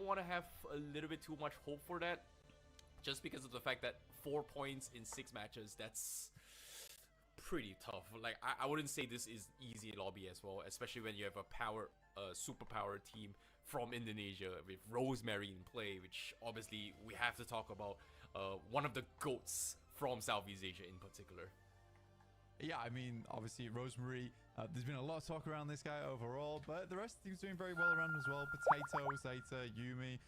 want to have a little bit too much hope for that, just because of the fact that 4 points in 6 matches, that's pretty tough. Like, I wouldn't say this is easy lobby as well, especially when you have a superpower team from Indonesia with Rosemary in play, which obviously we have to talk about, one of the GOATs from Southeast Asia in particular. Yeah, I mean, obviously, Rosemary, there's been a lot of talk around this guy overall, but the rest of the team's doing very well around him as well. Potato, Zeta, Yumi.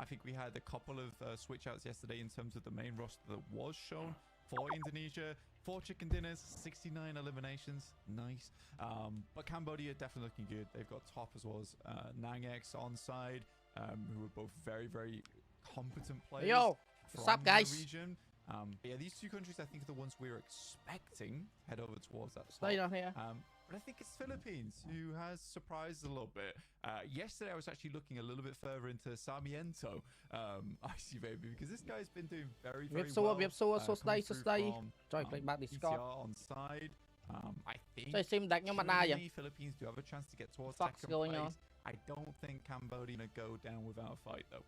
I think we had a couple of switch outs yesterday in terms of the main roster that was shown for Indonesia. 4 chicken dinners, 69 eliminations. Nice. But Cambodia definitely looking good. They've got Top as well as Nangex on side, who are both very, very competent players. Yo, what's up, guys? Region. Yeah, these 2 countries, I think, are the ones we're expecting head over towards that spot. Stay down here. But I think it's Philippines who has surprised a little bit. Yesterday, I was actually looking a little bit further into Sarmiento, IC baby, because this guy's been doing very, very well. Join play back Discord. On side. I think Philippines do have a chance to get towards second place. I don't think Cambodia gonna go down without a fight though.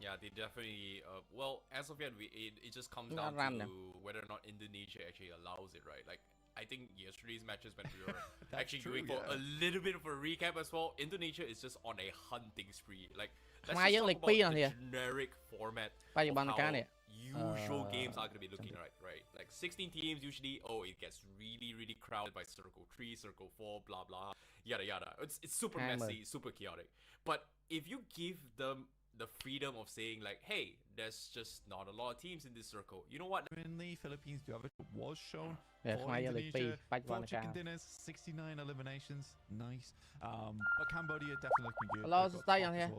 Yeah, they definitely. Well, as of yet, it just comes down to whether or not Indonesia actually allows it, right? Like, I think yesterday's matches, when we were actually doing for a little bit of a recap as well, Indonesia is just on a hunting spree. Like, let's just talk about the generic format of how usual games are going to be looking right? Like 16 teams usually. Oh, it gets really, really crowded by Circle 3, Circle 4, blah blah, yada yada. It's super messy, super chaotic. But if you give them the freedom of saying like, hey, there's just not a lot of teams in this circle. You know what? Mainly Philippines do have it was shown. Yeah, for Indonesia, 4 chicken dinners, 69 eliminations. Nice. But Cambodia definitely looking good. Hello, stay on here.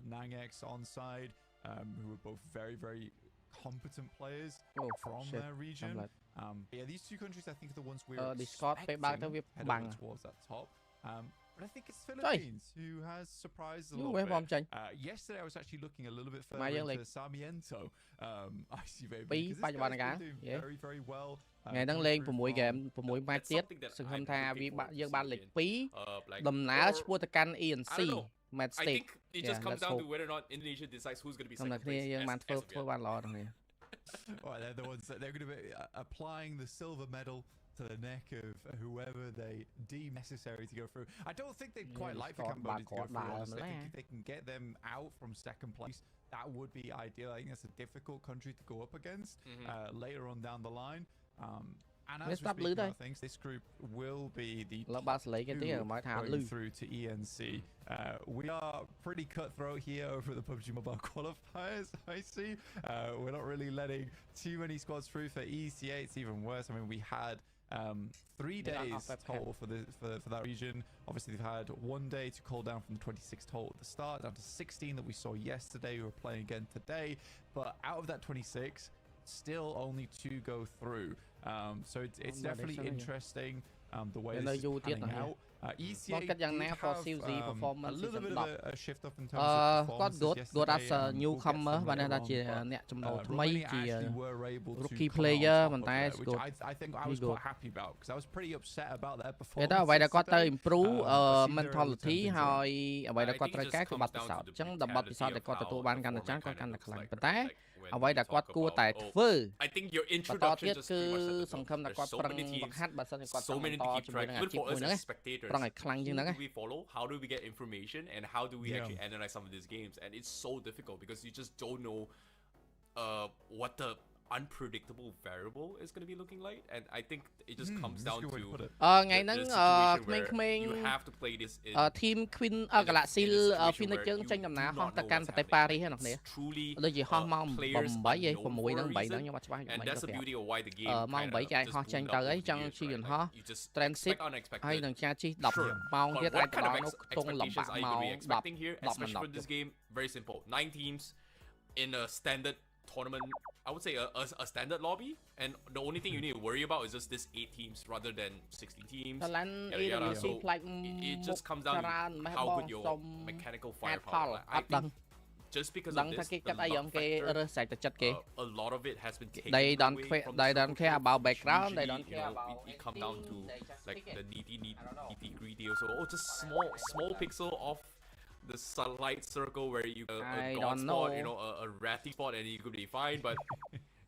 Nangex on side, who are both very, very competent players from their region. Yeah, these 2 countries, I think, are the ones we're expecting head over towards that top. But I think it's Philippines who has surprised a little bit. Yesterday, I was actually looking a little bit further into Sarmiento, IC baby, because this guy's been doing very, very well. ថ្ងៃហ្នឹងលេង6 game 6 match ទៀតសង្ឃឹមថាយើងបានលេខ2ដំណើរឆ្ពោះទៅកាន់ ENC match stage. I think it just comes down to whether or not Indonesia decides who's going to be second place. យើងបានធ្វើបានល្អទាំងនេះ Well, they're the ones that they're going to be applying the silver medal to the neck of whoever they deem necessary to go through. I don't think they'd quite like for Cambodia to go through. Honestly. I think if they can get them out from second place, that would be ideal. I think that's a difficult country to go up against later on down the line. And as we speak about things, this group will be the going through to ENC. We are pretty cutthroat here over the PUBG Mobile qualifiers, I see. We're not really letting too many squads through. For ECA, it's even worse. I mean, we had 3 days total for that region. Obviously, they've had 1 day to cool down from the 26 total at the start, down to 16 that we saw yesterday. We were playing again today. But out of that 26, still only 2 go through. So it's definitely interesting the way this is panning out. ECA did have a little bit of a shift up in terms of performances good as a newcomer បានថាជាអ្នកចំណូលថ្មីជា rookie player ប៉ុន្តែ I think I was quite happy about because I was pretty upset about their performance. តែអ្វីដែលគាត់ត្រូវ improve mentality ហើយអ្វីដែលគាត់ត្រូវកែគឺបទពិសោធន៍អញ្ចឹងដល់បទពិសោធន៍ដែលគាត់ទទួលបានកាន់តែច្រើនគាត់កាន់តែខ្លាំងប៉ុន្តែអ្វីដែលគាត់គួរតែធ្វើ I think your introduction ទៀតគឺសង្ឃឹមថាគាត់ប្រឹងបង្ហាត់បើសិនជាគាត់បន្តជាមួយនឹងអាជីពមួយហ្នឹងប្រឹងឲ្យខ្លាំងជាងហ្នឹង we follow how do we get information and how do we actually analyze some of these games, and it's so difficult because you just don't know what the unpredictable variable is going to be looking like, and I think it just comes down to ថ្ងៃហ្នឹងក្មេង you have to play this in team Queen Galaxy Phoenix យើងចេញដំណើរហោះទៅកាន់ប្រទេសប៉ារីសហ្នឹងគ្នាដូចជាហោះម៉ោង8ហ្នឹង8ហ្នឹងខ្ញុំអត់ច្បាស់ and that's the beauty of why the game ម៉ោង8គេអាចហោះចេញទៅអីចង់ជិះយន្តហោះ transit ហើយនឹងចាជិះ10ម៉ោងទៀតអាចទៅដល់នោះខ្ទង់លំបាកម៉ោង10 especially for this game. Very simple, 9 teams in a standard tournament. I would say a standard lobby, and the only thing you need to worry about is just this 8 teams rather than 16 teams. So it just comes down to how good your mechanical firepower. I think just because of this, a lot of it has been taken they don't care about background. They don't care about it come down to like the nitty gritty. So just small pixel of the sunlight circle where you I a god don't spot, know. you know, a ratty spot, and you could be fine. But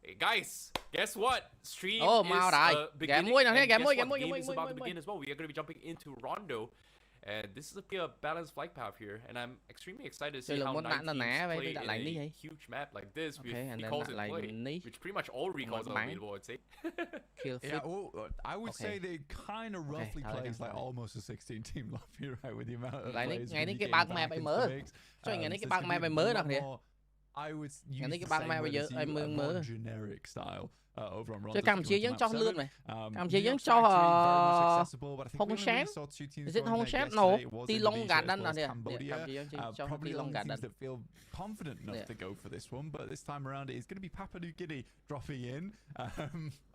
hey, guys, guess what? Stream Oh, is mau rồi. beginning, Game and guess what? game The game is about to begin as well. We are going to be jumping into Rondo. And this is a balanced flight path here, and I'm extremely excited to see how 9 teams play in a huge map like this with recalls in play, which pretty much all recalls are available, I'd say. Yeah, well, I would say they kind of roughly plays like almost a 16-team lobby, right, with the amount of players. Ngày này cái bug map ấy mới. Cho ngày này cái bug map ấy mới đặc biệt. I would use Ngày này the cái same bug map word bây giờ as you, ấy a mới more mới. generic style. Over on Rondo. Chơi Campuchia vẫn cho lươn này. Campuchia vẫn cho Hong Sham. Is it Hong Sham? No. T-Long Garden là nè. Campuchia cho T-Long Garden. That feel confident enough to go for this one, but this time around it is going to be Papua New Guinea dropping in.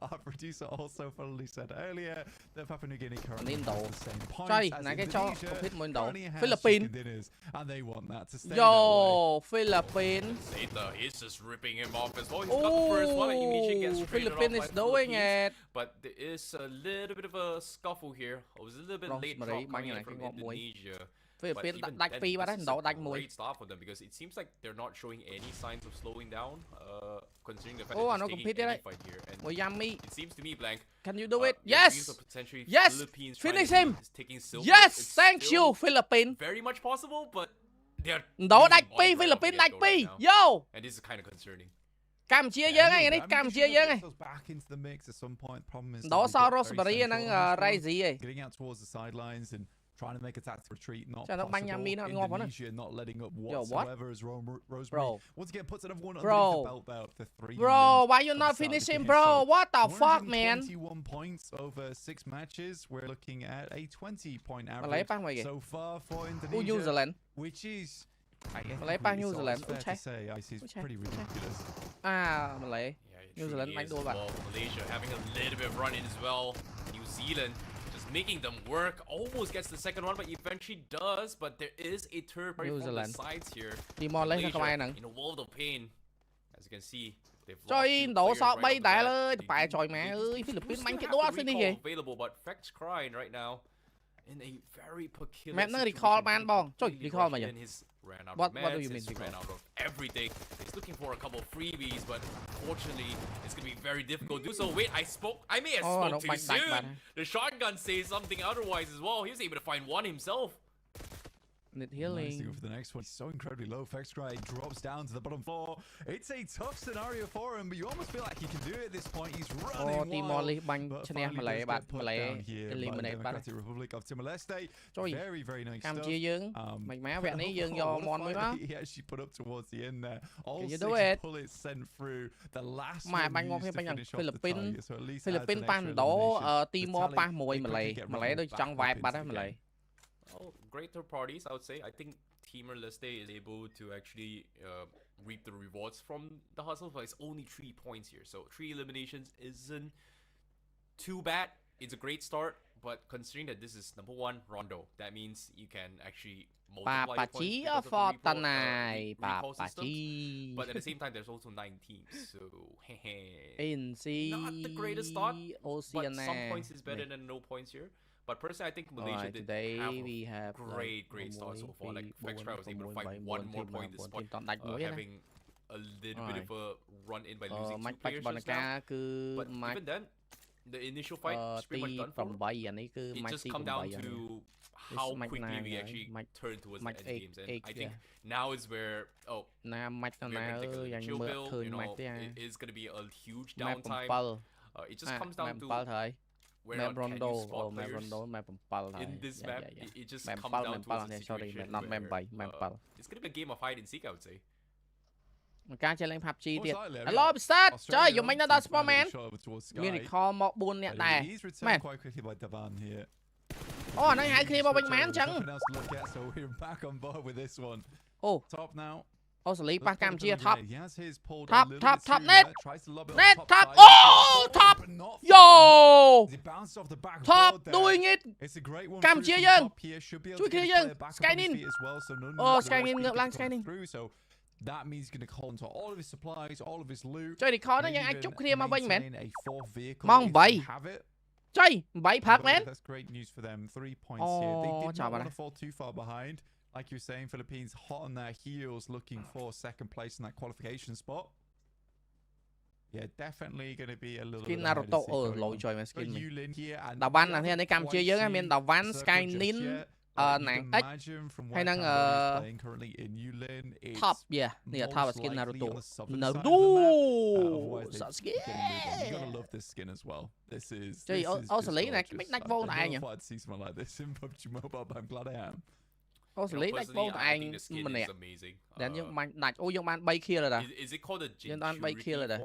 Our producer also funnily said earlier that Papua New Guinea currently has the same points as Indonesia, Philippines, and they want that to stay Yo, Philippines. Zeta is just ripping him off as well. He's got the first one, and immediately gets Philippines is doing it. But there is a little bit of a scuffle here. It was a little bit late drop coming in from Indonesia. Philippines đánh phi vào đấy, đổ đánh mùi. Great start for them because it seems like they're not showing any signs of slowing down, considering the fact Oh, that they're taking any fight here. And Yummy. it seems to me, Blank. Can you do it? Yes. Yes. Philippines Finish him. taking silver. Yes. Thank you, Philippines. Very much possible, but they're đổ đánh phi, Philippines đánh phi. Yo. And this is kind of concerning. Campuchia dướng ngay này, Campuchia dướng ngay. Đó sao Rosemary năng ray gì ấy. Getting out towards the sidelines and trying to make a tactical retreat, not Chà, nó banh nhà mi nó ngon quá nè. Indonesia not letting up whatsoever as Rosemary once again puts another one Bro. underneath the belt belt for 3. Bro, why you not finishing, bro? What the fuck, man? 21 points over 6 matches. We're looking at a 20-point lấy average băng vậy kìa. so far for New Indonesia, Zealand. which is lấy băng New Zealand. fair to say, it's pretty ridiculous. À, mà lấy. Yeah, New Zealand đánh đua bạn. Malaysia having a little bit of run in as well. New Zealand just making them work. Almost gets the second one, but eventually does. But there is a third party from the sides here. Timor lấy ra cái nè. In a world of pain, as you can see. Trời đổ sao bay đại ơi, phải trời mẹ ơi, Philippines bắn cái đua xin đi gì? Available, but Fact's crying right now. In a very peculiar mẹ nó recall ban bong. Trời, recall mà vậy? Ran out What of do meds, you mean ran recall? out of everything. He's looking for a couple of freebies, but fortunately, it's gonna be very difficult to do so. Wait, I may have spoke too soon. The shotgun says something otherwise as well. He was able to find one himself. Need healing. Nice to go for the next one. He's so incredibly low. Fexcry drops down to the bottom 4. It's a tough scenario for him, but you almost feel like he can do it at this point. He's running Timor wild. banh cho nên Malay bạn Malay eliminate bạn. Republic of Timor-Leste. Trời, very very nice Campuchia stuff. dướng. Mạnh mẽ vẹn ấy dướng do mon mới đó. He actually put up towards the end there. All Can you 6 do it? bullets sent through. The last Mà one banh ngon used phim to banh finish off the Philippines. target, so at least Philippines adds an banh extra đổ elimination. Timor The pa tally, mùi they Malay. quickly get Malay đôi back trong up vài into bạn the đó game. Malay. Oh, great third parties, I would say. I think Timor-Leste is able to actually reap the rewards from the hustle, but it's only 3 points here. So 3 eliminations isn't too bad. It's a great start, but considering that this is number 1 Rondo, that means you can actually multiply your points because of the recall system. But at the same time, there's also 9 teams, so ENC not the greatest start, but some Oceania. points is better than no points here. But personally, I think Malaysia did have a great start so far. Like Vextra was able to find 1 more point this point, having a little bit of a run in by losing 2 players just now. But even then, the initial fight is pretty much done for. It just come down to how quickly we actually turn towards the end games, and I think now is where we're gonna take a chill pill. You know, it is gonna be a huge downtime. It just comes down to map Rondo or map Rondo map 7 in this map. It just map comes down to a sorry situation not map where 7 map 7 it's gonna be a game of hide and seek, I would say. មួយការchơi lên PUBG ទៀត Hello Start ចុយយំមិញដល់ Superman មាន recall មក4នាក់ដែរ មែន quite quickly by Davan here. អូអាហ្នឹងហៅគ្នាមកវិញមែនអញ្ចឹង Nothing else to look at, so we're back on board with this one. អូ Top now. អូសលីប៉ះកម្ពុជា top He has his pulled Top, a little top, bit top, too net. there, tries to lob it Net, on top. side. Oh, top. But not Yo. He bounced off the back Top board there. doing it It's a great one. Campuchia through dân. from top here. Should be able Chui to get kia his dân. player back up Sky on his in. feet as well, so none Oh, of the Sky right in, speed ngược to lang come Sky in. through, so that means he's going to hold onto all of his supplies, all of his loot. ចុយ recall ហ្នឹងយើង maybe អាច even ជប់គ្នាមកវិញមែន maintain a fourth vehicle Mong if bay. they have it. ចុយ8ផឹកមែន That's great news for them. 3 points here. They did chào not bạn want ạ. to fall too far behind. like you're saying, Philippines hot on their heels, looking for second place in that qualification spot. Yeah, definitely going to be a little bit Naruto lỗi trời mà skin mình. Đào văn là thế này Campuchia dưới miền đào văn Skynin nàng ếch hay năng top yeah nè top skin Naruto sợ skin. You gotta love this skin as well. This is xử lý này cái bích nách vô này nhỉ. I'd see something like this in PUBG Mobile, but I'm glad I am. xử lý nách vô này mình nè. Đến nhưng mà nách dương ban bay kia rồi đó. Dương ban bay kia rồi đó.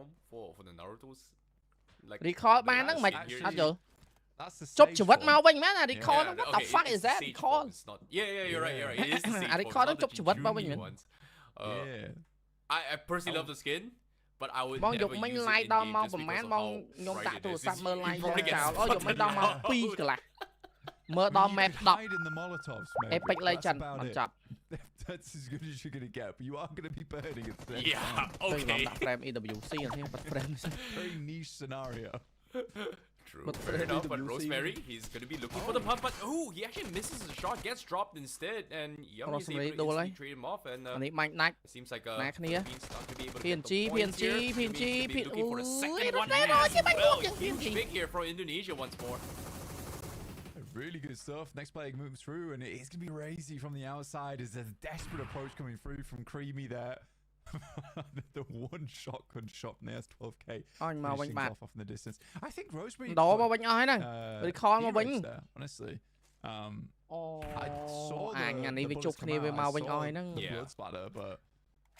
Recall ban năng mày ăn chưa? Chụp chụp vật mau bên má là recall what the fuck is that? Recall. Yeah, you're right. It is the same. Recall nó chụp vật bao bên mình. I personally love the skin, but I would never use it in game just because of how bright it is. Dục mấy đo mau pi cả là. Mơ đo map đọc. Epic Legend on top. That's as good as you're gonna get, but you are gonna be burning it today. Yeah, okay. Frame EWC and here, but frames. Very niche scenario. True, fair enough, but Rosemary, he's gonna be looking for the pump, but he actually misses the shot, gets dropped instead, and Young is able to instantly trade him off, and it seems like Philippines not gonna be able to get the points here. Philippines looking for a second one, huge pick here for Indonesia once more. Really good stuff. Next player moves through, and it's going to be Razy from the outside. Is there's a desperate approach coming through from Creamy there. The one shotgun shot from the S12K. Finishing off in the distance. I think Rosemary. Honestly. I saw the blood splatter, but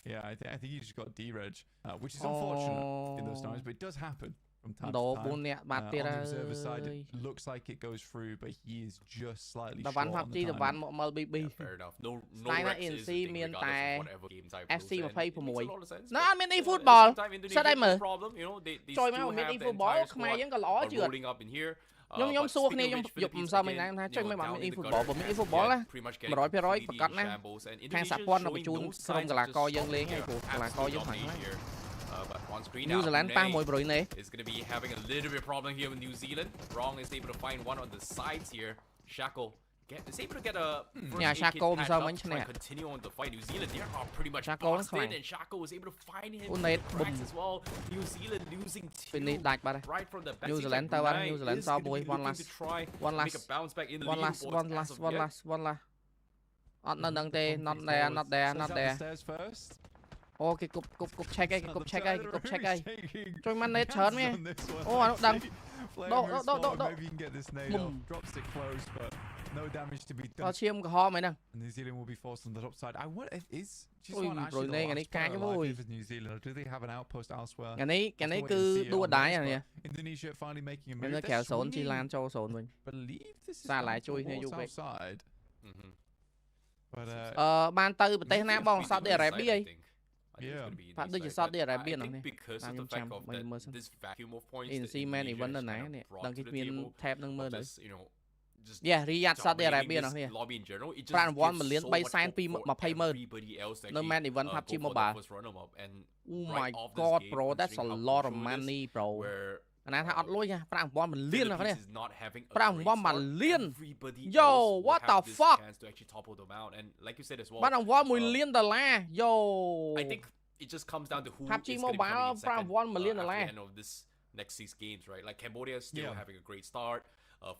yeah, I think he just got D-reg, which is unfortunate in those times, but it does happen. From time to time. On the observer side, it looks like it goes through, but he is just slightly short on the time. MLBB. Yeah, fair enough. No Rex is the thing regardless of whatever games I've played. FC 26 a lot of sense. Nó mini football. Sao đây mà? You know, they still have mini the football entire Khmer vẫn còn lõ squad chưa? rolling up in here. Nhóm xua này nhóm dục sao mình làm ha, chơi mấy bạn mini football á. 100% ประกาศนะทางสากลเราไปจูนสรงกับลากอยังเลี้ยงไอ้พวกลากอยังหัน But on screen New Zealand is going to be having a little bit of problem here with New Zealand. Wrong is able to find one on the sides here. Shackle is able to get a Shackle sao mấy and continue on the fight. New Zealand they are pretty much boxed in, and Shackle was able to find him cracks as well. New Zealand losing two right from the back. New Zealand tao ăn New Zealand sau buổi one last not there. Ô cái cục check ấy, Cho mình nét chớn mẹ. Ô nó đằng. Độ. Có chiêm có ho mày nè. New Zealand will be forced on the top side. I wonder if is rồi này cái cá cái vui. New Zealand, do they have an outpost elsewhere? Cái này cứ đua đái rồi nè. Indonesia finally making a move. Nó kéo sốn chi lan cho sốn mình. Ra lại chui này du về. Ban tư bật tay nam bong sao để rẹp đi ấy. Yeah. Phát được shot đi ở bên này. Because of the fact of this vacuum of points, ENC man event lần này nè, đăng kích viên thép nâng mơ đấy. Yeah, Riyadh shot đi ở bên này. Plan 1 million bay sign pi mà pay mơ. No man event PUBG Mobile. Oh my god, bro, that's a lot of money, bro. Anh ta ọt lôi nha, Plan 1 million rồi đấy. Plan 1 million. Yo, what the fuck? Plan 1 million dollar. Yo. I think it just comes down to who PUBG is going to Mobile come in second $1 million at the end of this next 6 games, right? Like Cambodia is still having a great start.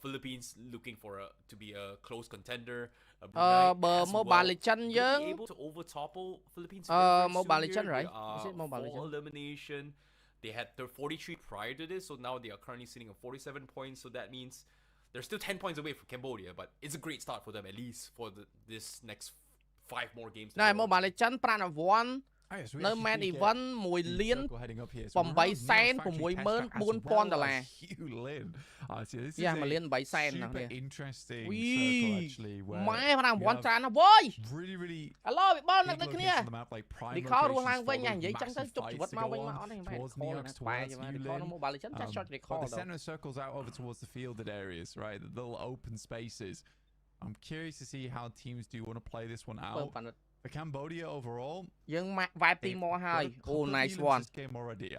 Philippines looking for to be a close contender. Mobile Legends chứ. Able to overtopple Philippines. Mobile Legends, right? Is it Mobile Legends? Elimination. They had 43 prior to this, so now they are currently sitting at 47 points. So that means they're still 10 points away from Cambodia, but it's a great start for them at least for this next 5 more games. Này Mobile Legends Plan of 1. No man event 1 លាន 8សែន $60,000 ដុល្លារ Yeah 1លាន 8សែន ណានេះ ម៉ែប្រាំ1ច្រើនណាស់វើយ Hello ពីបងនឹកដូចគ្នា Recall រស់ឡើងវិញនិយាយចឹងទៅជប់ជីវិតមកវិញមកអត់ទេបែរ Recall នៅ Mobile Legends ចាស់ shot Recall the center circles out over towards the fielded areas, right? The little open spaces. I'm curious to see how teams do want to play this one out. For Cambodia overall, យើង vibe Timor ហើយ Oh nice one.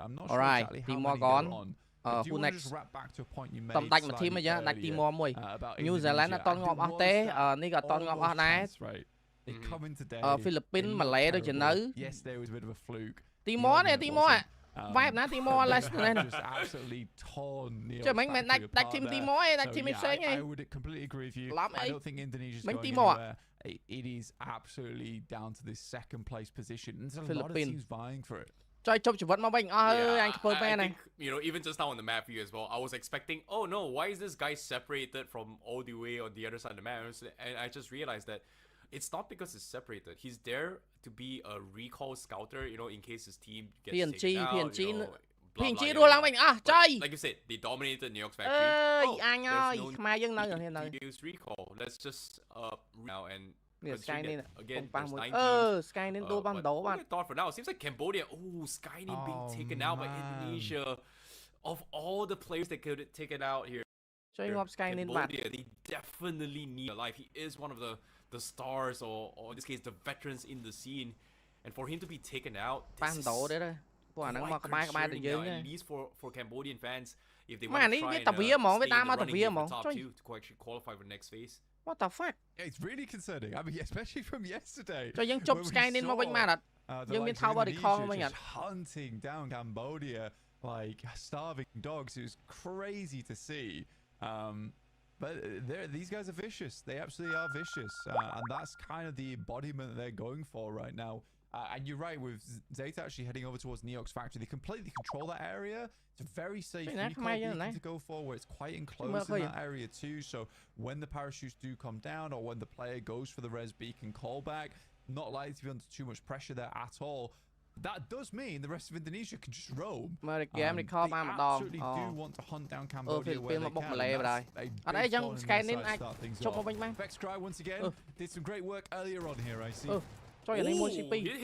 I'm not sure exactly how Timor many gone. Who next? Wrap back to a point you made. តំដាច់មួយធីមអញ្ចឹងដាច់ Timor មួយ New Zealand អត់តន់ងាប់អស់ទេនេះក៏អត់តន់ងាប់អស់ដែរ They come in today. Philippines ម៉ាឡេដូចជានៅ Yesterday was a bit of a fluke. Timor នេះ Timor vibe ណា Timor Leste នេះ just absolutely torn. ចាំមិនដាច់ team Timor ឯងដាច់ team ផ្សេងឯង I would completely agree with you. I don't think Indonesia's going anywhere. It is absolutely down to this second place position. And there's a lot of teams vying for it. ចុយជប់ជីវិតមកវិញអស់ហើយអញខ្ពើមែនហ្នឹង You know, even just now on the map view as well, I was expecting, oh no, why is this guy separated from all the way on the other side of the map? And I just realized that it's not because it's separated. He's there to be a recall scouter, you know, in case his team gets taken out. PNG Blah, PNG blah, រួចឡើងវិញអស់ចុយ like you said, they dominated New York's factory. អញហើយខ្មែរយើងនៅ use recall. Let's just now and Skynet again. Skynet ដួលបានដោបាន thought for now it seems like Cambodia. Skynet being taken out by Indonesia. Of all the players that could take it out here, ចុយងាប់ Skynet បាត់ Cambodia, they definitely need a life. He is one of the stars or in this case the veterans in the scene, and for him to be taken out, បានដោទេពួកអាហ្នឹងមកក្បែរទៅយើង at least for Cambodian fans, if they want to try and stay in the top two to actually qualify for the next phase. What the fuck? Yeah, it's really concerning. I mean, especially from yesterday. ចុយយើងជប់ Skynet មកវិញមកអត់យើងមាន tower recall វិញអត់ hunting down Cambodia like starving dogs. It was crazy to see. But these guys are vicious. They absolutely are vicious. And that's kind of the embodiment that they're going for right now. And you're right, with Zeta actually heading over towards New York's factory, they completely control that area. It's a very safe recall to go for, where it's quite enclosed in that area too. So when the parachutes do come down, or when the player goes for the res beacon callback, not likely to be under too much pressure there at all. That does mean the rest of Indonesia can just roam. They absolutely do want to hunt down Cambodia where they can. Vexcry once again did some great work earlier on here, I see.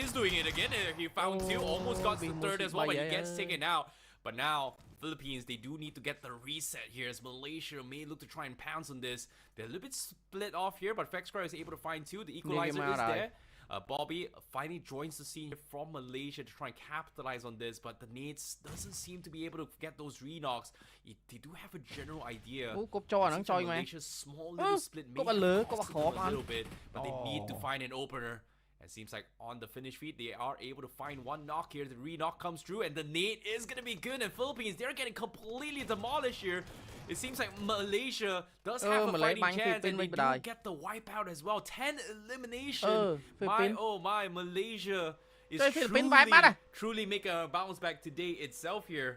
He's doing it again. He found two, almost got the third as well, but he gets taken out. But now, Philippines, they do need to get the reset here, as Malaysia may look to try and pounce on this. They're a little bit split off here, but Vexcry is able to find two. The equalizer is there. Bobby finally joins the scene from Malaysia to try and capitalize on this, but the nades doesn't seem to be able to get those re-knocks. They do have a general idea. Malaysia's small little split may cost a little bit, but they need to find an opener. It seems like on the finish feed, they are able to find one knock here. The re-knock comes through, and the nade is going to be good. And Philippines, they're getting completely demolished here. It seems like Malaysia does have a fighting chance, and they do get the wipeout as well. 10 elimination. My, Malaysia is truly making a bounce back today itself here.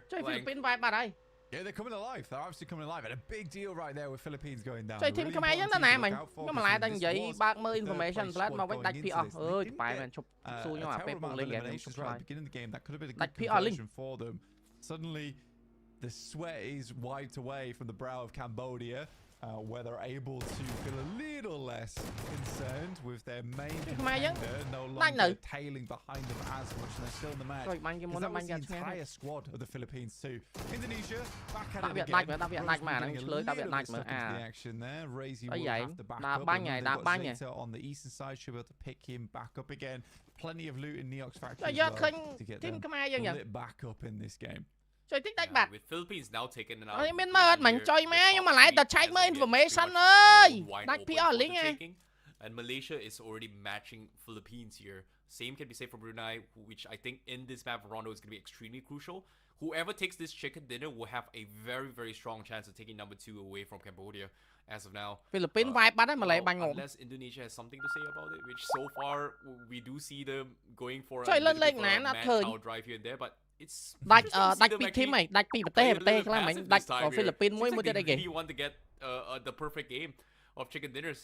Yeah, they're coming alive. They're absolutely coming alive. And a big deal right there with Philippines going down. ចុយ team ខ្មែរយើងទៅណាមិញខ្ញុំមិនឡាយតែនិយាយបើកមើល information ផ្លែតមកវិញដាច់ពីអស់អើយប៉ែមែនឈប់សួរខ្ញុំអាពេលពងលេងហ្គេមខ្ញុំឆ្លើយ beginning of the game that could have been a good position for them. Suddenly the sweat is wiped away from the brow of Cambodia. Where they're able to feel a little less concerned with their main contender no longer tailing behind them as much, and they're still in the match. That was the entire squad of the Philippines too. Indonesia back at it again. The action there. Razy will have to back up. Zeta on the eastern side should be able to pick him back up again. Plenty of loot in New York's factory as well to get them lit back up in this game. With Philippines now taking it out. មានមើលអត់មិញចុយម៉ែខ្ញុំមិនឡាយតែឆែកមើល information អើយដាច់ពីអស់លីងឯង And Malaysia is already matching Philippines here. Same can be said for Brunei, which I think in this map Rondo is going to be extremely crucial. Whoever takes this chicken dinner will have a very, very strong chance of taking number 2 away from Cambodia as of now. Philippines vibe បាត់ហើយម៉ាឡេបាញ់ងប់ Unless Indonesia has something to say about it, which so far we do see them going for a man-out drive here and there, but it's ដាច់ពី team ហីដាច់ពីប្រទេសខ្លះមិញដាច់ Philippines មួយទៀតអីគេ They want to get the perfect game of chicken dinners,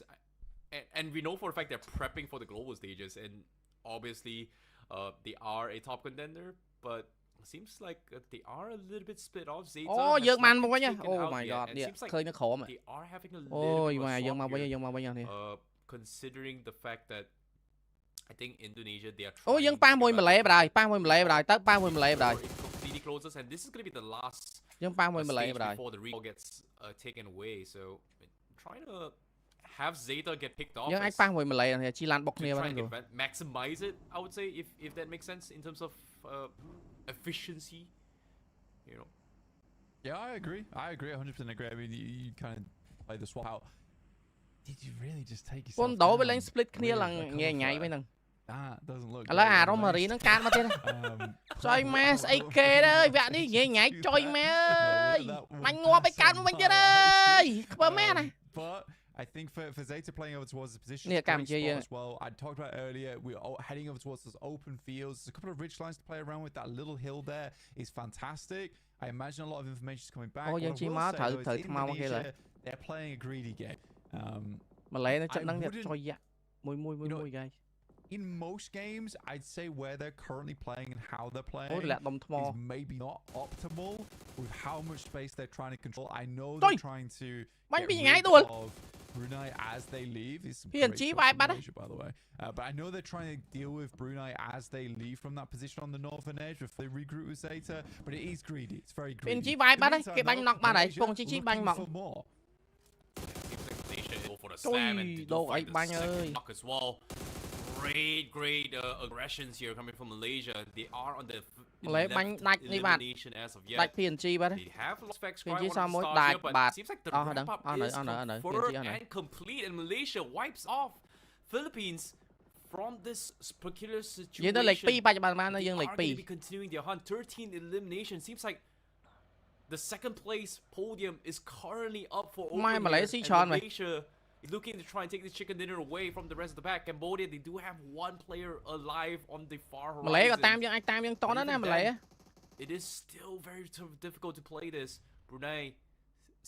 and we know for a fact they're prepping for the global stages, and obviously they are a top contender, but it seems like they are a little bit split off. Zeta អូយើងបានមកវិញ Oh my god នេះឃើញនៅក្រោម they are having a អូយម៉ែយើងមកវិញនេះ considering the fact that I think Indonesia they are អូយើងប៉ះមួយម៉ាឡេបណ្ដោយប៉ះមួយម៉ាឡេបណ្ដោយទៅប៉ះមួយម៉ាឡេបណ្ដោយ completely closes, and this is going to be the last យើងប៉ះមួយម៉ាឡេបណ្ដោយ before the recall gets taken away, so trying to have Zeta get picked off យើងអាចប៉ះមួយម៉ាឡេនេះជីឡានបុកគ្នាបាន maximize it, I would say, if that makes sense in terms of efficiency, you know. Yeah, I agree 100% agree. I mean, you kind of play the swap out Did you really just take yourself ពន្ធដោវាលេង down? split គ្នា Really? ឡើង A ញ៉ៃ cover ញ៉ៃ fire? វិញហ្នឹង That doesn't look ឥឡូវ good. អា Romary ហ្នឹងកាត់មកទៀត ចុយម៉ែស្អីគេទៅវគ្គនេះញ៉ៃញ៉ៃចុយម៉ែអើយបាញ់ងាប់ឲ្យកាត់មកវិញទៀតអើយខ្ពើមែនណា But I think for Zeta playing over towards the position Yeah, great yeah, spot yeah. as well. I talked about earlier, we're heading over towards those open fields. There's a couple of ridge lines to play around with. That little hill there is fantastic. I imagine a lot of information is coming back. Oh, What I yeah, will say, though, is Indonesia, Indonesia, they're playing a greedy game. ម្លែនៅចិត្តហ្នឹងទៀត wouldn't- ចុយយ៉ាក់មួយ guys In most games, I'd say where they're currently playing and how they're អូ playing លាក់ដុំថ្ម is maybe not optimal with how much space they're trying to control. I know Thôi. they're trying to Bánh get bị nhảy rid đuổi. of Brunei as they leave. Is some Hiền great chí shots bài from bắt đấy. Malaysia, by the way. But I know they're trying to deal with Brunei as they leave from that position on the northern edge before they regroup with Zeta. But it is greedy. It's very មាន greedy. ជីវាយ In បាត់ the ហើយ meantime, គេបាញ់ though, knock បាត់ហើយ Malaysia ពងជីបាញ់ looking មក for more. Seems like Malaysia go for the Ôi, slam and they do đâu find ấy the banh second ơi. knock as well. Great aggressions here coming from Malaysia. They are on the Malay banh đạch đi bạn. elimination as of ដាច់ yet. PNG បាត់ហើយ They have lost Vex PNG Cry, one sao of the mới stars đạch here, but bạt. seems like the Ờ, wrap up ở is đây, ở đây. confirmed PNG ở đây. and complete, and Malaysia wipes off Philippines from this peculiar និយាយទៅលេខ situation. 2 បច្ចុប្បន្នបាននៅ They យើង are លេខ going to 2 be continuing their hunt. 13 elimination. Seems like the second place podium is currently up for open Mai mà here, lấy xí and tròn mày. Malaysia is looking to try and take this chicken dinner away from the rest of the pack. Cambodia, they do have one player alive on the far ម្លែក៏ horizon. តាមយើងអាចតាមយើងតន់ណាម្លែ It is still very difficult to play this. Brunei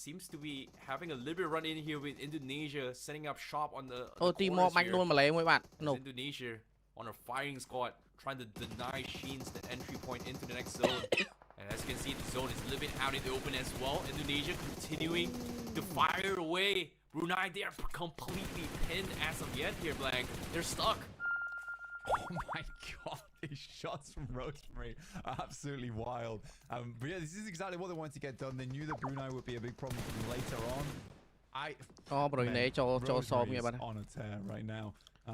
seems to be having a little bit run in here with Indonesia setting up shop on the អូទីមក corners បាច់ here. ដួលម្លែមួយបាត់ As នោះ Indonesia on a firing squad trying to deny Sheen's the entry point into the next zone. And as you can see, the zone is a little bit out in the open as well. Indonesia continuing to fire away. Brunei, they are completely pinned as of yet here, Blank. They're stuck. Oh my god, these shots from Rosemary are absolutely wild. But yeah, this is exactly what they wanted to get done. They knew that Brunei would be a big problem for them later on. អូប្រុយណេចូលសោមវាបាត់ on a tear right now.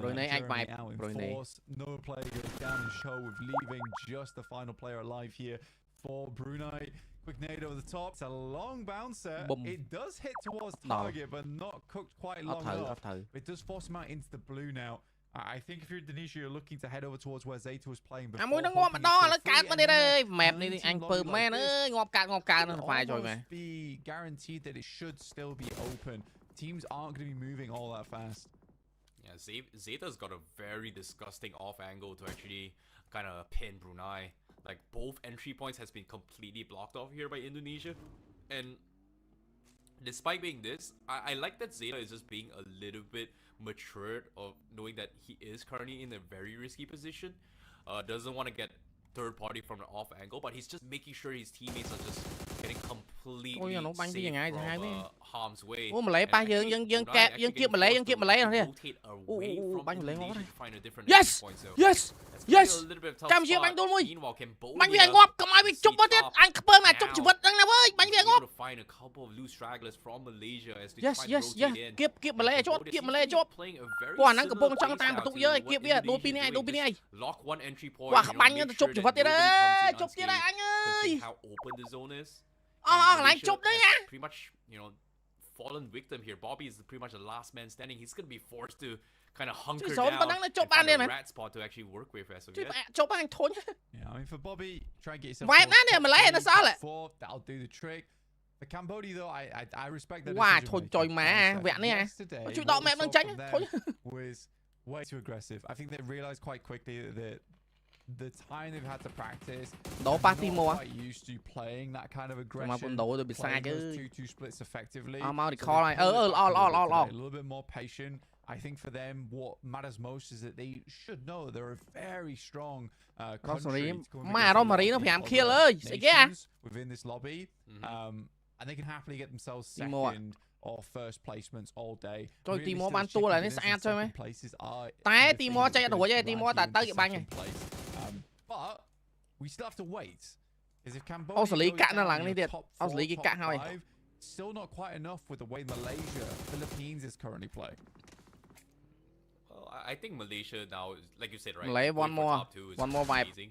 Bruneiអាចវាយ Jeremy out in Brunei. force. No player goes down in show with leaving just the final player alive here for Brunei. Quick nade over the top. It's a long bouncer. Boom. It does hit towards No. target, but not cooked quite អត់ long ត្រូវអ enough. ត់ត្រូវ It does force him out into the blue now. I think if you're Indonesia, you're looking to head over towards where Zeta was playing អា before. មួយនឹងងាប់ម្ដងឥឡូវកើតមកទៀតអើយ map នេះអញ 19 ពើ lobby មែន like អើ this. យងាប់កើតនឹងហ្វាយចុយមែន Almost be guaranteed that it should still be open. Teams aren't going to be moving all that fast. Yeah, Zeta's got a very disgusting off angle to actually kind of pin Brunei. Like both entry points has been completely blocked off here by Indonesia. And despite being this, I like that Zeta is just being a little bit matured of knowing that he is currently in a very risky position. Doesn't want to get third party from the off angle, but he's just making sure his teammates are just getting completely Ôi, nó banh đi safe ngay, from ngay bên. harm's way. អូម្លែ And ប៉ះ actually, យើង Brunei កែប actually យើងគៀប getting ម្លែ forced យើងគៀប to ម្លែនោះនេះ rotate away from បាញ់ម្លែងាប់ Indonesia ហើយ to find a different Yes entry point. So Yes that's Yes a little bit of tough ចាំជាបាញ់ spot. ដួលមួយ Meanwhile, បាញ់វា Cambodia ងាប់កុំឲ្យវាជប់មកទៀតអញខ្ពើមណាជប់ជីវិតហ្នឹងណាវើយបាញ់វា was ងាប់ able to find a couple of loose stragglers from Malaysia as they Yes try to yes rotate yes in. គៀបម្លែឲ្យជាប់ Cambodia គៀប seems ម្លែឲ្យ to ជាប់ be playing a very ពួកអាហ្នឹងកំពុង similar ចង់តាម playstyle បន្ទុក to យើ what គៀបវាដួលពី Indonesia នេះឯង is ដួលពី doing. នេះឯង Just lock one entry point, វ៉ា you know, បាញ់ make ទៅជ sure ប់ជីវិត that ទៀតអើ nobody comes យ in ជប់ទៀតហើយ unscathed, អញអើយ considering how open the zone is. អស់កន្លែង Malaysia ជប់នេះណា has pretty much, you know, fallen victim here. Bobby is pretty much the last man standing. He's going to be forced to kind of hunker zone down ប៉ុណ្ណឹង and នៅជប់ find បានទេ a មែន rat spot to actually work with as of ជប់ yet. ជប់អញធុញ Yeah, I mean, for Bobby, try and get yourself. Wipe towards that top there, Malay, three, that's all top it. four, that'll do the trick. For Cambodia, though, I respect that. Wow, decision thôi making. trời má, Honestly, vẹn này à. yesterday, Chịu what đọ we mẹ saw bằng tránh from á, them thôi. was way too aggressive. I think they realized quite quickly that the time they've had to practice, ដោប៉ះទី not 1 quite used to playing that kind of មក aggression, បណ្ដោទៅពិសាច playing អើ those យ 2-2 splits effectively. អស់មក So recall they ហើយ pulled it back a little bit អល់ today, a little bit more patient. I think for them, what matters most is that they should know they're a very strong country. to come Má against a lot Rosemary nó of 5 other kill អើយស្អីគេអា nations within this lobby, and they can happily get themselves Tí một ạ. second or first placements all day. Trời, Really tí một still bán chicken tua là dinners nó and xa chơi second mấy. places are Tại the tí things một that chạy could đuổi vậy, tí drag một you ta into tới cái banh second place. But we still have to wait. Because if Cambodia Ông xử lý goes cạn nó down lằng in đi the điệt. top Ông xử lý four, cái top cạn thôi. five, still not quite enough with the way Malaysia, Philippines is currently playing. Well, I think Malaysia now, like you said, right? Malay, going one for more. top two is One more vibe. amazing.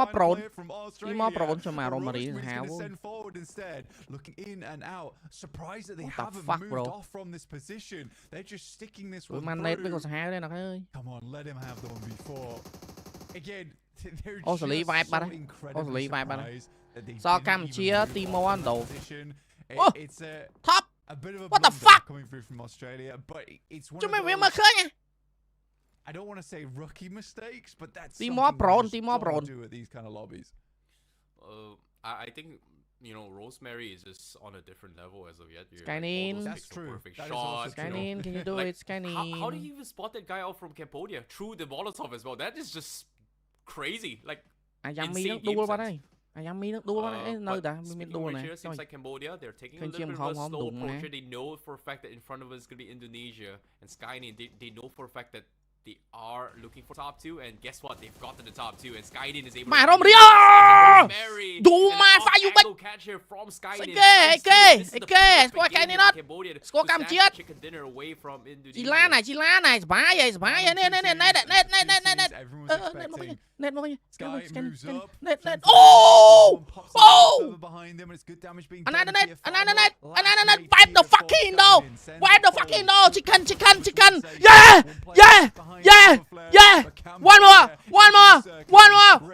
more prone. From He more prone cho mà Australia. Romary Roseman's hào. gonna send forward instead, looking in and out. Surprised that they What the haven't fuck, moved bro? off from this position. They're just sticking this Tụi one man nét với through. con hào đây nè ơi. Come on, let him have the one before. Again, they're Ô, xử lý just vibe so bắt đấy. incredibly Ô, xử lý vibe bắt đấy. surprised that they So didn't Campuchia even move team off one that though. position. It's a top bit of a what the blunder fuck coming through from Australia, but it's one Chứ of mày those, khơi nha. I don't want to say rookie mistakes, but that's Tí something mò you prone, just tí mò don't prone. do at these kind of lobbies. I think, you know, Rosemary is just on a different level as of yet. Skynin. That's true. Perfect That is also shot. true. Skynin, can you do Like, it? Skynin. How do you even spot that guy out from Cambodia through the Molotov as well? That is just crazy. Like, Yummy insane nước đua game vào sense. đây. Yummy nước đua vào đây. Nơi But đã mình speaking đua of này. which, it seems like Cambodia, they're taking a Khơi little chim bit of không, a không slow đụng approach nè. here. They know for a fact that in front of us is going to be Indonesia and Skynin. They know for a fact that they are looking for top 2, and guess what? They've gotten the top 2, and Skynin is able Mà to Rôm Rio! Đủ mà phải dùng bách. catch here from Skynin. Score cái này nó. Score cam chết. Chị lá này, bá vậy, nét một cái. Nét. Oh! Another, wipe the fucking door. Wipe the fucking door. Chicken. Yeah. One more.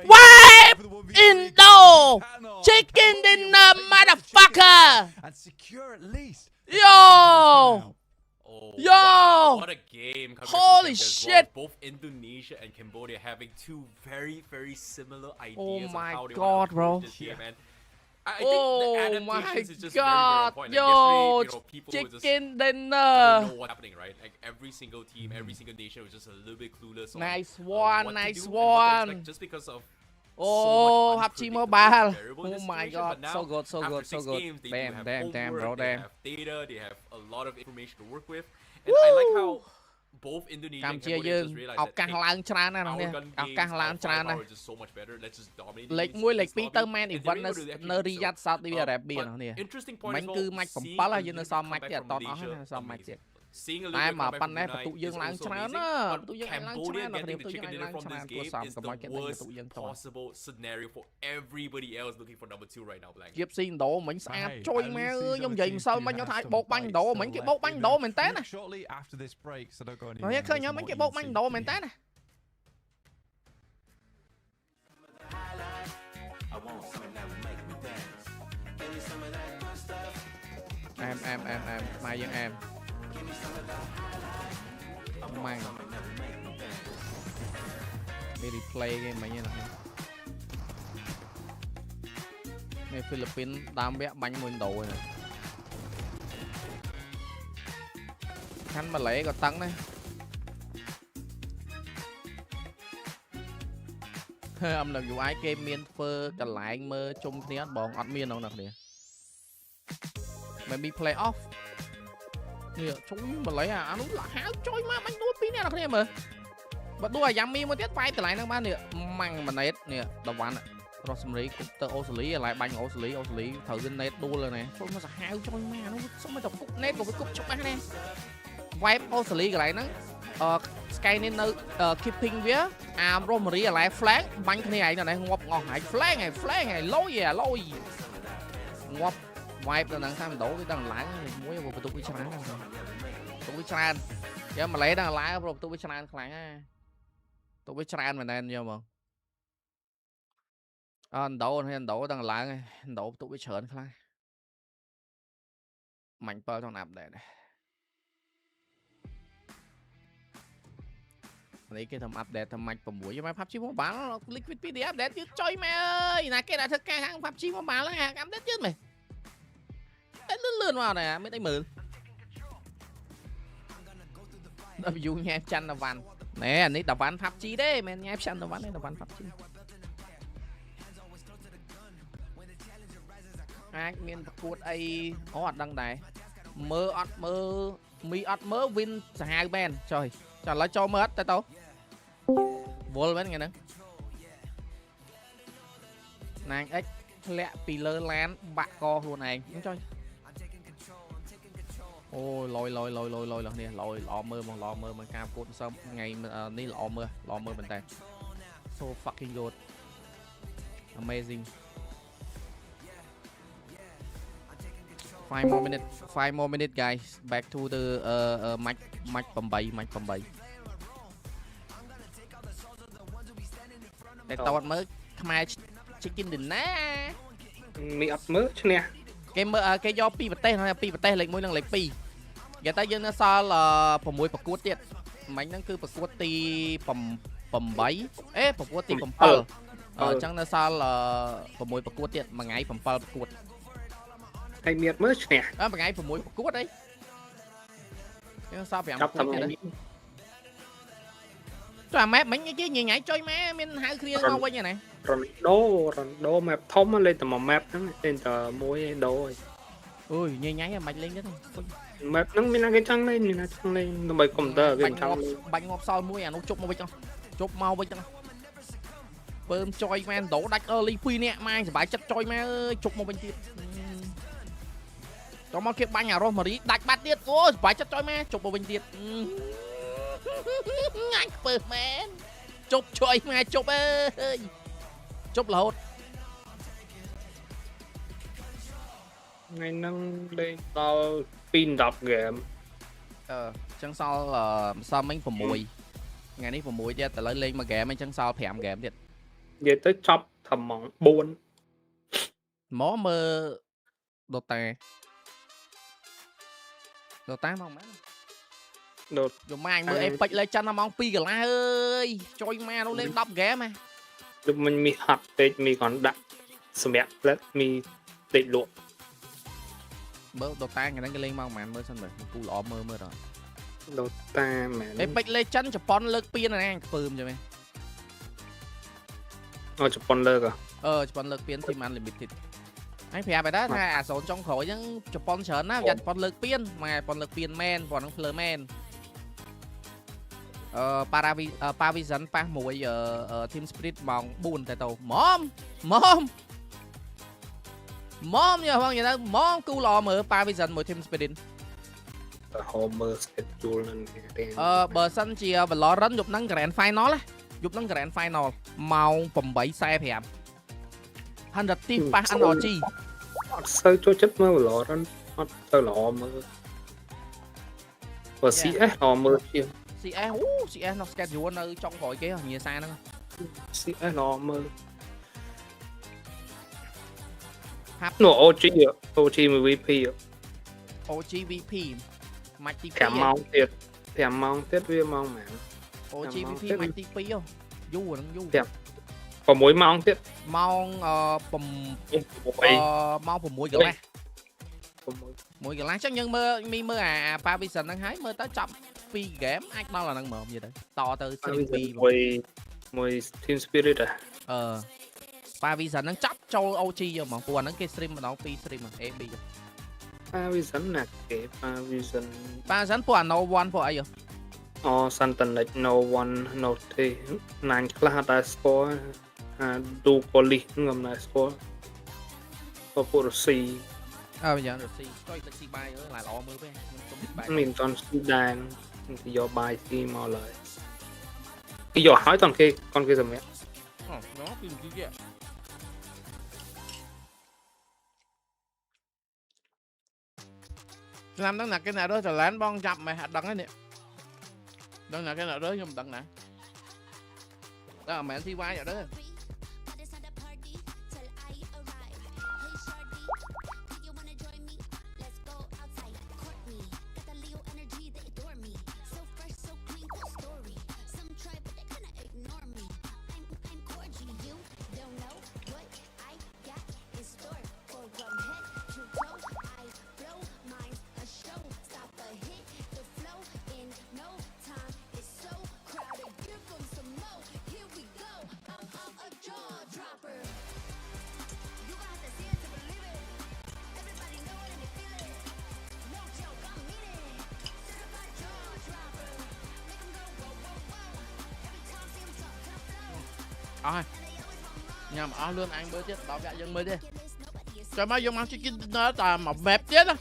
Wipe in door. Chicken dinner, motherfucker. And secure at least. Yo. Yo! Wow, what a game! Holy shit! Both Indonesia and Cambodia having two very, very similar ideas. Oh my of how they god, bro! this year, man. I think Oh the my adaptations is just god! very, very on point. Yo, Like yesterday, people were just chicken don't dinner. know what's happening, right? Like every single team, every single nation was just a little bit clueless. On, Nice what one, to nice do and what to expect one. just because of Oh, so much PUBG unpredictable Mobile. variable in Oh this my situation, god, but now, so good. after 6 games, they do have Damn, homework, bro, they damn. have data, they have a lot of information to work with, and I like how both Indonesia and Cambodia Cambodia យើង just realized ឱ that កាសឡើងច្រើនណាស់ our នេះ gun ឱ games, កាសឡើង our ច្រើនណាស់ firepower is just so much better. Let's just dominate លេខ this 1 លេខ lobby, 2ទៅ Man and they're Event able to actually នៅ do so. Riyadh Saudi Arabia នោះនេះ Interesting point មិញ as well. គឺ match 7 seeing ហើយយើងនៅសល់ a match little ទៀតអ bit ត់តអស់ from ហើយ Malaysia, នៅសល់ match ទៀត Seeing a តែ little bit មក comeback ប៉ុណ្ណេះ from បន្ទុក Brunei យើង is ឡើង also ច្រើន amazing, ណា but បន្ទុកយើងឡើងច្រើន Cambodia ណាស់គ្នា getting បន្ the ទុកយើង chicken ឡើង dinner from ច្រើន this គួរ game សម is កុំឲ្យគេ the ដេញបន្ worst ទុកយើងទៅ possible scenario for everybody else looking for number 2 right now, Blank. ជៀបស៊ីដូមិញស្អាតជួយម៉ែអើយខ្ញុំនិយាយម្សិលមិញខ្ញុំថា some បោកបាញ់ bites ដូ still មិញគេ left បោកបាញ់ in ដូ them. មែនតើណា Look, shortly after this break, so don't go ហើយ anywhere. ឃើញខ្ញុំមិញគេបោកបាញ់ដូមែនតើណា em mai dân em mang đi replay game mà như này này Philippines đam bé bánh nguyên đồ này khánh mà lẽ còn tăng đấy âm là vụ ai game miên phơ cả lại mơ chung tí bọn ọt miên đâu nè nè mày bị play off nè chúng mà lấy à nó là háo trôi mà bánh đua pin nè là cái mà bật đua yummy mới tiếp vai từ lại năng ban nè măng mà nét nè đầu ván ạ Rosemary cũng tơ ô xử lý lại bánh ô xử lý thử cái nét đua rồi nè trôi mà háo trôi mà nó xong mà chọc cục nét của cái cục chụp nè wipe ô xử lý cái lại nó Skynin keeping vía Rosemary lại flag bánh cái này này ngọc ngọt này flag này lôi ngọc wipe nó đang tham đổ cái đang lái muối vào tụi cái chán giờ mà lấy đang lái vào tụi cái chán kháng á tụi cái chán mà nên nhiều mà anh đổ đang lái đổ tụi cái chớn kháng mạnh bơ trong nạp để này lấy cái thầm update thầm mạch vào buổi cho mấy PUBG Mobile liquid PD update chứ chơi mẹ ơi là cái đã thực ca hàng PUBG Mobile là hàng update chứ mày lươn vào này mới thấy mượn dụ nghe chăn là vằn nè anh ấy đập ván PUBG đấy men nghe chăn là ván đấy đập ván PUBG ai miền cuột ai ó đăng đài mơ mi mơ win hai bên trời trời lại cho mơ tay tao vô bên nghe nè nàng x lẹ pì lơ lan bạc co luôn này đúng chơi ôi lôi nè lôi lọ mơ mà cam cốt xong ngày ní lọ mơ bên tay so fucking good amazing 5 more minutes guys back to the match 8 តែតើអត់មើលខ្មែរ chicken dinner មីអត់មើលឈ្នះ គេយក2ប្រទេសហើយ2ប្រទេសលេខ1និងលេខ2និយាយទៅយើងនៅសល់6ប្រកួតទៀតមិញហ្នឹងគឺប្រកួតទី8ប្រកួតទី7អញ្ចឹងនៅសល់6ប្រកួតទៀតមួយថ្ងៃ7ប្រកួតហើយមានមើលឈ្នះមួយថ្ងៃ6ប្រកួតអីយើងសល់5ប្រកួតទៀតចុះអា map មិញគេញ៉ៃចុយម៉ែមានហៅគ្នាមកវិញណារ៉ុនដូ map ធំលេងតែមួយ map ហ្នឹងលេងតែមួយដូហើយអូយញ៉ៃមិនលេងទេ map ហ្នឹងមានគេចង់លេងមានចង់លេងដើម្បីកុំព្យូទ័រគេចង់បាញ់ងាប់សល់មួយអានោះជប់មកវិញជប់មកវិញពើមចុយម៉ែដូដាច់ early 2នាក់ម៉ែសុបាយចិត្តចុយម៉ែអើយជប់មកវិញទៀតតោះមកគេបាញ់អារ៉ូសម៉ារីដាច់បាត់ទៀតអូសុបាយចិត្តចុយម៉ែជប់មកវិញទៀតងាច់ពើម៉ែជប់ចុយម៉ែជប់អើយជប់រហូតថ្ងៃហ្នឹងលេងដល់210ហ្គេមចឹងសល់ម្សិលមិញ6ថ្ងៃនេះ6ទៀតឥឡូវលេងមួយហ្គេមអញ្ចឹងសល់5ហ្គេមទៀតនិយាយទៅចប់ត្រឹមម៉ោង4មកមើលដូតាមកម៉ាដូតយកម៉ាញមើលអេពេចលេចចិនដល់ម៉ោង2កន្លះអើយចុយម៉ានោះលេង10ហ្គេមហ៎ដូចមិញមានហាត់ពេកមានគ្រាន់ដាក់សម្រាប់ផ្លែមានតិចលក់មើលដូតាថ្ងៃហ្នឹងគេលេងមកប្រហែលមើលសិនមើលពូល្អមើលដល់ដូតាមែនអេពេចលេចិនជប៉ុនលើកពៀនណាខ្ពើមចឹងមែនជប៉ុនលើកជប៉ុនលើកពៀន Team Unlimited អញប្រាប់ឲ្យដែរថាអាសូនចុងក្រោយហ្នឹងជប៉ុនច្រើនណាស់យ៉ាជប៉ុនលើកពៀនម៉ែជប៉ុនលើកពៀនមែនប៉ុណ្ណឹងភ្លើមែនParavision ប៉ះមួយ Team Spirit ម៉ោង4តែទៅម៉មយកផងនិយាយទៅម៉មគូល្អមើល Paravision មួយ Team Spirit តែហមមើល schedule ហ្នឹងបើសិនជា Valorant យប់ហ្នឹង Grand Final ណាយប់ហ្នឹង Grand Final ម៉ោង 8:45 100 team ប៉ះ NRG អត់សូវចូលចិត្តមើល Valorant អត់ទៅល្អមើលបើ CS ល្អមើលជាង CS នៅ schedule នៅចុងក្រោយគេញាសាហ្នឹង CS ល្អមើលនោះ OG VP OG VP ម៉ាច់ទី2 5ម៉ោងទៀតវាម៉ោងម៉ាន OG VP ម៉ាច់ទី2យូរហ្នឹងយូរ6ម៉ោងទៀតម៉ោងម៉ោង6កន្លះ1កន្លះចឹងយើងមើលអា Paravision ហ្នឹងហើយមើលទៅចាប់2ហ្គេមអាចដល់អាហ្នឹងមកនិយាយទៅតទៅ stream 2មួយ Team Spirit Paravision ហ្នឹងចាប់ចូល OG យកមកព្រោះអាហ្នឹងគេ stream ម្ដង2 stream AB Paravision ណាគេ Paravision ពួកអា No One ពួកអីSantanet No One No ទេណាញ់ខ្លះអត់ដែរស្គាល់ឌូប៉ូលីសខ្ញុំដែរស្គាល់ពួករុស្ស៊ីយ៉ាងរុស្ស៊ីចុយទឹកស៊ីបាយអើយល្អមើលពេកខ្ញុំសុំស៊ីបាយមានតន់ស៊ីដែរគេយកបាយស៊ីមកឡើយគេយកហើយតន់គេសម្រាប់នោះពីទីទៀតឆ្នាំហ្នឹងណាគេណារើសចល័នបងចាប់មិនអត់ដឹងទេនេះដឹងណាគេណារើសខ្ញុំមិនដឹងណាតែអមែនស៊ីវាយអត់រើសអស់ញ៉ាំអស់លឿនអញមើលទៀតដល់វគ្គយើងមើលទេចាំមកយើងមកជិះតែមក map ទៀតណា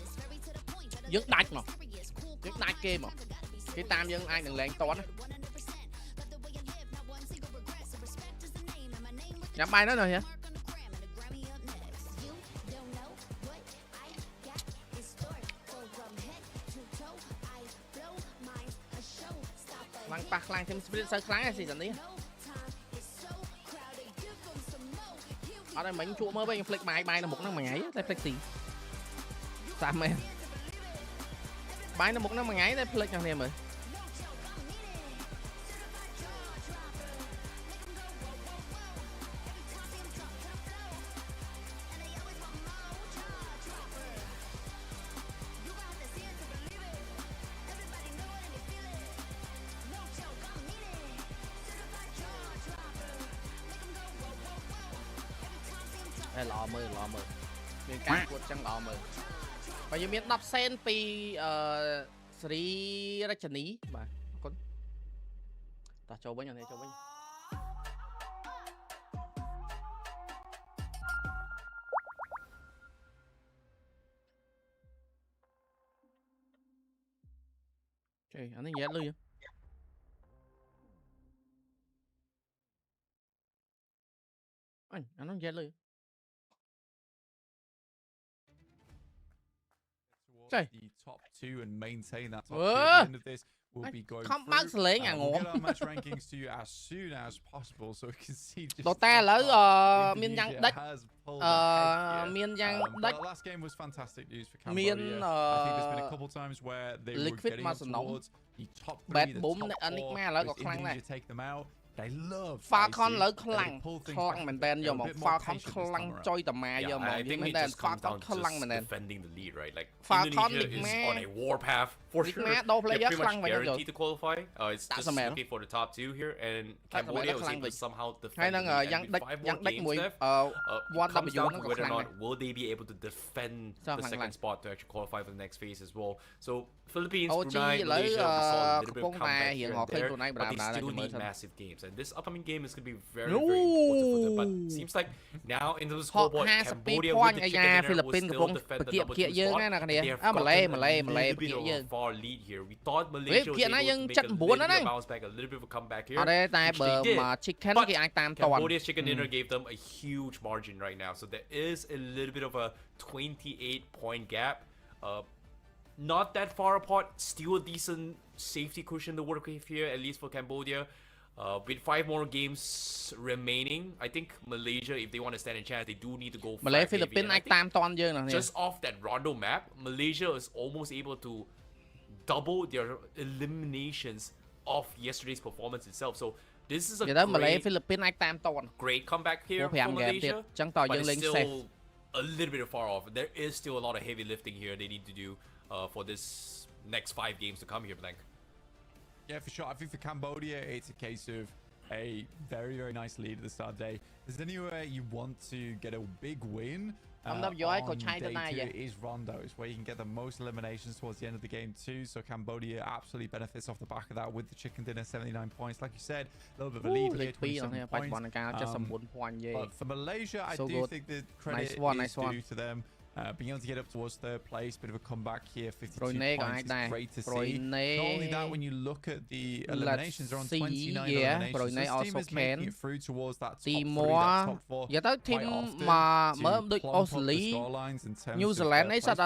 យើងដាច់មកយើងដាច់គេមកគេតាមយើងអាចនឹងលែងតន់ញ៉ាំបាយនៅណាហ៎ខ្លាំងប៉ះខ្លាំង Team Spirit សូវខ្លាំងហើយស៊ីซั่ននេះអត់ឲ្យមិញជក់មើលវិញផ្លេចបាយនៅមុខហ្នឹងមួយថ្ងៃតែផ្លេចស៊ី Sao mẹ Bái nó một nó mà ngáy đấy plek cho anh em ơi lọ mơ miền cam cuột chẳng lọ mơ và như miền đọc sen pi Sri Rachani mà con ta cho bấy nhiêu này cho bấy trời anh ấy nhét luôn anh nó nhét luôn the top 2 and maintain that top 2 at the end of this. We'll be going through. We'll get our match rankings to you as soon as possible, so we can see just miền Giang đất miền Giang đất. The last game was fantastic news for Cambodia. I think there's been a couple times where they were getting up towards the top 3, the top 4, with Indonesia take them out. They love Falcon lỡ khăng mình tên vô một Falcon khăng trôi tầm mà vô một mình tên Falcon khăng mình tên defending the lead right like Falcon Indonesia is on a warpath for sure. They're pretty much guaranteed to qualify. It's just looking for the top 2 here and Cambodia was able to somehow defend the lead. And with 5 more games left, comes down to whether or not will they be able to defend the second spot to actually qualify for the next phase as well. So Philippines, Brunei, Malaysia, we saw a little bit of comeback here and there, but they still need massive games. And this upcoming game is going to be very, very important for them. But seems like now in the scoreboard, Cambodia with the chicken dinner will still defend the number 2 spot. They have gotten a little bit of a far lead here. We thought Malaysia was able to make a little bit of a bounce back, a little bit of a comeback here, which they did. But Cambodia's chicken dinner gave them a huge margin right now. So there is a little bit of a 28-point gap. Not that far apart, still a decent safety cushion to work with here, at least for Cambodia. With 5 more games remaining, I think Malaysia, if they want to stand a chance, they do need to go for Philippines. Just off that Rondo map, Malaysia is almost able to double their eliminations of yesterday's performance itself. So this is a great comeback here for Malaysia, but it's still a little bit far off. There is still a lot of heavy lifting here they need to do for this next 5 games to come here, Blank. Yeah, for sure. I think for Cambodia, it's a case of a very, very nice lead at the start of the day. Is there anywhere you want to get a big win? On day 2, it is Rondo. It's where you can get the most eliminations towards the end of the game too. So Cambodia absolutely benefits off the back of that with the chicken dinner, 79 points. Like you said, a little bit of a lead here, 27 points. But for Malaysia, I do think the credit is due to them. Being able to get up towards 3rd place, bit of a comeback here, 52 points, is great to see. Not only that, when you look at the eliminations, they're on 29 eliminations. This team is making it through towards that top 3, that top 4 quite often to plump up the scorelines in terms New Zealand I do think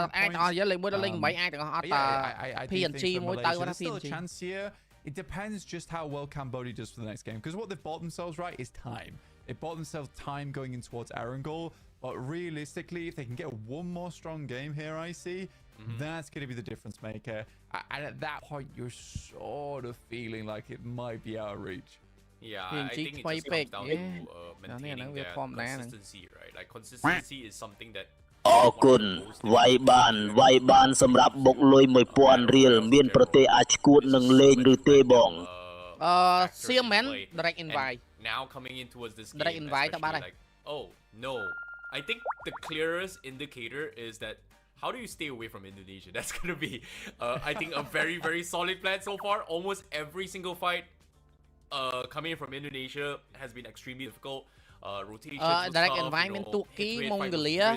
for Malaysia, there's still a chance here. It depends just how well Cambodia does for the next game, because what they've bought themselves right is time. They bought themselves time going in towards Erangel. But realistically, if they can get one more strong game here, I see, that's going to be the difference maker. And at that point, you're sort of feeling like it might be out of reach. Yeah, I think it just comes down to maintaining their consistency, right? Like, consistency is something that អរគុណវាយបានសម្រាប់បុកលុយ 1000 រៀលមានប្រទេសអាចឈួតនឹងលេងឬទេបង Seaman direct invite now coming in towards this game, direct invite like, oh no, I think the clearest indicator is that how do you stay away from Indonesia? That's gonna be I think a very, very solid plan so far. Almost every single fight coming in from Indonesia has been extremely difficult. Rotation direct environment Turkey, Mongolia,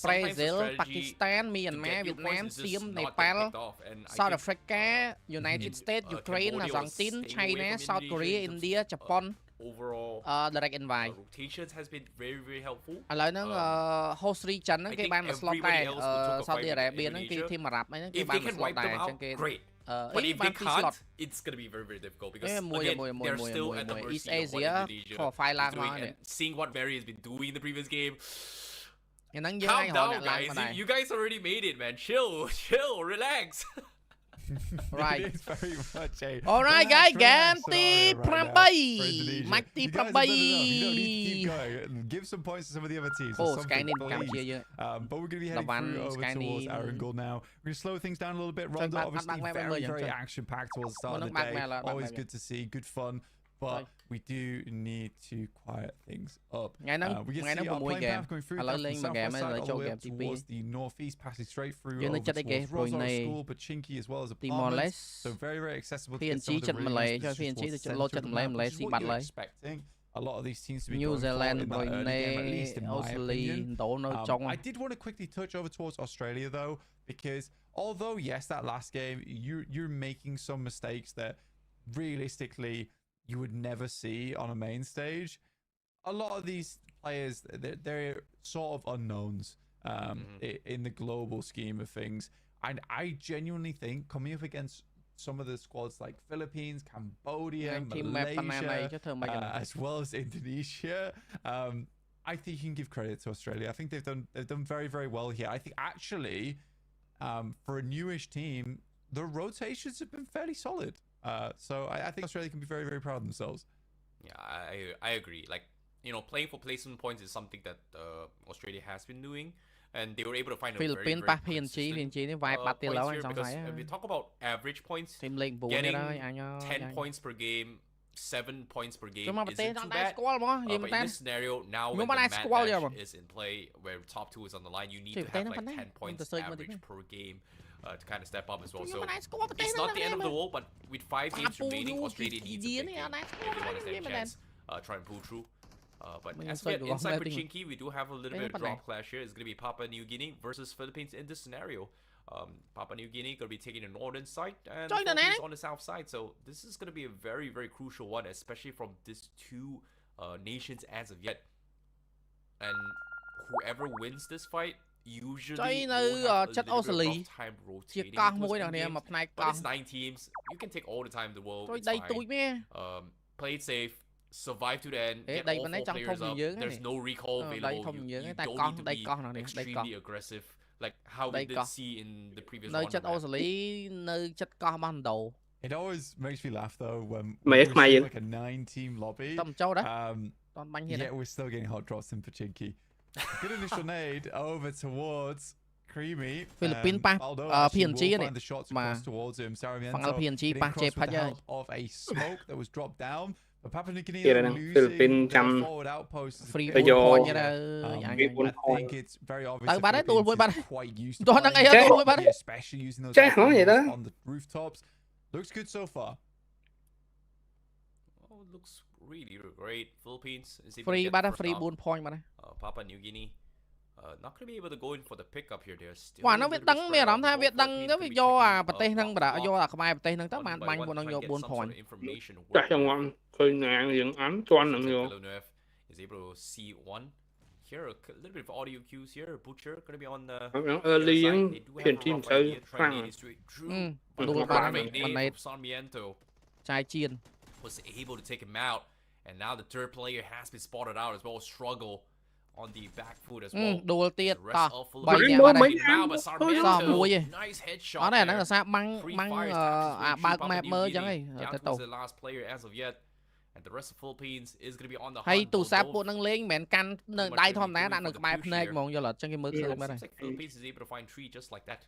Brazil, Pakistan, Myanmar, Vietnam, Siam, Nepal, South Africa, United States, Ukraine, Argentina, China, South Korea, India, Japan. Overall, direct invite rotations has been very, very helpful. ឥឡូវហ្នឹង host region ហ្នឹងគេបានមក slot ដែរ Saudi Arabia ហ្នឹងគេធីមអារ៉ាប់ហ្នឹងគេបានមក slot ដែរអញ្ចឹងគេ great. But if they can't, it's gonna be very, very difficult because again, they're still at the mercy of what Indonesia is doing and seeing what Barry has been doing in the previous game. Calm down, guys. You guys already made it, man. Chill, relax. Right. It is very much a Alright guys, game tí 8 match tí 8 You don't need to keep going. Give some points to some of the other teams. អូ or something, Sky នេះកម្ពុជា please. យើង But we're going to be heading One, through over Sky towardsនេះ Arundel now. We're going to slow things down a little bit. Rondo, back obviously, back very, back very back. action-packed towards the start of the back day. back Always back. good to see. Good fun. But we do need to quiet things up. ថ្ងៃហ្នឹង We can ថ្ងៃហ្នឹង see our 6 playing game path going through ឥឡូវ from លេង the មួយ game southwest ហើយ side all ចូល the way game up ទី towards 2 the northeast, passing straight throughយើង over នឹងចិត្តឯគេ towards ព្រួយ Rosa នៃ School, Pachinki, as well as Timor apartments. Leste So very, very accessible to PNG get some of the ចិត្ត really ម្លេ nice ចុះ positions PNG ទៅ towards the ចិត្ត center លោ of ចិត្ត the ម្លេ map, ម្លេ which is ស៊ី what បាត់ you're លេ expecting. A lot of these teams to be New going for Zealand in that ព្រួយ early នៃ game, at least in អូ my ស្ត្រាលី opinion. ដូរនៅចុង I did want to quickly touch over towards Australia though, because although yes, that last game you're making some mistakes that realistically you would never see on a main stage. A lot of these players, they're sort of unknowns in the global scheme of things, and I genuinely think coming up against some of the squads like Philippines, Cambodia, Malaysia, as well as Indonesia, I think you can give credit to Australia. I think they've done very, very well here. I think actually, for a newish team, the rotations have been fairly solid. So I think Australia can be very, very proud of themselves. Yeah, I agree. Like, you know, playing for placement points is something that Australia has been doing, and they were able to find a very, very Philippines ប៉ះ PNG នេះវាយបាត់ទៀតឡើយចង់ហើយ if we talk about average points, ទីមលេខ 9 getting ហើយអញ 10 points per game, 7 points per game ចូលមកប្រទេស isn't អត់ too ដែរ bad. ស្គាល់ហ្មងនិយាយ But មែ in ន this scenario, now when ខ្ញុំ the មិនដែរ match ស្គាល់យកហ្មង is in play, where top 2 is on the line, you need Chịu, to cái have này like nó 10 points Tôi search mà average đi. per game to kind of step up as well. ខ្ញុំ So មិនដែរស្គាល់ប្រទេស it's ហ្នឹង not the end of the world, but with 5 games remaining, Papu Australia needs a Dia big ni game anak if they want to stand a sekolah chance, try and pull through. But Mình as search we được get inside không? Pachinki, we do have a little Đây bit nó of phần này. drop clash here. It's going to be Papua New Guinea versus Philippines in this scenario. Papua New Guinea going to be taking the northern side and Chơi được Philippines nè. on the south side. So this is going to be a very, very crucial one, especially from these two nations as of yet. And whoever wins this fight usually Chơi willនៅ have a ចិត្ត little bit of Australia rough time ជា rotating កោះ into មួយ those ដល់គ្នា end មួយផ្នែក games. កោះ But it's 9 teams. You can take all the time in the world. ជួយ It's ដី fine. ទូចមែន Play it safe, survive to the end, Ê, get đây all bên đây 4 trong players thùng up. dưỡng ấy There's này. no recall Đây available. thùng dưỡng ấy, You tại don't con, need to đây be con nào nè, đây con. extremely aggressive, like how we Đây did con. see in the previous នៅ round ចិត្ត of អូ match. ស្ត្រាលីនៅចិត្តកោះបាន់ដូ It always makes me laugh though when Mày we're mày seeing vậy? like a 9-team lobby. តើមិនចូលដែរ Um, តន់បាញ់ហ៊ាន yet we're still getting hot drops in Pachinki. Good initial nade over towards Creamy. Philippinesប៉ះ Aldo អឺ actually PNG will នេះ find the shots បាទ across towards him. ហ្វឹង Sarmiento PNG getting ប៉ះ across ជេ with ផាច់ the ហើយ help of a smoke that was dropped down. But Papua New Guinea Kìa are nè, losing Philippines their chăm- forward outpost. free Bây giờ- point ទៅ I អញ think it's very obvious Tới that bắt đấy, tụi Philippines bắt is đấy. quite used to Tụi nó playing ngay this đó, tụi bắt lobby, đấy. especially using those Chắc hả vậy đó? on the rooftops. Looks good so far. Oh, it looks really great. Philippines is able to free get បាត់ the ហើយ first free out. 4 point បាត់ហើយ Papua New Guinea not going to be able to go in for the pickup here. They're still គាត់ a ហ្នឹងវា little bit ដឹងមាន spread អារម្មណ៍ថា out. វា Both ដឹងទៅ Philippines វា could be យកអា taking, ប្រទេសហ្នឹង block បាត់ block យកអាខ្មែរប្រទេសហ្នឹងទៅ one បាន by បាញ់ one, ពួកហ្នឹង try យ to ក get some 4 sort point of information where ចាស់ចង់ងឃើញណាងយើងអានទាន់នឹងយក Villeneuve is able to see one. Here, a little bit of audio cues here. Butcher going to be on the early other យើង side. They do ហ៊ាន have ធី a ម rough ទៅ idea. ខ្លាំង Trying to get it straight through. ដួល But បាត់ perfect មិន nade ណេត from Sarmiento ចាយជៀន was able to take him out. And now the third player has been spotted out as well. Struggle on the back foot as well. ដួលទៀត The កោះ rest of 3 Philippines នាក់បាត់ហើយ taken him out, but សោះ Sarmiento, មួយឯង nice headshot អត់ទេអាហ្នឹង there. ដោយសារបាំង Free បាំង fires អា taps his way បើក through ម៉ែប Papua មើល New អញ្ចឹងហី Guinea. ទៅ Down ទៅ towards the last player as of yet. And the rest of Philippines is going to be on the ហើយ hunt. ទូរស័ព្ទ They'll ពួក both- ហ្នឹងលេងមិនមែនកាន់នៅដៃធម្មតាដាក់នៅក្បែរភ្នែកហ្មងយល់អត់ចឹងគេមើលឃើញ It បាត់ហើយ seems like Philippines is able to find 3 just like that.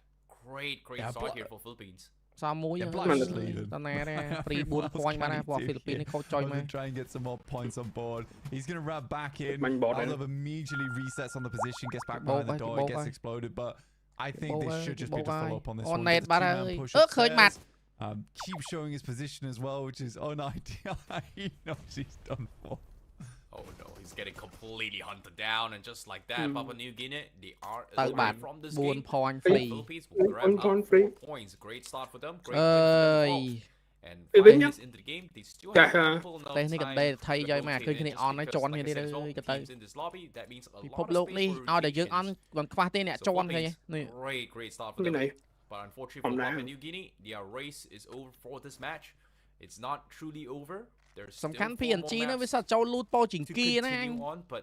Great Yeah, start but- here for Philippines. សមមួយ Yeah, ហ្នឹង Black's leaving. តណាទេ I free mean, 4 what else point បាត់ can ហើយ he ពួក do ហ្វីលីពីន here? នេះខូចចុយមក Try and get some more points on board. He's going to run back in. Bánh bọt Aldov này. immediately resets on the position, gets back Bố behind the ơi, door, bố it gets ơi. exploded. But I think Bố this ơi, should just bố be the ơi. follow up on this On one. net Get the bắt two-man ơi. push Khơi mặt. upstairs. Keep showing his position as well, which is unideal. He knows he's done for. Oh no, he's getting completely hunted down, and just like that, Papua New Guinea, they are ទៅបា eliminated ត់ from this 4 game. point The free Philippines will grab One out point 4 free. points. Great start for them. Great អើ win យ for them as well. And Philippines finally nhá. is into the game. They still Chà, have ample ប្រទេស enough នេះក time ដេ to ថៃយកមកឃើញ rotate គ្នា in អន់ហើយ just ជន់ because, គ្នា like I ទៀត said as well, ទៅទៅ teams in this lobby, that means a ពិ lot ភព of លោក space នេះ for ឲ្យតែយើងអន់ rotations. មិនខ្វះទេអ្នក So ជន់ឃើញ Philippines, នេះ great start for cái them. này But unfortunately for Hôm nay Papua hả? New Guinea, their race is over for this match. It's not truly over. There's សំខាន់ still 4 more PNG នោះវា maps សតចូលលូតពោជាង to គីណា continue on, but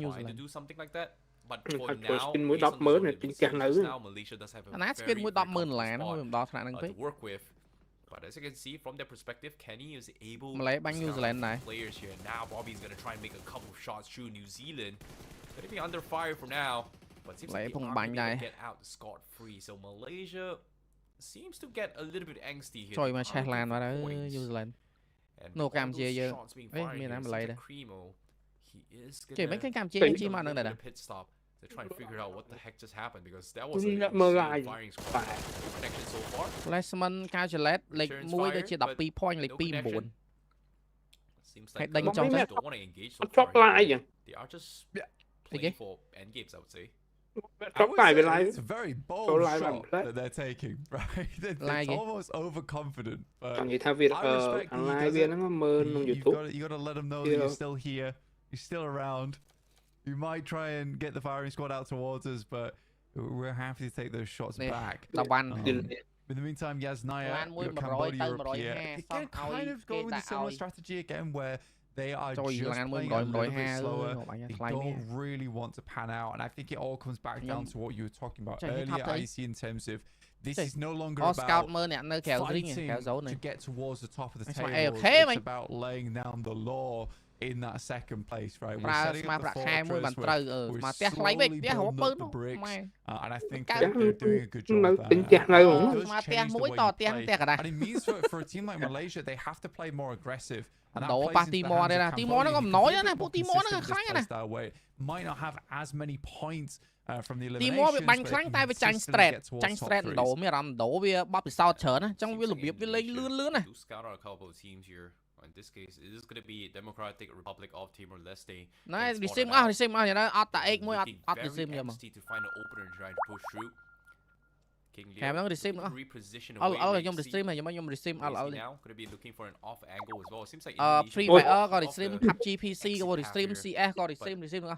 New trying to Zealand. do something like that. But for Thật now, skin mũi based on đập the mới sort này of tin the kẹt resources nữ. now, Malaysia does have a Anh skin very, mũi very 10,000 comfortable ឡាន spot, ហើយមិនដល់ថ្នាក់ហ្នឹងពេក to work with. But as you can see from their perspective, Kenny is able Malay to bắn New scout Zealand out này. players here. Now Bobby's gonna try and make a couple of shots through New Zealand. Gonna be under fire for now. But seems like they aren't gonna be able to get out scot-free. So Malaysia seems to get a little bit angsty here. Trời mà Thái Lan mà đó New Zealand. Nô Campuchia giờ. Ê, miền Nam Malay đây. Chỉ mấy cái Campuchia anh chi mà nữa này nè. They're trying to figure out what the heck just happened because that was a firing squad connection so far. Placement calculate lệch mũi đây chỉ 12 point lệch 24. Seems like đánh they trong don't want to engage so Drop far. line vậy. They are just playing for end games, I would say. Drop line về line. It's a very bold shot that they're taking, right? It's almost overconfident. Còn gì theo việc line viên nó mơn trong YouTube. You gotta let them know that you're still here, you're still around. You might try and get the firing squad out towards us, but we're happy to take those shots back. In the meantime, Yasnaya, Cambodia up here. They're kind of going with a similar strategy again, where they are just playing a little bit slower. They don't really want to pan out, and I think it all comes back down to what you were talking about earlier, IC, in terms of this is no longer about fighting to get towards the top of the table. It's about laying down the law in that second place, right? We're setting up the fortress, we're slowly building up the bricks, and I think they're doing a good job of that. And it means for a team like Malaysia, they have to play more aggressive. And that plays into the hands of Cambodia, might not have as many points from the eliminations, but consistently get towards top threes. Do scout out a couple of teams here. In this case, it is going to be Democratic Republic of Timor-Leste. Nice, receive out vậy đó, ọt tại egg mũi ọt receive very vậy mà. angsty to find an opener and try to push through. King Kèm nó receive nữa. Reposition away. Dùng receive này, dùng receive now going to be looking for an off angle as well. It seems like Free Fire có receive, PUBG PC có receive, CS có receive nữa.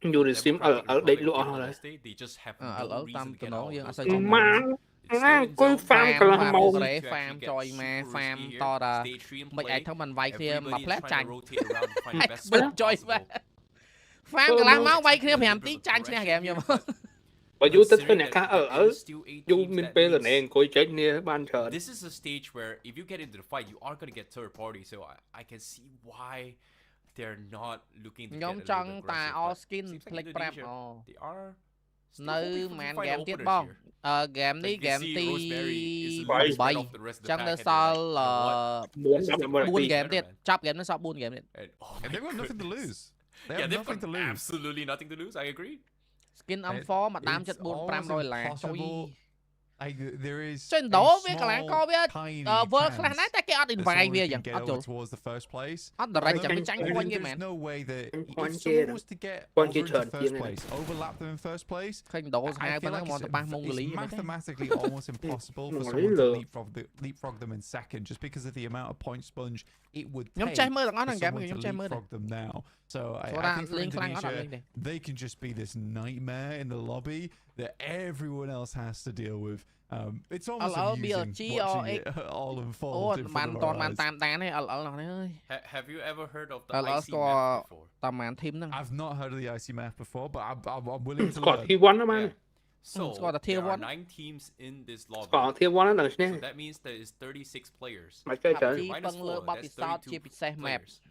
Dù receive ở đây lụa rồi. Ở tam tụi nó dương Coi farm cả là màu. Farm trời mà farm to là mấy ai thông mình vay kia mà flash chanh. Trời mà. Farm cả là máu vay kia phải làm tí chanh trên game nhưng mà. Và dù tích hơn cả ở dù mình bê là nền coi chết nè ban trời. This is a stage where if you get into the fight, you are going to get third party, so I can see why they're not looking to get a little bit aggressive. All skin click prep. They are Nữ màn game tiếp bông. Game ní game tí 7. Trong đó sau là 4 game tiếp. Chop game nó sau 4 game tiếp. And they've got nothing to lose. They have nothing to lose. Absolutely nothing to lose. I agree. Skin âm phó mà 8.45 rồi là trời. Trên đổ với cả có biết vơ khá nát ta cái ở in vài bia vậy. Ở chỗ. Ở đó chẳng bị tranh quanh cái màn. Quanh kia trơn kia này. Khinh đổ hai bên nó mòn tập 3 mông lý. Mathematically almost impossible for someone to leapfrog them in second just because of the amount of point sponge it would take for someone to leapfrog them now. So I think for Indonesia, they can just be this nightmare in the lobby that everyone else has to deal with. It's almost amusing watching it all unfold in front of our eyes. Have you ever heard of the IC map before? I've not heard of the IC map before, but I'm willing to learn. So there are 9 teams in this lobby. So that means there is 36 players. Minus 4, that's 32 players.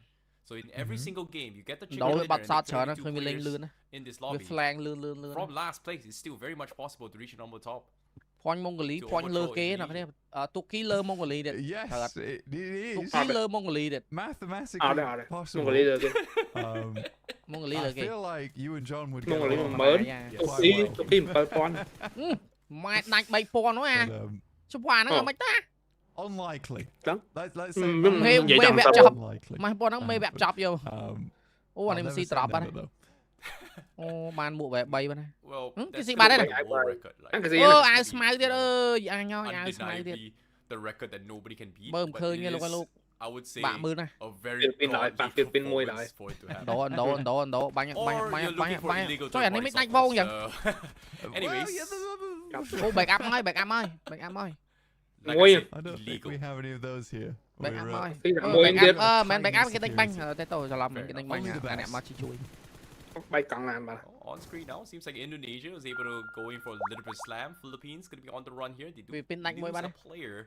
So in every single game, you get the chicken dinner and 32 players in this lobby. From last place, it's still very much possible to reach a number top. Point Mongolia, point lơ kế nào cái này, Tuki lơ Mongolia đấy. Yes, it is. Tuki lơ Mongolia đấy. Mathematically possible. Mongolia lơ I feel like you and John would get Mongolia along mới. Tuki một point. Mày đánh 7 point nữa à? Chụp quả nó mấy ta? Unlikely. Let's say mê vẹp chọc. Mày point nó mê vẹp chọc vô. Ô anh em si drop á. Ô bàn mụ về bay bên này. Cái gì bàn đây này? Ô ai smileទៀតơi, ai nhoi ai smileទៀត. The record that nobody can beat. Bơm khơi nghe luôn. I would say bạn mưa này. A very pin môi lại. Đổ bánh. Cho anh em mới đánh vô nhỉ. Anyways. Ô back up ơi. Like I don't think we have any of those here. Back up ơi. Man back up cái đánh banh. Thế tôi cho làm cái đánh banh anh em mà chỉ chui. Bay cẳng làn mà. On screen now, seems like Indonesia was able to go in for a little bit slam. Philippines gonna be on the run here. They do lose a player.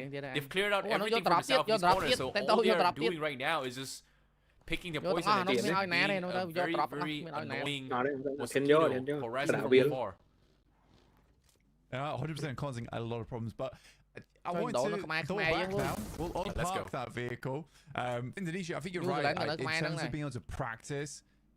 they've cleared out everything for themselves in this corner, so all they're doing right now is just picking the poison and just being very, very annoying mosquito harassing from afar. 100% causing a lot of problems, but I want to go back now. We'll unpark that vehicle. Indonesia, I think you're right. In terms of being able to practice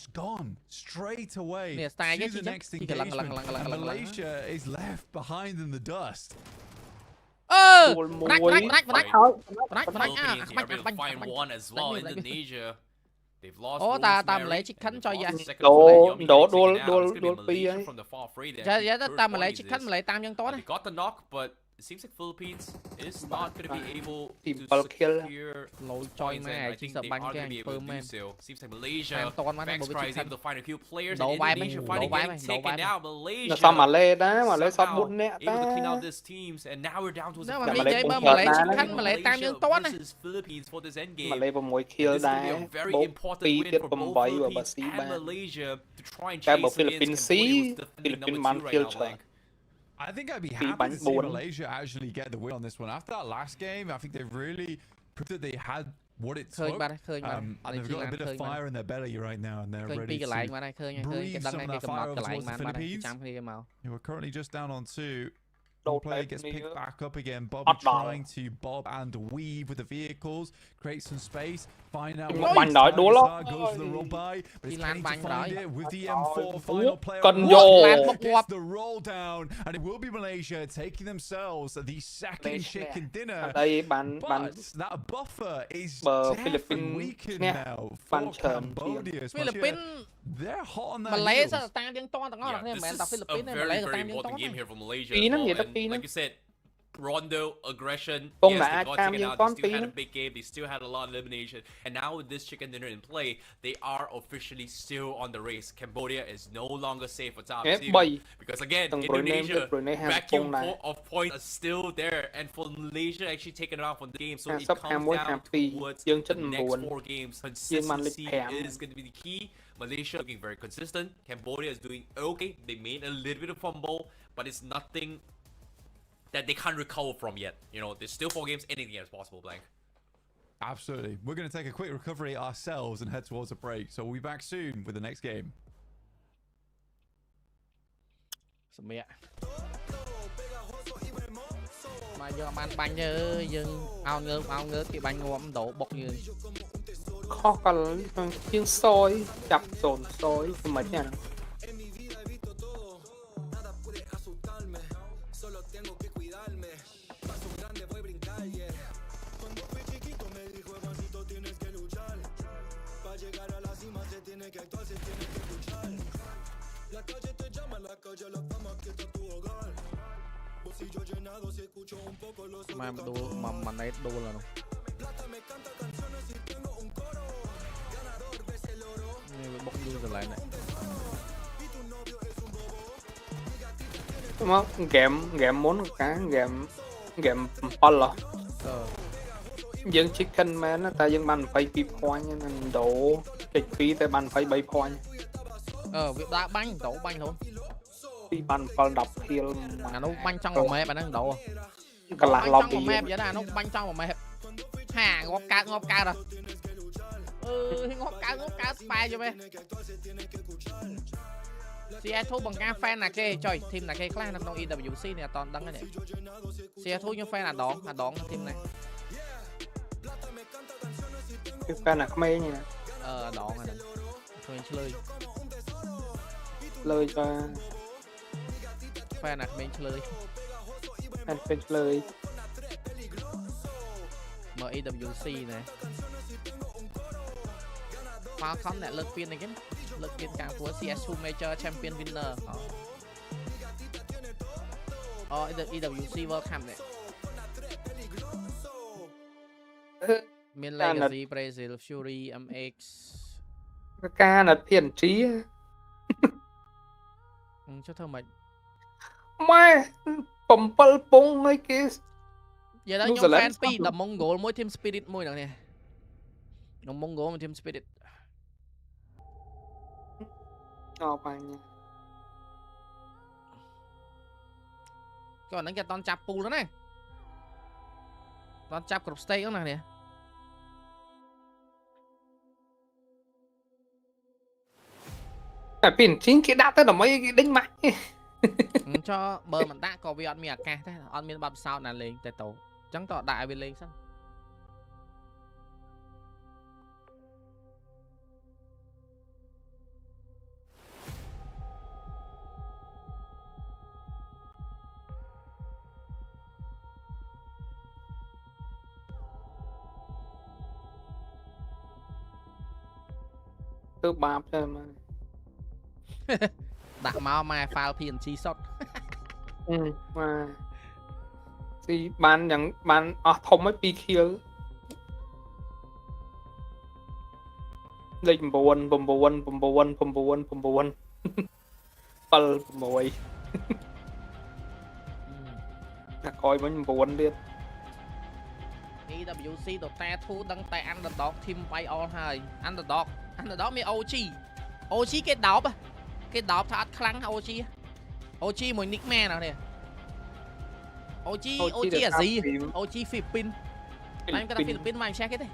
just gone straight away. To the next engagement, and Malaysia is left behind in the dust. Find one as well. Indonesia, they've lost. Ta Malaysia chicken cho vậy. Đổ 2 from the far free. Dạ ta Malaysia chicken Malaysia tam dân tối này. They got the knock, but it seems like Philippines is not going to be able to secure points, and I think they are going to be able to do so. Seems like Malaysia, Vexcry is able to find a few players, and Indonesia finally getting taken out. Malaysia somehow able to clean out these teams, and now we're down to Malaysia versus Philippines for this endgame. This is going to be a very important win for both Philippines and Malaysia to try and chase against Cambodia, who's defending number 2 right now. I think I'd be happy to see Malaysia actually get the win on this one. After that last game, I think they really proved that they had what it took. And they've got a bit of fire in their belly right now, and they're ready to breathe some of that fire over towards the Philippines, who are currently just down on 2. Player gets picked back up again. Bobby trying to bob and weave with the vehicles, create some space, find out what goes for the roll by, but it's trying to find it with the M4 final player. Gets the roll down, and it will be Malaysia taking themselves the second chicken dinner. But that buffer is definitely weakened now for Cambodia. They're hot on that heels. This is a very, very important game here for Malaysia as well. And like you said, Rondo, aggression, yes, they got taken out, they still had a big game, they still had a lot of elimination, and now with this chicken dinner in play, they are officially still on the race. Cambodia is no longer safe for top 2, because again, Indonesia, vacuum of points are still there, and for Malaysia actually taking it off on the game, so it comes down towards the next 4 games. Consistency is going to be the key. Malaysia looking very consistent, Cambodia is doing okay, they made a little bit of fumble, but it's nothing that they can't recover from yet. You know, there's still 4 games, anything is possible, Blank. Absolutely. We're going to take a quick recovery ourselves and head towards a break. So we'll be back soon with the next game. game muốn cái game polo dân chicken man ta dân ban phải 2 point nên đổ kịch phí tới ban phải 7 point việc đá banh đổ banh thôi phí ban phải đập heal nó banh trong một map bạn đang đổ cả lạc lobby trong một map vậy đó, nó banh trong một map hà ngóp cao rồi ngóp cao spy cho mày xe thu bằng ca fan là kê trời team là kê class trong EWC này toàn đăng cái này xe thu như fan là đón team này cái fan là Khmer như này đón rồi thôi lời cho fan là Khmer lời mở EWC này pha không này lực pin này kiếm lực pin càng của CS2 Major Champion Winner EWC World Cup này Miền Legacy Brazil Fury MX ca là thiền trí cho thơ mày mai phẩm pal pong mấy cái giờ đó nhóm fan pi đập Mongol mỗi team Spirit mỗi đằng này nhóm Mongol một team Spirit bạn còn nó kia toàn chạp pool đó này toàn chạp group stage đó này pin chính cái đã tới là mấy cái đánh mạnh cho bờ mình đã có vì on miệng ca thế on miệng bắp sao là lên tại tổ chẳng tỏ đại về lên sân tôi bạp rồi mà đặt máu mai file PNG shot mà ស៊ីបានយ៉ាងបានអស់ធំហើយ2 kill លេខ9 9 9 9 9 តែក្រោយវិញ9ទៀត EWC ទៅតែធូដឹងតែ underdog team វាយ all ហើយ underdog មាន OG គេដោបថាអត់ខ្លាំង OG មួយ nickman ណានេះ OG អាស៊ី OG ហ្វីលីពីនតែគេថាហ្វីលីពីនមកឆេះគេទេ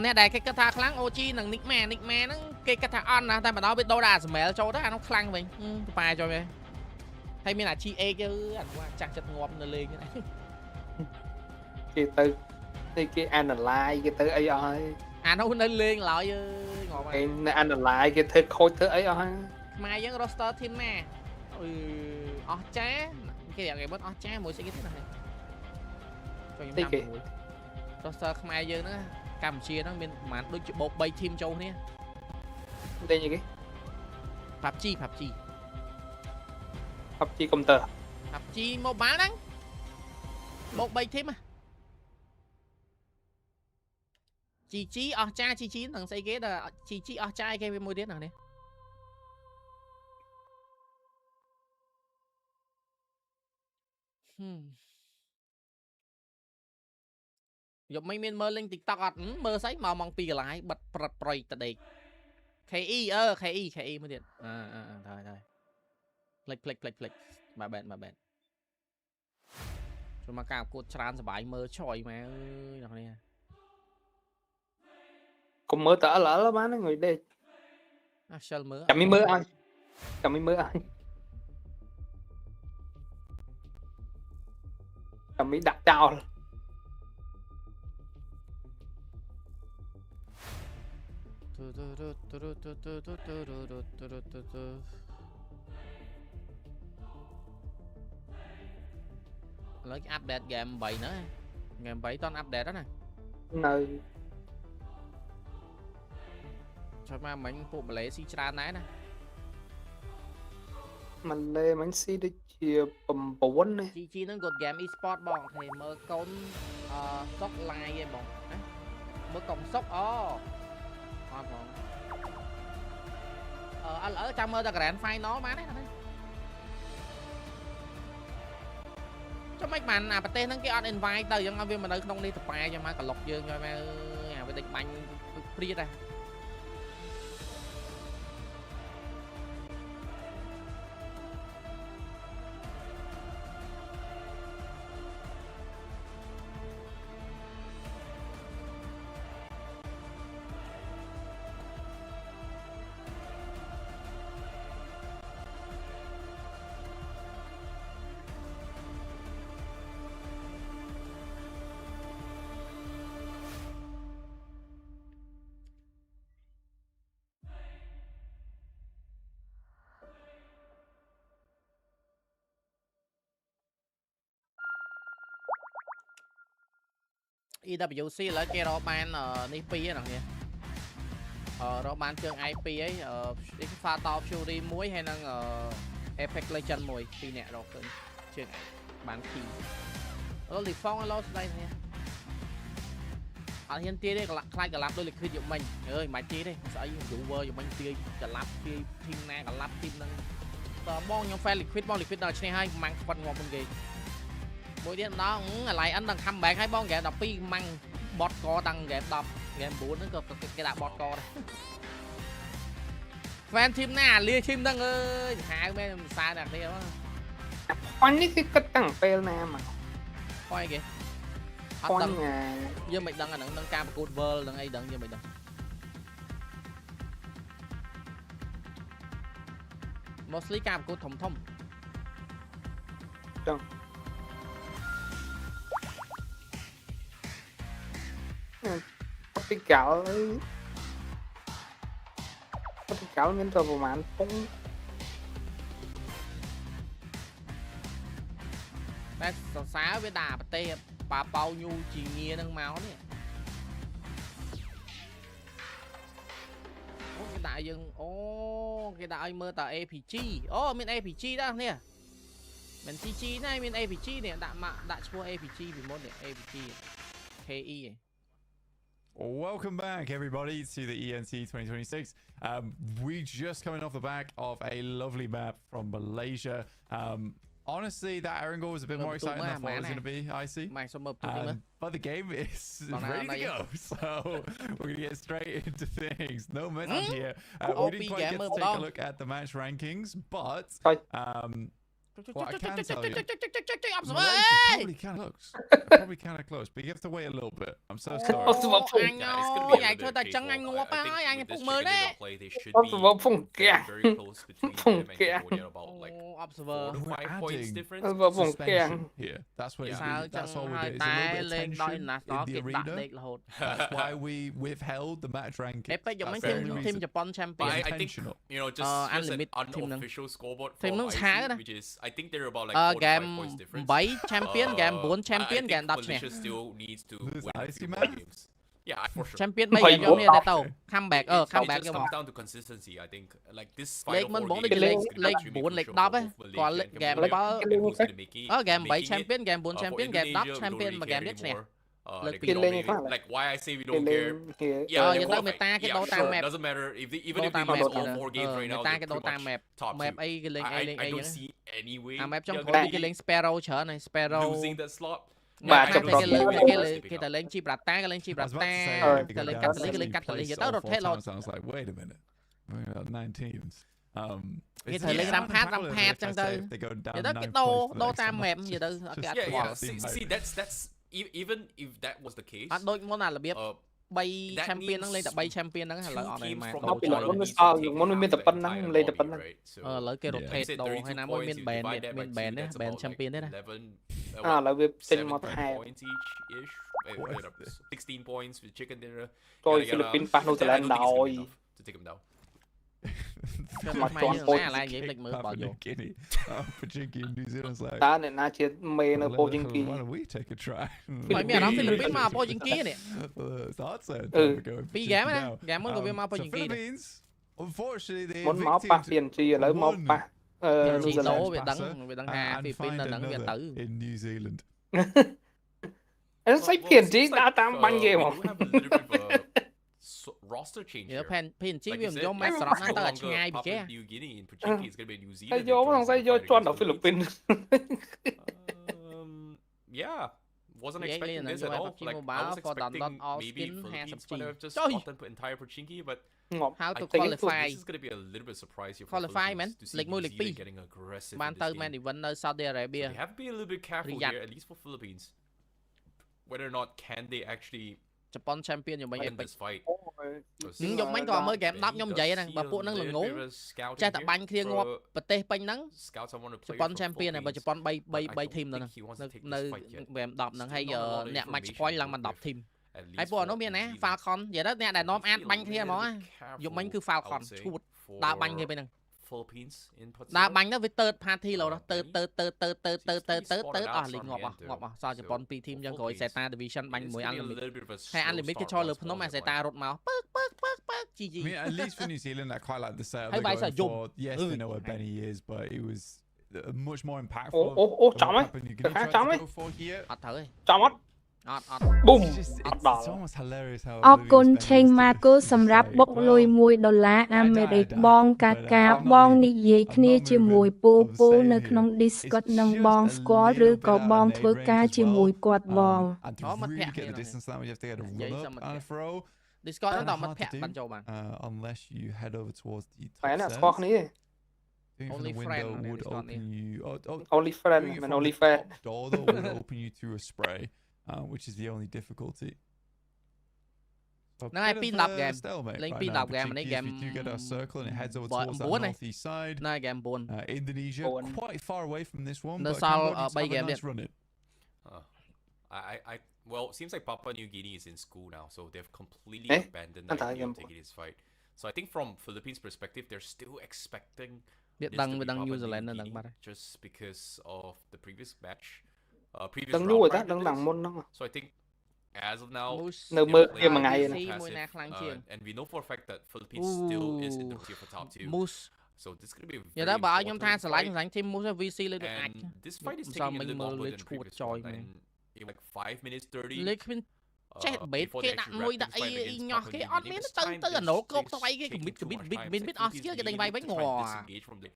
អ្នកដែលគេគិតថាខ្លាំង OG និង nickman ហ្នឹងគេគិតថាអន់ណាតែម្ដងវាដូរដល់ smell ចូលទៅអានោះខ្លាំងវិញប៉ាចូលវិញហើយមានអា GA ទៅអានោះចាស់ចិត្តងាប់នៅលេងហ្នឹងគេទៅគេ analyze គេទៅអីអស់ហើយអានោះនៅលេងឡើយអើយងាប់ហើយនៅ analyze គេធ្វើខូចធ្វើអីអស់ហើយខ្មែរយើង roster team ណាអស់ចាគេនិយាយមកអស់ចាមួយស្អីគេទេណាចូលខ្ញុំចាំមួយ roster ខ្មែរយើងហ្នឹងកម្ពុជាហ្នឹងមានប្រហែលដូចជាបោក3 team ចូលគ្នាលេងអីគេ PUBG computer PUBG mobile ហ្នឹងបោក3 team GG អស់ចា GG ហ្នឹងស្អីគេដល់ GG អស់ចាគេវាមួយទៀតហ្នឹងនេះយកមិនមានមើលលេង TikTok អត់មើលស្អីមកម៉ោង 2 កន្លះបិទប្រត់ប្រយតដេក KE KE មួយទៀតហើយផ្លេចមកបែនចូលមកការគួតច្រើនសបាយមើលឆយមកអើយអ្នកនេះកុំមើលតើLLបានងុយដេកខ្ជិលមើលចាំមើលឲ្យចាំមើលឲ្យចាំដាក់ចោលឡើយអាប់ដេត game 8 ហ្នឹង game 8 តន់អាប់ដេតហ្នឹងណានៅចូលមកមិញពួកម៉ាឡេស៊ីច្រើនដែរណាម៉ាឡេមិញស៊ីដូចជា9ណា GG ហ្នឹងគាត់ game e-sport បងគេមើលកូនសុក live ឯងបងណាមើលកុំសុកអត់បងLL ចាំមើលតែ grand final បានទេណាចាំមិនបានអាប្រទេសហ្នឹងគេអត់ invite ទៅអញ្ចឹងវាមកនៅក្នុងនេះតប៉ែចាំមកក្លុកយើងយកមកអាវាដេញបាញ់ព្រាតដែរEWC ឥឡូវគេរកបាននេះ2ហ្នឹងនេះរកបានជើង I2 អីFatal Fury 1ហើយនឹងApex Legend 1 2នាក់រកឃើញជើងបាន2លីហ្វងឡូស្ដីនេះអត់ហ៊ានទាយទេខ្លាចកឡាប់ដូចលិខិតយកមិញអើយមិនទាយទេស្អី viewer យកមិញទាយកឡាប់ទាយធីមណាកឡាប់ធីមហ្នឹងតើបងខ្ញុំ fan liquid បង liquid ដល់ឈ្នះហើយម៉ាំងស្វិតងាប់មុនគេមួយទៀតម្ដងអាឡៃអិនដល់ comeback ហើយបងហ្គេម12ម៉ាំងបតកតាំងហ្គេម10ហ្គេម9ហ្នឹងក៏គេដាក់បតកដែរ fan team ណាលា team ហ្នឹងអើយហៅមែនមិនសើអ្នកនេះបាញ់នេះគឺគិតតាំងពេលណាមកអីគេអត់ដឹងយើងមិនដឹងអាហ្នឹងនឹងការប្រកួត World នឹងអីដឹងយើងមិនដឹងmostly ការប្រកួតធំចឹងពីកៅមានទៅប្រហែលពងតែសរសើរវាដាក់ប្រទេសប៉ាប៉ៅញូជីងានឹងមកនេះអូគេដាក់យើងអូគេដាក់ឲ្យមើលតើ APG អូមាន APG ដែរនេះ មិន CG ណាមាន APG នេះដាក់ឈ្មោះ APG ពីមុននេះ APG KE Welcome back, everybody, to the ENC26. We just coming off the back of a lovely map from Malaysia. Honestly, that Erangel was a bit more exciting than I thought it was going to be, Icy. But the game is ready to go, so we're going to get straight into things. No men on here. We didn't quite get to take a look at the match rankings, but what I can tell you, probably kind of close, but you have to wait a little bit. I'm so sorry. They should be very close between them and Cambodia, about like 4 to 5 points difference. Here, that's what it's really, that's all we did. It's a little bit of tension in the arena. That's why we withheld the match ranking. I think, just an unofficial scoreboard for IC, which is I think they're about like 4 to 5 points difference. 8 champion game 4 champion game 10 Malaysia still needs to win a few more games. Yeah, for sure. Champion 3 game នេះដែរទៅ comeback comeback just comes down to consistency. I think like this លេខ final មិន 4 បង games លេខ is gonna be 4 លេខ 10 crucial ហ៎ for គាត់ Malaysia and ហ្គេម Cambodia, who's gonna make it- game 8 making it. champion game 4 champion game 10 For champion Indonesia, we មួយ don't ហ្គេម really ទៀត care ឈ្នះ anymore. Like, Like, we we don't really- like why I say we don't care. Yeah, Oh, they're you know, perfect. meta cái Yeah, đấu sure. tam map. Doesn't matter if they, even Đấu if we tam lose map all kìa. 4 games right now, Người ta they're cái đấu pretty tam much map. top Map 2. ấy cái lên I don't ấy see any way map trong they're khối gonna cái lên be Sparrow chở này Sparrow losing that slot. Ba I chục don't đột see nhiên. any way cái they're stepping cái up. ta lên chi bạc ta cái lên chi I bạc was about ta to say, cái they go lên down cắt to cái lên cắt place vậy tao all đột 4 thế lột times, I was like, wait a minute. We're about 9 teams. Cái It's- thời lên yeah, tam I'm phát proud of it if if I tới say they go down vậy đó 9 cái points đô for the đô next tam time. map vậy đó cái Just- Yeah, ạt see, that's even if that was the case, អត់ដូចមុនអារបៀប 3 that champion ហ្នឹងលេងតែ means 3 champion ហ្នឹងឥឡូវអត់ two ឯ teams ម៉ែ from ដូរ the ចុយ bottom Muôn needs nó to take muôn nó half miên tập the bắn nắng, entire lên tập lobby, bắn nắng. right? So ឥឡូវគេ like you rotate said, ដូរ 32 ហើយណាមួយមាន points, you ban divide that by មាន two, ban ទេ that's ban about champion ទេណា like 11, ឥឡូវវាចេញមក 17 ថែ points each-ish. What Wait is up, this? 16 points with chicken dinner. tôi Yada, yada. Philippines ប៉ះនូហ្សេឡង់ I don't think it's ដោយ gonna be enough to take them down. មកខ្មែរយើងណាឡាយនិយាយភ្លេចមើលបោយក Guinea. Pachinki in New Zealand's like, តើអ្នកណាជាមេនៅពោជីងគី why don't we take a try? ហើយមានអារម្មណ៍ Philippines មកពោជីងគីនេះ It's hard said. Ừ. ពីរ game ណា game មុនក៏វាមកពោជីងគីដែរ Philippines, unfortunately, they មុនមកប៉ះ victimed PNG ឥឡូវមកប៉ះនូ ជី ហ្សេឡ ដូ ង់ វាដឹងវាដឹងថា and Philippines find នៅហ្នឹងវាទៅ another in New Zealand. អឺស្អី PNG ដើរតាមបាញ់គេហ្មង we do have a little bit of a roster change យើ here. PNG Like វា you មិន said, យកម៉ែស្រប់ណាទៅឲ្យឆ្ងាយពីគេ Papua New Guinea in Pachinki is going to be New តែ Zealand. យកសង្ស័យយកជន់ដល់ហ្វីលីពីន Yeah, wasn't Yeah, expecting yeah, this yeah, at all. PUBG Like I Mobile was for expecting download all maybe skin Philippines 50G. would have just Trời. gotten entire Pachinki, but ងាប់ How to I think qualify this is going to be a little bit surprise here for Qualify, Philippines man. to see League New một, League Zealand pi. getting aggressive បាន in ទៅ this មែន game. event នៅ Saudi So Arabia they have to be a little bit careful Riyadh. here, at least for Philippines. Whether or not can they actually ជប៉ុន champion ខ្ញុំវិញ win Epic this fight. ខ្ញុំមិញក៏មើល game 10ខ្ញុំនិយាយហ្នឹងបើពួកហ្នឹងល្ងងចេះតែបាញ់គ្នាងាប់ប្រទេសពេញហ្នឹង Scouts I want to ជ play ប៉ុន for champion ហើយបើជ Philippines. ប៉ុន3 team នៅហ្នឹងនៅ game 10ហ្នឹងហើយអ្នក match point ឡើងមក10 team At least ហើយពួក for នោះមានណា New Zealand. Falcon និយាយទៅអ្នកដែលនាំអាតបាញ់គ្នាហ្មងណា យប់មិញគឺ Falcon ឈួតដើរបាញ់គ្នាពេលហ្នឹង Philippines in ដើរ particular. បាញ់ទៅវា third party ឡូទៅ third អស់លីងងាប់អស់សល់ជប៉ុន2 team ចឹងក្រោយ Zeta Division បាញ់ It's មួយ gonna be a Unlimited little bit of a ហើយ slow Unlimited គេ start ចូលលើ once ភ្នំ more អា here, Zeta but រត់មកGG I mean, at least for New Zealand, I quite like the setup Hey, they're but it's going a jump. for. Yes, they know where Benny is, but it was much more impactful. អូ than ចាំហ៎ what Papua New Guinea triedចាំហ៎ to go for here. អត់ត្រូវទេ ចាំអត់ អត់ ប៊ុំ It's just- អត់ it's ដល់ almost hilarious how អរគុណ oblivious ឆេង Benny is ម៉ា to កូ this. សម្រាប់ It's បុក like, លុយ well, $1 អាមេរិក I បងកា but កា I'm not បង moving. និយាយ I'm គ្នា not ជាមួយ moving. ពូ I'm ពូ saying នៅក្នុង here, Discord it's នឹង just បង a ស្គាល់ little ឬ bit ក៏ out of បង nade ធ្វើ range ការ as ជាមួយ well. គាត់បង And to Oh, mà really thẹn get the vậy distance now, you have to get a Vậy run sao up mà and a thẹn? throw. Discord ហ្នឹង Kinda តមិត្ត hard ភ័ក្ដិ to បានចូលបាន unless you head over towards the បែរ top ណាស្គាល់ stairs. គ្នា Doing from Only the friend window on would Discord open you. only friend Doing it មិន from only the friend top door though would open you through a spray, which is the only difficulty. So a Nó hay bit pin of đập a game. stalemate Lên right pin now, đập game, Pachinki, này as game we do get our circle and it heads over Bo- towards that bốn này. northeast side. នៅ game 4 Indonesia Bốn. quite far away from this one, Nó but sau, Cambodians bay have a game nice đi. run it. Well, it seems like Papua New Guinea is in school now, so they've completely Eh? abandoned Anh the thấy idea of game taking this fight. So I think from Philippines' perspective, they're still expecting វា this ដឹង to វា be ដឹង New Papua Zealand New នៅដឹងបាត់ Guinea, just because of the previous match, previous ដឹង round យូរតែ prior to ដឹងឡើង this. មុនហ្នឹង So I think as of now, Mooseនៅ they're មើល playing គ្នាមួយថ្ងៃ very ហ្នឹង ស៊ី passive, មួយណាខ្លាំងជាង and we know for a fact that Philippines still is in the tier for top 2. Moose So this is gonna be a Vậy very đó bà nhóm important tha fight. đánh team mua VC lên được ạch. And this fight is Sao taking a mình little mơ longer lưới than chuột previous chòi one. mà. In like 5 minutes 30. Lưới khuyên chết bếp Before cái they đặt actually mùi wrap đặt this fight against nhỏ Papua cái New ớt Guinea. miếng This nó time tới they're nổ cột just tao bay cái taking bít too much time. bít Philippines Oscar cái đánh bay bánh to try and ngò. disengage from the,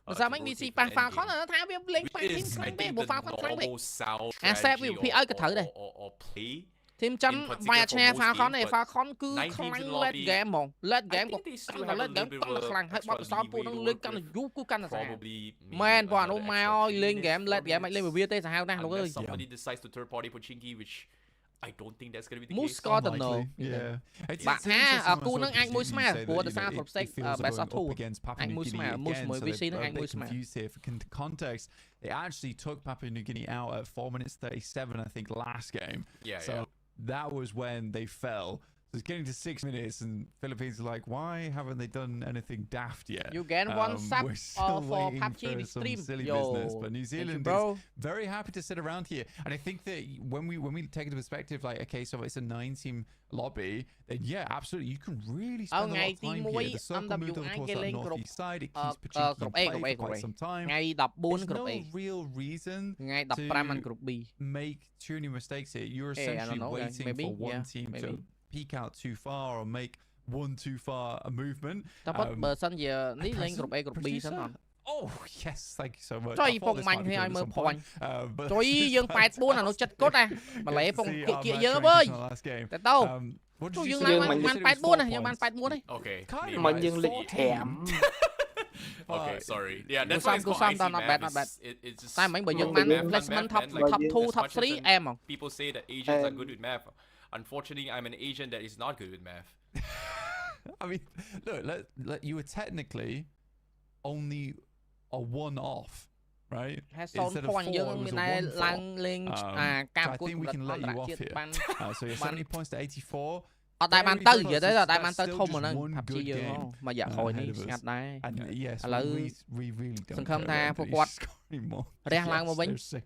Mà to sao mấy rotate BC for pa the pha end khó game. là nó tháo biết lên Which team is, I kháng bê think, bộ the pha con kháng bê. normal South À, xe strategy bị ơi cái thử đây. or play. Team chân vài chè pha khó này pha khó cứ khăng lên game một lên game một căng là lên game căng là khăng hay bọc sao phụ nó lên căng là vú cú căng là sao man bọn nó mai ơi lên game mạnh lên VT sao nè Unless somebody decides to third party Pochinki, which I don't think that's going to be the Move case. score the no. Yeah. Bạn ha cú nó anh mũi smile của the South of Six best of two. Anh mũi smile mũi VC nó anh mũi smile. Confused here for context. They actually took Papua New Guinea out at 4 minutes 37, I think, last game. Yeah, so that was when they fell. So it's getting to 6 minutes, and Philippines are like, why haven't they done anything daft yet? You get one sub We're still for waiting PUBG for some stream. silly Yo, business, but New Zealand is very happy to sit around here. And I think that when we take into perspective, like, okay, so it's a 9-team lobby, then yeah, absolutely, you can really spend a lot of time here. The circle moved over towards that northeast side. It keeps Pochinki in play for quite some time. Ngày There's no real reason to make too many mistakes here. You're essentially waiting for one team to peek out too far or make one too far a movement. Oh yes, thank you so much. Trời phong mạnh thì ai mơ point. Trời dương 84 là nó chật cốt à. Mà lấy phong kia dơ với. Tại đâu? Trời dương lại man 84 này, dương man 84 này. Okay. Mình dương lịch thèm. Okay, sorry. Yeah, that's why it's called not IC bad, map. not bad. It's just Tại mấy bởi dương man placement top 2, top 3 em không? People say that Asians are good with math. Unfortunately, I'm an Asian that is not good with math. I mean, look, you were technically only a one-off, right? Instead of 4, it was a 1-4. So I think we can let you off here. So you're 70 points to 84. Đại man tư vậy đấy là đại man tư không mà nó PUBG dương không mà dạ hồi ní ngặt đấy lỡ sân khâm tha phục quạt rẽ lang một bánh sân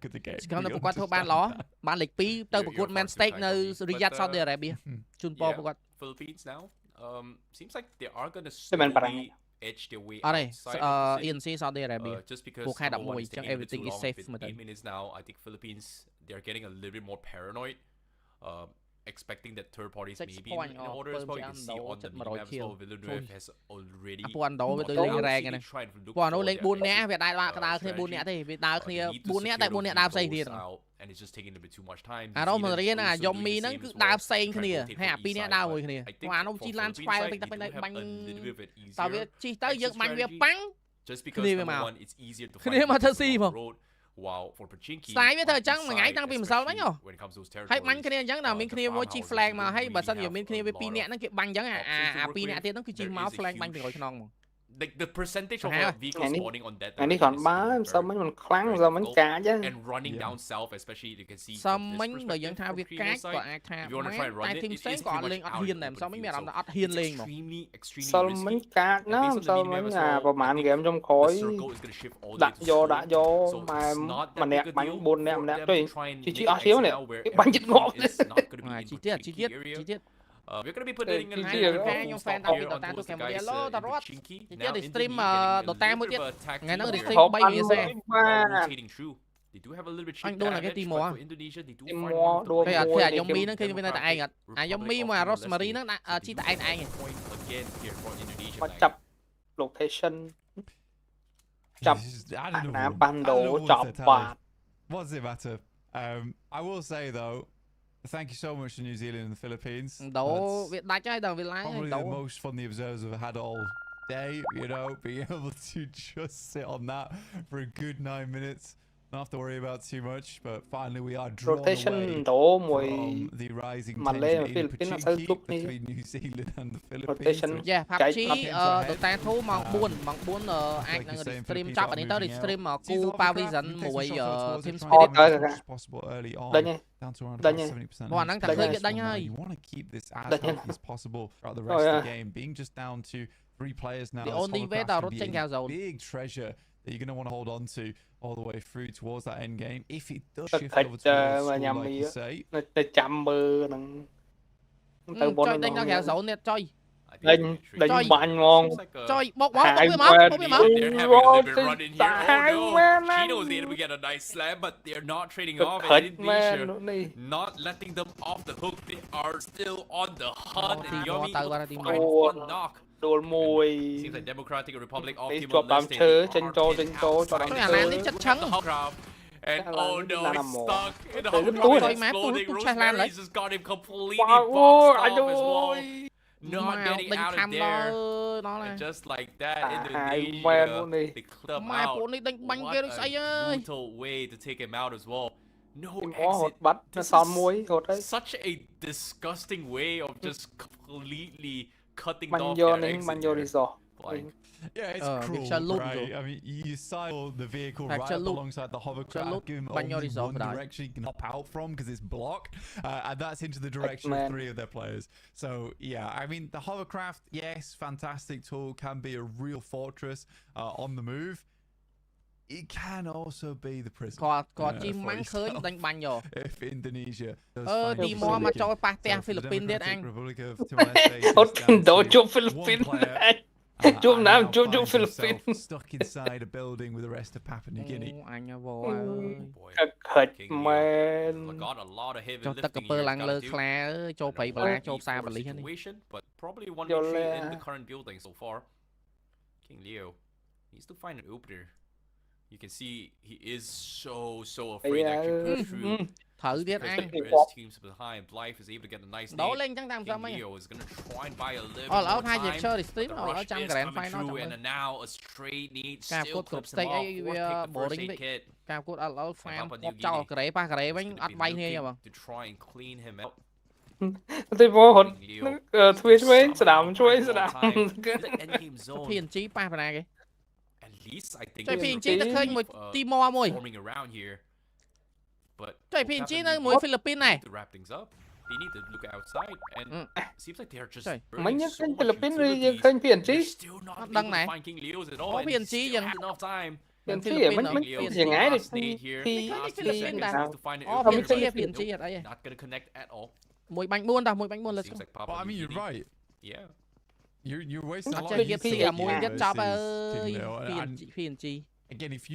khâm nó phục quạt thôi ban ló ban lịch phí tới phục quạt man stake nơi Riyadh Saudi Arabia chun po phục quạt Philippines now seems like they are gonna slowly edge their way outside of the ENC Saudi Arabia just because number one is taking a bit too long. With 8 minutes now, I think Philippines they're getting a little bit more paranoid. Expecting that third parties may be in order as well. You can see on the map as well, Villanueva has already tried to look for their and it's just taking a bit too much time. Mà riêng là dòng mi nó cứ đạp xe kia ha pi nè đau rồi kia qua nó chỉ lan xoay bên bên bánh tao biết chỉ tới giật bánh việc bắn kia mà kia mà thật gì mà sai với thời trắng mà ngái tăng vì mà sao bánh không hay bánh kia trắng nào mình kia với chi flag mà hay bà sân giờ mình kia với pi nè nó kia bắn trắng pi nè thì nó cứ chỉ máu flag bắn từ rồi non mà like the percentage of vehicles spawning on that anh đi còn bá sao mấy mình khoáng sao mấy cá chứ and running down south especially you can see sao mấy bởi dân thao việc cá của ai thao mấy team sáng còn lên ọt hiên làm sao mấy mẹ làm nó ọt hiên lên mà sao mấy cá nó sao mấy nhà vào màn game trong khói đã vô mà nẹt bánh buồn nẹt chỉ ọt hiếu này cái bánh chích ngọt chi tiết we're gonna be putting in yung fan tao video tao kèm yellow tao rót chỉ để stream đồ tao mới biết ngày nó để stream bay về xe they do have a little bit anh đua là cái team à Indonesia they do find cái à giống mi nó khi bên đây tại anh à giống mi mà Rosemary nó chỉ tại anh mà chập location chập nắm ban đồ chọc bạc what's it matter I will say though thank you so much to New Zealand and the Philippines. Probably the most fun the observers have had all day, you know, being able to just sit on that for a good 9 minutes. Don't have to worry about too much, but finally we are drawn away from the rising tension in Pochinki between New Zealand and the Philippines. Yeah, PUBG tụi ta thú mong buôn ai đang stream chop anh tới stream mà cu Pavision mùi Team Spirit đây nha đây nha bọn năng thật hơi đánh ơi you want to keep this as healthy as possible throughout the rest of the game, being just down to 3 players now. The only way to be a big treasure that you're going to want to hold on to all the way through towards that end game. If it does shift over towards school, like you say, nó chậm bơ chơi đánh nó kẹo dấu nè chơi đánh bánh ngon Trời, bốc máu, hai bốc máu. They're having a little bit run in here. Oh no, Chino's able to get a nice slam, but they're not trading off. And Indonesia not letting them off the hook. They are still on the hunt. And Yomi finds one knock. đồn mùi Seems like Democratic Republic of đi Timor chụp đám Leste. chơi trên cho đám chơi. And oh no, he's stuck in the hovercraft exploding. Rosemary just got him completely boxed off as well. Not getting out of there. And just like that, Indonesia, they clip him out. What a brutal way to take him out as well. No exit. This is such a disgusting way of just completely cutting off their exit. Like, yeah, it's cruel, right? I mean, you sidle the vehicle right up alongside the hovercraft, give him only one direction you can hop out from because it's blocked, and that's into the direction of 3 of their players. So, yeah, I mean, the hovercraft, yes, fantastic tool, can be a real fortress on the move. It can also be the prison. If Indonesia does Timor mà cho pa te Philippines đấy anh. Philippines stuck inside a building with the rest of Papua New Guinea. Got a lot of heavy cho tất cả lifting pơ here. lăng lơ khla cho bảy bla cho xa bali hết. But probably one retreat in the current building so far. King Leo needs to find an opener. You can see he is so afraid to actually push through. Thử biết anh. Teams behind. Blythe is able to get a nice đấu lên chẳng làm sao mấy. Leo is going to try and buy a little ở more hai time. việc chơi stream ở trong grand final And now a straight need cả still cột clips stake him ấy off. bộ ring đấy. Cả cột ở fan cột cho cái ba cái bánh ăn bay như vậy to try and clean him out. tôi vô hồn thuê sẽ đảm phiền chí ba phần này kì At least I think chơi phiền chí nó khơi một Timor mùi chơi phiền chí nó mùi Philippines này They need to look outside and seems like they're just mấy nhất kênh Philippines đi kênh phiền chí đăng này có phiền chí dần phiền chí ở mấy phiền ngái đi khi Philippines đã phiền chí ở đây mùi bánh buôn đâu mùi bánh buôn là I mean, you're right. Yeah. You're wasting a lot chơi of cái phi à mùi rất chọc ơi phiền chí again, if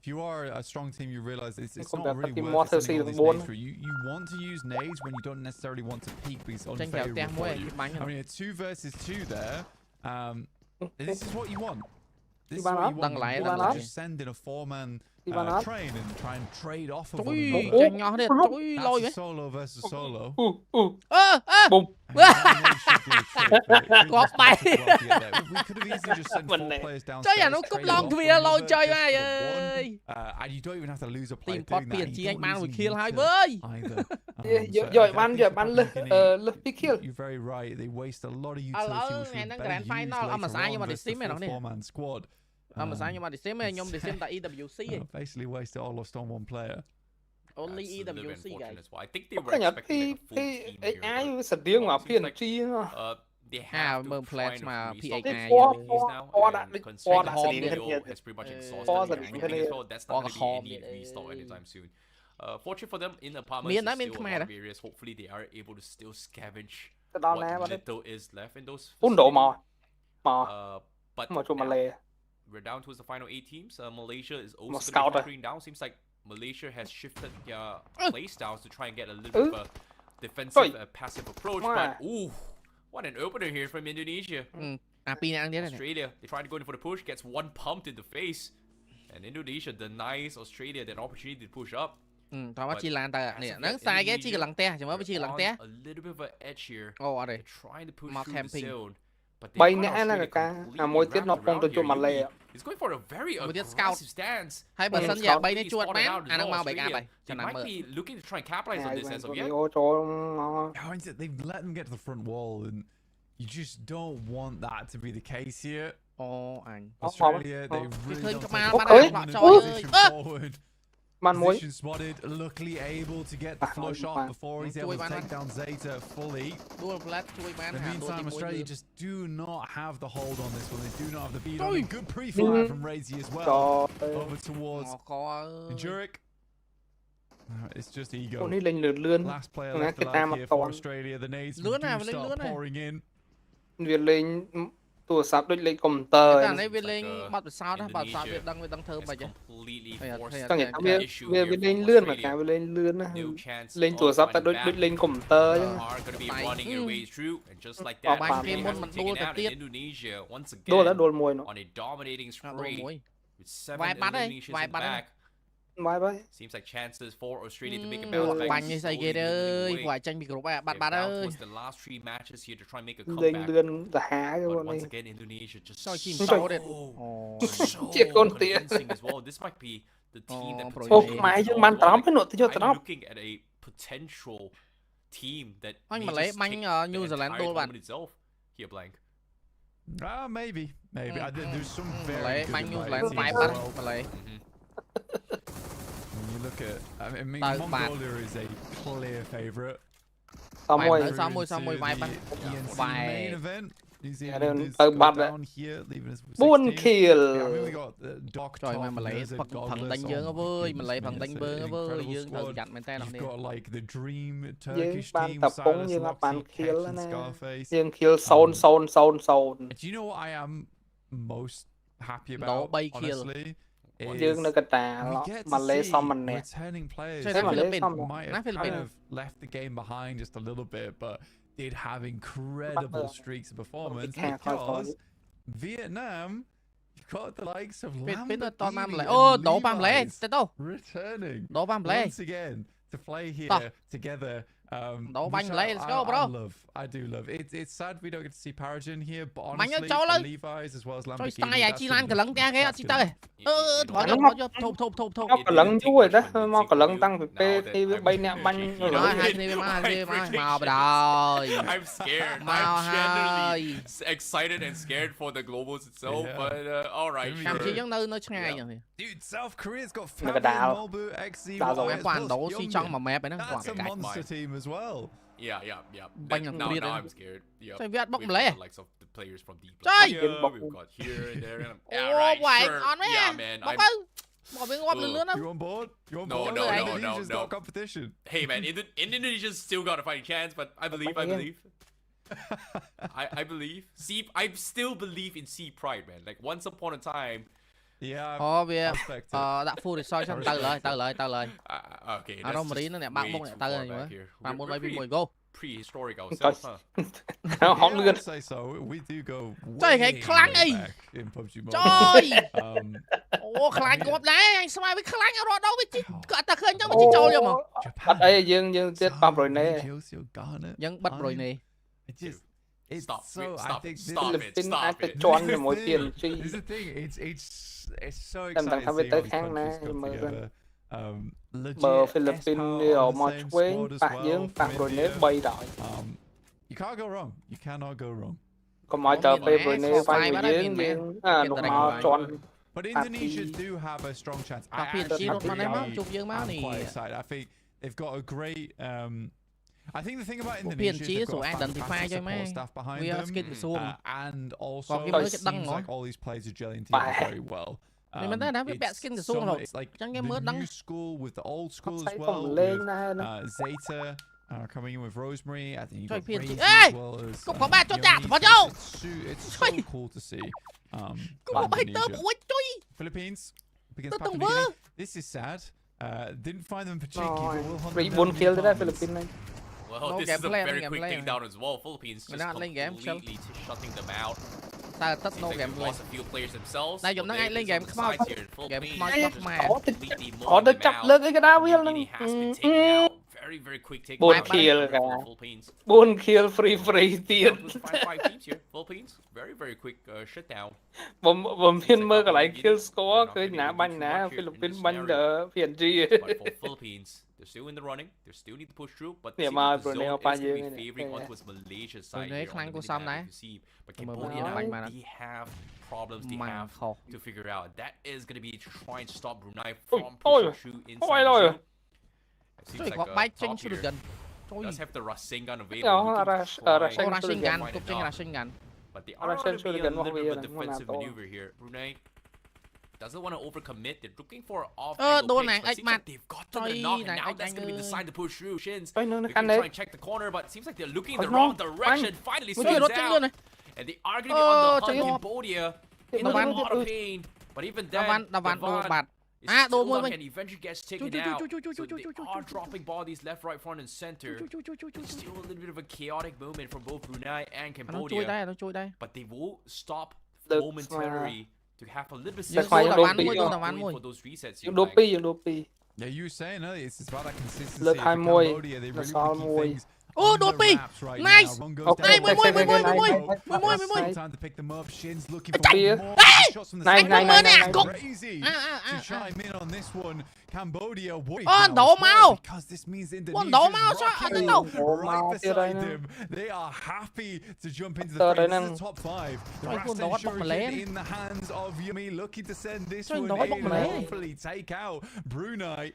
you are a strong team, you realize it's not really worth it sending all these nades through. You want to use nades when you don't necessarily want to peek because it's unfavorable for you. I mean, a 2 versus 2 there. This is what you want. This is what you want. Just send in a 4-man train and try and trade off of one another. That's a solo versus solo. Có bay. We could have easily just sent 4 players down. Chơi à nó cúp long kia lôi chơi ai ơi. And you don't even have to lose a player doing that. Team anh mang kill hai với. Rồi bắn lực kill. You're very right. They waste a lot of utility which we better use later on versus the 4-man squad. Mà sao nhưng mà nhom đi xem tại EWC basically wasted all lost on one player. Only EWC guys. I think they were expecting a full team here. Ai sật điên mà phiền chi nó. They have to try and PHI now and considering Leo has pretty much exhausted everything as well. That's not going to be any restart anytime soon. Fortunate for them in apartments, still a lot of areas. Hopefully they are able to still scavenge what little is left in those facilities. But we're down towards the final 8 teams. Malaysia is also going to be factoring down. Seems like Malaysia has shifted their playstyles to try and get a little bit of a defensive, passive approach. But ooh, what an opener here from Indonesia. Australia, they try to go in for the push, gets one pumped in the face, and Indonesia denies Australia that opportunity to push up. Thôi chi lan ta nè, nó sai cái chi cái lằng te, chỉ mới chi lằng te. A little bit of an edge here. They're trying to push through the zone. Bay nè là cả mỗi tiết nó phong cho mặt lệ. He's going for a very aggressive stance. Hai bờ sân nhà bay nó chuột bán, nó mau bay bay. They might be looking to try and capitalize on this as of yet. They've let them get to the front wall, and you just don't want that to be the case here. Australia, they really don't take position forward. Position spotted, luckily able to get the flush off before he's able to take down Zeta fully. In the meantime, Australia just do not have the hold on this one. They do not have the beat on it. Good pre-fire from Razy as well. Over towards Jurek. It's just ego. Last player left alive here for Australia. The nades do start pouring in. វាលេងទូរស័ព្ទដូចលេងកុំព្យូទ័រ តែនេះវាលេងបាត់ពិសោធន៍ណាបាត់ពិសោធន៍វាដឹងធ្វើមិនចឹង ចង់និយាយថាវាលេងលឿនមកការវាលេងលឿនណាលេងទូរស័ព្ទតែដូចលេងកុំព្យូទ័រចឹងបាញ់គេមុនមិនដួលទៅទៀតដួលមួយនោះវាយបាត់ហើយវាយបាត់ហើយ Seems like chances for Australia to make a បាញ់នេះស្អីគេអើយពួកអាចចាញ់ពីគ្រប់ហើយបាត់អើយ the last 3 matches here to try and make a លេង comeback លឿនទៅហាគេបង once again Indonesia just ជីមសោទៀត ជាកូនទៀត as well this might be the team that អូខ្មែរយើងបានត្រំទៅនោះទៅយកត្រំ looking at a potential team that អញម៉ាឡេបាញ់ New Zealand ដួលបាត់ itself here blank maybe there's some ម៉ាឡេ very បាញ់ good New Zealand ស្វាយ as បាត់ well. ម៉ាឡេ When you look at I mean Tao bạc. Mongolia is a clear favourite សមមួយ សមមួយវាយបាត់ ENC វាយ main event New Yeah, Zealand is tao go bạc đấy. down here leaving us with 4 16. kill Yeah, I mean we got the Doc ចុយ Top មកម៉ាឡេ Nurse ផឹក and ផឹង Godless ដេញយើង on វើយ Team ម៉ាឡេផឹង Smith. ដេញ It's វើ an វើយ incredible យើងត្រូវ squad. ចាត់មែនតើអ្នក You've នេះ got like the dream យើង Turkish បាន team តែពង Silas យើងអត់បាន Lockheed, គៀល Ketch ណា and Scarface. យើងគៀល0-0-0-0 Do you know what I am most happy Đổ about bay kill. honestly យើង is នៅកតា we get ម៉ា to ឡេ see សមម្នាក់ returning players ជួយ who តែហ្វីលីពីន might ណា have ហ្វីលីពីន kind of left the game behind just a little bit but did have incredible streaks of performance because Vietnam got the likes of ពេលទៅតមកម៉ាឡេ Lamborghini អូ and ដោប៉ាម៉ាឡេ Levi's ទៅទៅ returning ដោប៉ាម៉ាឡេ once again to play here together. Đổ banh which lấy, let's go, bro. I do love. It's sad we don't get to see Paragon here, but Banh ơi, honestly, chỗ for lên. Levi's as well as ចុយ Lamborghini, ស្តាយអា that's ជី gonna ឡាន be កលឹងតែគេអត់ជីទៅ It ថត didn't យក take ថតយកធូប មកកលឹងជួយណាមកកលឹងតាំងពីពេលទីវា3នាក់បាញ់ ហើយហើយគ្នាវាមកបដ I'm scared. Mau I'm genuinely hai. excited and scared for the globals itself, Yeah. but all right, Give me កម្ពុជា sure. យើងនៅឆ្ងាយហ្នឹង Dude, South Korea's got Look at Fabian that. Molbu, XZY, That's a as គាត់ well ដោ as ស៊ីចង់ Youngin. មក map ហ្នឹងគាត់ That's a That's monster fine. team as well. Yeah. Banh Now, Korea now đấy. I'm scared. Yep. ចុយវាអត់បុក We've ម្លេះ got the likes of the players from deep. Trời! We've got here and there. And Ô, all right, quậy, sure. ngon quá Yeah, nha. man. Bọc I'm, ơi bỏ viên ngọc lươn không You on board? You on No, board? no, Indonesia's no. got competition. hey, man. Indonesia's still got a fighting chance, but I believe. I believe. I still believe in Sea Pride, man. Like once upon a time. Yeah, អូវា I respect it. ដាក់ full resource ទៅលើទៅលើ Okay. អារមរីហ្នឹងអ្នកបាក់មុខអ្នកទៅហ្នឹងមើល 5 4 3 2 1 go Prehistoric ourselves, huh? ហងលឿន I say so. We do go Trời, way cái khlang ấy. back in PUBG ចុ Mobile. យ Um, អូខ្លាញ់គាត់ដែរអញស្មានវាខ្លាញ់រត់ដល់វាជីគាត់តែឃើញចឹងវាជីចូលយកមក អត់អីយើងទៀតប៉ះប្រុយណេ យើងបិទប្រុយនេះ It just it's Stop. so Wait, I stop think it. this Stop is- it. ពីន Stop អាចទៅ it. ជន់ជាមួយ PNG This is the thing. It's so តែមិនដឹង exciting ថា to វា see ទៅ all these ខាងណា countries come មើលទៅ together. បើ Legit ហ្វីលីពីន S-Power វា on the មក same ឆ្វេង squad as ប៉ះយើង well ប៉ះ from ប្រុយណេ India. 3ដល់ You can't go wrong. You cannot go wrong. កុំឲ្យតពេលប្រុយណេវាយយើងនោះមកជន់ But Indonesia do have a strong chance. តា PNG រត់មកដែរមកជួបយើងមក I'm នេះ quite excited. I think they've got a great. I think the thing about Well, Indonesia, PNG is they've so got identify fantastic cho support mấy. staff behind We are them, skid xuống and also Còn cái it mới cái đăng seems ngó. like all these players are gelling Phải. together very well. Thì mình thấy đã biết bẹt It's skin cái so xuống rồi. it's like Chẳng the cái mới đăng. new school with the old school as ស្អី well. ក៏លេង With, ដែរណា Zeta coming in with Rosemary. I think you've Trời, got PNG. Crazy Ê! as well as. Cục có ba chỗ chạm, Yoni. vào vô. It's so Trời. cool to see. ក៏បាយទៅ Indonesia. អូយជួយ Philippines against Tôi Papua từng New Guinea. vơ. This is sad. Didn't find them for cheeky, but we'll hunt ព្រី them down 4 in kill ទៅដែរ comments. ហ្វីលីពីនហ្នឹង Well, No this game is a plan, very no game quick plan. takedown as well. Philippines just Mình đang lên game, chill. completely shutting them out. តើទឹក Seems no like game they've play lost a few players themselves. តែខ្ញុំនឹងអាចលេង game ខ្មោច game ខ្មោចខ្មៅ completely អត់ទៅ mowing ចាប់ them លើ out. កអីក៏ដែរវាហ្នឹង Guinea has been taken out. Very, very quick takedown. 4 kill for កា the Philippines. 4 kill free ទៀត Five teams here. Philippines, very, very quick shutdown. បំមានមើលកន្លែង kill score ឃើញណាបាញ់ណាហ្វីលីពីនបាញ់ទៅ PNG But for Philippines, they're still in the running. They still need to push through. But Yeah, seems mà like the Brunei zone apa is going to je be ni. favoring Yeah. onto its Malaysia side Brunei here khlang on của the Sam map, này. you see. But Nhưng mà Cambodia, Brunei mạnh mà. they have problems they ម៉ាំ have ខុស to figure out. That is going to be trying to stop Brunei Ôi, from ôi, pushing through ôi, inside the ôi. zone. It ជួយ seems គាត់ like បែកចេញ top ឈ្លូ here កិនជួយ does have the Rasengan អូ available. Looking to Rush- try Rush- អូ and រ៉ាស៊ីងហ្គាន find គប់ចេញ enough. រ៉ាស៊ីងហ្គាន But they Rush are going to Central be a again, little bit of a Mohamed, defensive Monaco. maneuver here. Brunei doesn't want to overcommit. They're looking for off đua angle này, picks, but anh seems like mặt. they've got to the Trời knock, and này, now anh that's going to be the ơi. sign to push through. Shins, Ôi, nó looking canh to đấy. try and check the corner, but it seems like they're looking in the Ôi, wrong nó, direction. anh. Finally, Ôi, Spins rút chân luôn down. này and they are going to be on the hunt. Cambodia in a lot of pain, but even then, Davan is still not and eventually gets taken out. So they are dropping bodies left, right, front, and center. It's still a little bit of a chaotic moment for both Brunei and Cambodia, but they will stop momentarily to have a little bit for those resets. Yeah, you were saying earlier, it's about that consistency for Cambodia. They really want to keep things on the maps right now. One goes down. Time to pick them up. Shin's looking for more shots from the side. Crazy to chime in on this one. Cambodia, because this means Indonesia's rocking right beside them. They are happy to jump into the frame. This is the top 5. The Rasten Shuriken in the hands of Yumi, looking to send this one in, hopefully take out Brunei.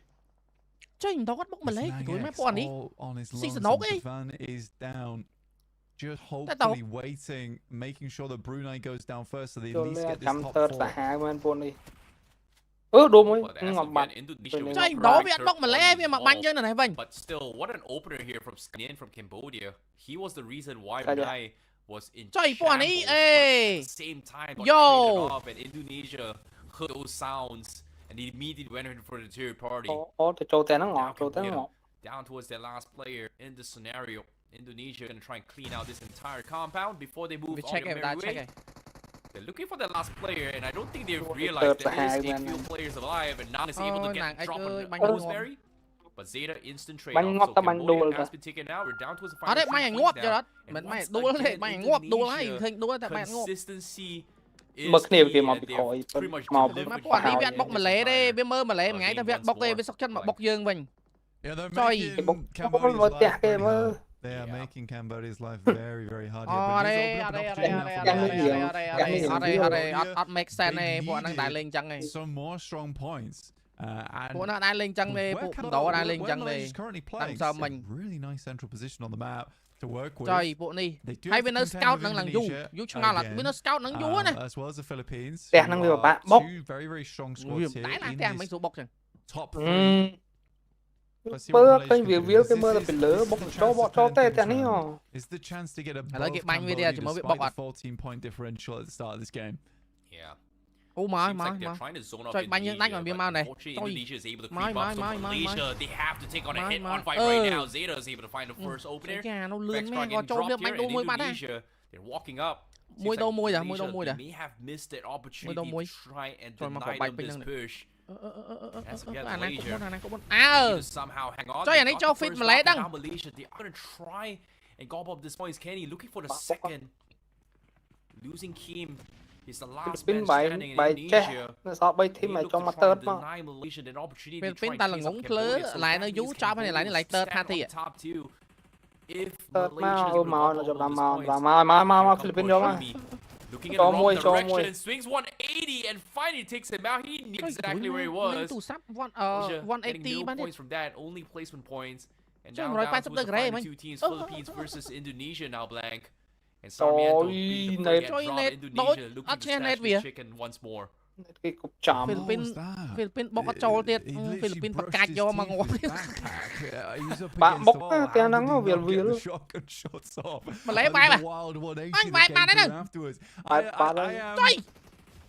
Chơi đó bắt mà lấy tụi mấy bọn đi. Season 1 đi. Is down. Just hopefully waiting, making sure that Brunei goes down first so they at least get this top 4. Đúng rồi. Ngọc bạch. Chơi đó biết bắt mà lấy vì mà bắn chơi này Vinh. But still, what an opener here from Skin from Cambodia. He was the reason why Brunei was in shambles. At the same time, got traded off and Indonesia heard those sounds. And he immediately went in for the third party. Down towards their last player in this scenario. Indonesia gonna try and clean out this entire compound before they move on their merry way. They're looking for their last player, and I don't think they've realized there is a few players alive, and Nan is able to get drop on Rosemary. But Zeta instant trade off, so Cambodia has been taken out. We're down towards the final. Consistency. Bật nhiều kìa mà bị khỏi mà bọn đi biết bốc mà lẽ đây biết mơ mà lẽ mà ngay ta biết bốc đây biết sóc chân mà bốc dương mình trời bốc một tẹt kìa mơ. They are making Cambodia's life very, very hard. Make sense này, bọn đang đại lên chân này. Some more strong points. Bọn nó đang lên chân này, bọn đó đang lên chân này. Làm sao mình? Really nice central position on the map to work with. Trời, bọn này. Hay bên nó scout năng du chừng là bên nó scout năng du này. As well as the Philippines. Tẹt năng được bạn bốc. Very, very strong squads here. Đá tẹt mấy số bốc chẳng. Top 3. Mơ cái việc cái mơ là phải lỡ bốc cho tẹt tẹt này hả? Is the chance to get a Cambodia despite the 14-point differential at the start of this game? Yeah. Mà trời bao nhiêu đánh còn biên mau này. Indonesia is able to creep up. So Malaysia, they have to take on a head-on fight right now. Zeta is able to find the first opener. Vextra getting dropped here, and Indonesia, they're walking up. Môi đâu they may have missed that opportunity to try and deny them this push. As again, Malaysia somehow hang on. Trời này cho fit mà lấy đăng. Malaysia, they are gonna try and gobble up this points. Kenny looking for the second. Losing Kim. He's the last man standing in Indonesia. Nó sợ bay thêm mà trong mặt tớt mà. Philippines ta là ngủng lứa lại nó vú cho cái này lại tớt ha thì. Tớt mau là chụp mau Philippines vô mà. Looking at the wrong direction, swings 180 and finally takes him out. He knew exactly where he was. 180 no points from that, only placement points. And now down to the final two teams, Philippines versus Indonesia now blank. And Sarmiento beat the drop Indonesia looking to stash the chicken once more. Cái cục chạm. Philippines bóc trâu tiệt, Philippines bật cạch vô mà ngọt. Bạn bóc cái nắng nó viền. Mà lấy bài mà. Anh bài đấy nè. Bài đấy. Trời.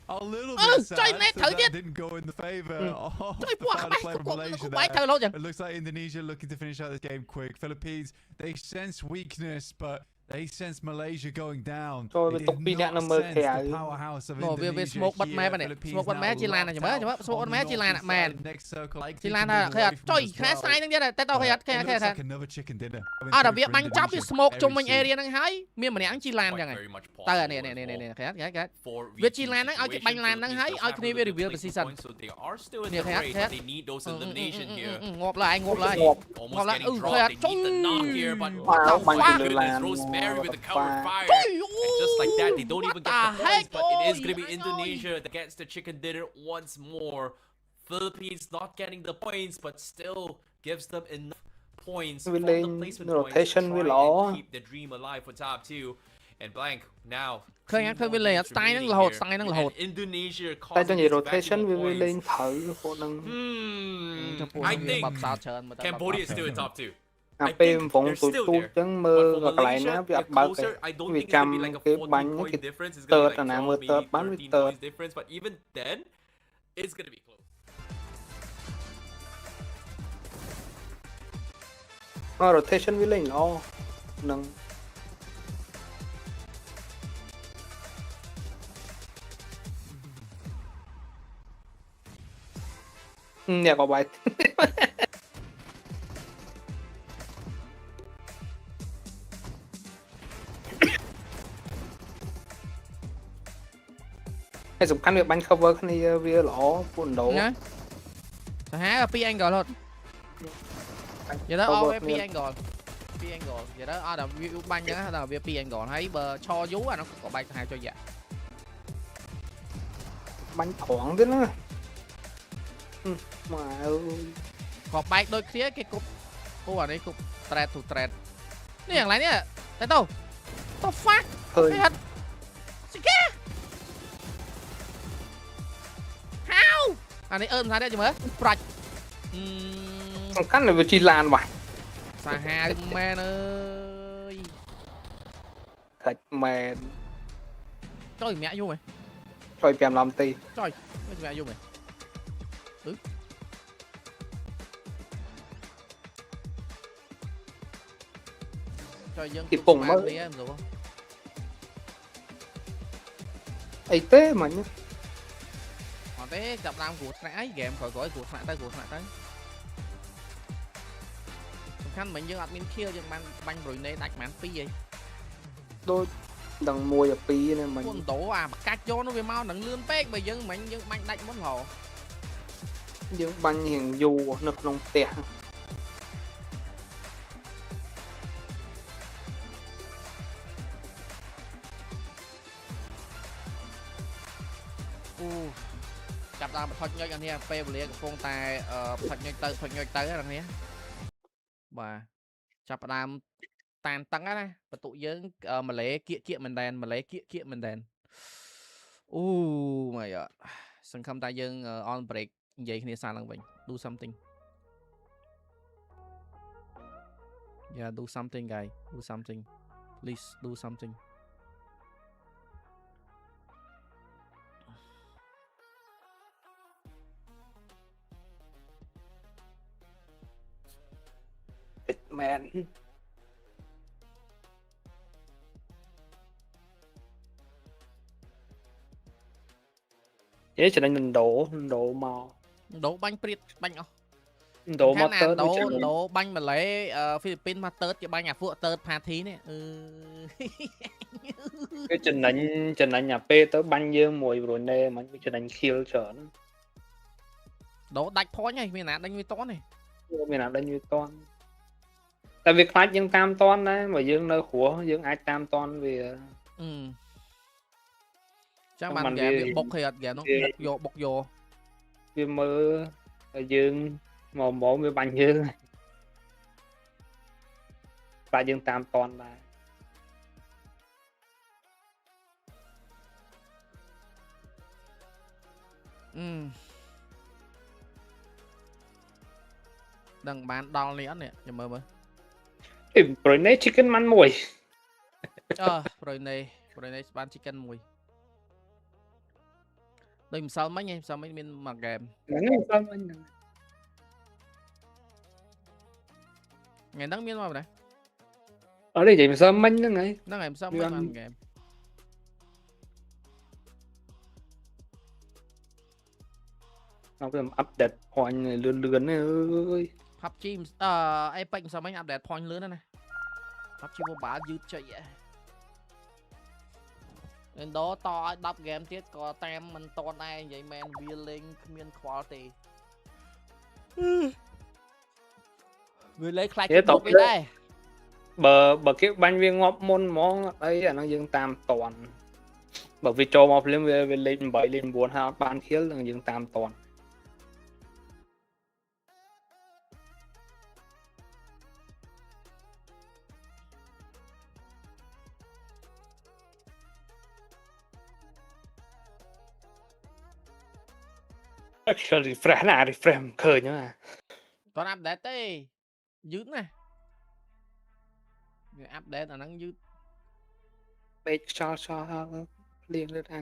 A little bit sad that didn't go in the favor of the player from Malaysia there. It looks like Indonesia looking to finish out this game quick. Philippines, they sense weakness, but they sense Malaysia going down. They did not sense the powerhouse of Indonesia smoke bắt mé này. Smoke bắt mé chỉ lan này chứ bớ. Smoke bắt mé chỉ lan man. Chỉ lan là khơi. Trời, khá sai năng vậy. Té tao khơi. Đặc biệt bánh chop thì smoke trong mình area năng hái. Miền mình ăn chỉ lan chẳng này. Tờ này. Khá. Việc chỉ lan năng ao chỉ bánh lan năng hái. Ao cái này review về season. Nè khá. Ngộp lại. Ngộp lại. Khơi. Trời. With the counter fire, and just like that, they don't even get the points. But it is gonna be Indonesia that gets the chicken dinner once more. Philippines not getting the points, but still gives them enough points from the placement points to try and keep the dream alive for top 2. And blank now. Khơi với lệ style năng là hột. Indonesia. Tại cho rotation với lên thử phụ năng. I think Cambodia is still in top 2. I think they're still there. But for Malaysia, they're closer. I don't think it's gonna be like a 14-point difference. It's gonna be like 12, maybe 13 points difference. But even then, it's gonna be close. Rotation វាលេងល្អនឹងអ្នកក៏បាយហើយសំខាន់វាបាញ់ cover គ្នាវាល្អពួកឥណ្ឌូណាសាហា2 angle ហត់និយាយទៅអស់វា2 angle 2 angle និយាយទៅអត់ដល់វាបាញ់ចឹងដល់វា2 angle ហើយបើឆយូរអានោះក៏បែកសាហាចុយយ៉ាបាញ់ត្រង់ទៀតណាម៉ែអើយក៏បែកដូចគ្នាគេគប់អូអានេះគប់ thread to thread នេះយ៉ាងไรនេះតែទៅ the fuck ឃើញស៊ីកាhow អានេះអឺមិនថាទេចាំមើលប្រាច់សំខាន់làវាជីឡានបាទសាហាមែនអើយកាច់មែនចុយម្នាក់យូរហ៎ចុយ5 នាទីចុយមិនម្នាក់យូរហ៎ចុយយើងទីពងមើលអីទេមិញអត់ទេចាប់ដើមគ្រោះថ្នាក់អីហ្គេមក្រោយគ្រោះថ្នាក់ទៅសំខាន់មិញយើងអត់មាន kill យើងបានបាញ់ Brunei ដាច់ប្រហែល2អីដូចដឹង1 2នេះមិញពួកដូអាបកាច់យកនោះវាមកនឹងលឿនពេកបើយើងមិញយើងបាញ់ដាច់មុនហ៎យើងបាញ់រៀងយូរនៅក្នុងផ្ទះអូចាប់ដើមផុចញុចអានេះពេលវេលាកំពុងតែផុចញុចទៅអានេះបាទចាប់ផ្ដើមតានតឹងណាបន្ទុកយើងម៉ាឡេគៀកមែនដែនម៉ាឡេគៀកមែនដែនអូ my god សង្ឃឹមថាយើង on break និយាយគ្នាសារឡើងវិញ do something yeah do something guys do something please do something man ចំណេញឥណ្ឌូមកឥណ្ឌូបាញ់ព្រាតបាញ់អស់ឥណ្ឌូមកតើឥណ្ឌូបាញ់ម៉ាឡេហ្វីលីពីនមកតើគេបាញ់អាពួកតើ party នេះគឺចំណេញអាពេលទៅបាញ់យើងមួយ Brunei មិនវាចំណេញ kill ច្រើនដូរដាច់ point ហើយមានណាដេញវាតន់ទេមានណាដេញវាតន់តែវាខ្លាចយើងតាមតន់ដែរបើយើងនៅគ្រោះយើងអាចតាមតន់វាចាំបានហ្គេមវាបុកគេអត់ហ្គេមនោះបុកយកវាមើលតែយើងមកវាបាញ់យើងបាច់យើងតាមតន់ដែរដឹងបានដល់នេះអត់នេះចាំមើលBrunei chicken បានមួយBrunei បាន chicken មួយដូចម្សិលមិញមានមួយហ្គេមហ្នឹងម្សិលមិញហ្នឹងថ្ងៃហ្នឹងមានមកបណ្ដេះអត់ទេនិយាយម្សិលមិញហ្នឹងហើយម្សិលមិញបានហ្គេមអត់វាអាប់ដេត point លឿនអើយPUBG Apex ម្សិលមិញអាប់ដេត point លឿនណាPUBG Mobile យឺតចុយឥណ្ឌូតឲ្យ10 game ទៀតក៏តាមមិនតន់ដែរនិយាយមែនវាលេងគ្មានខ្វល់ទេវាលេងខ្លាចទៅវិញដែរបើគេបាញ់វាងាប់មុនហ្មងអីអាហ្នឹងយើងតាមតន់បើវាចូលមកភ្លាមវាលេខ8លេខ9ហើយអត់បាន kill នឹងយើងតាមតន់refresh ណា refresh ឃើញហ្នឹងតោះអាប់ដេតទេយឺតណា update អាហ្នឹងយឺត ពេកខ្យល់លៀងលើថា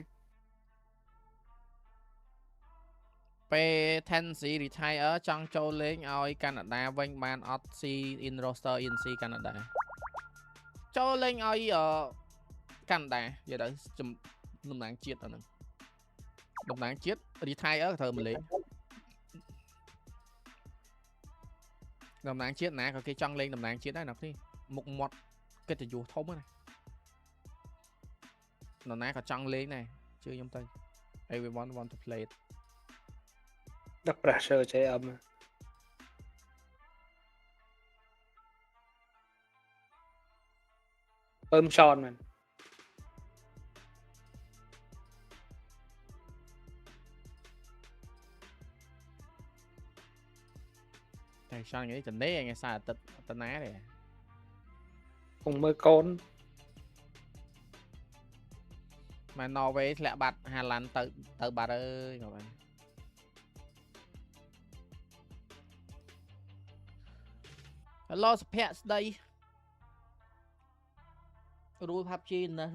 ពេល Tennessee retire ចង់ចូលលេងឲ្យកាណាដាវិញបានអត់ C in roster ENC កាណាដាចូលលេងឲ្យកាណាដានិយាយទៅតំណាងជាតិអាហ្នឹងតំណាងជាតិ retire ក៏ត្រូវមកលេងតំណាងជាតិណាក៏គេចង់លេងតំណាងជាតិដែរណានេះមុខមាត់កិត្តិយសធំណានរណាក៏ចង់លេងដែរជឿខ្ញុំទៅ everyone want to play it ដាក់ pressure ចេះអមពើមឆនមែនតែឆននេះតនេថ្ងៃសារអាទិត្យតណាទេគង់មើលកូនមក Norway ធ្លាក់បាត់ហាឡាន់ទៅបាត់អើយបងប្អូនHello សុភ័ក្រស្ដីរួល PUBG ណាស់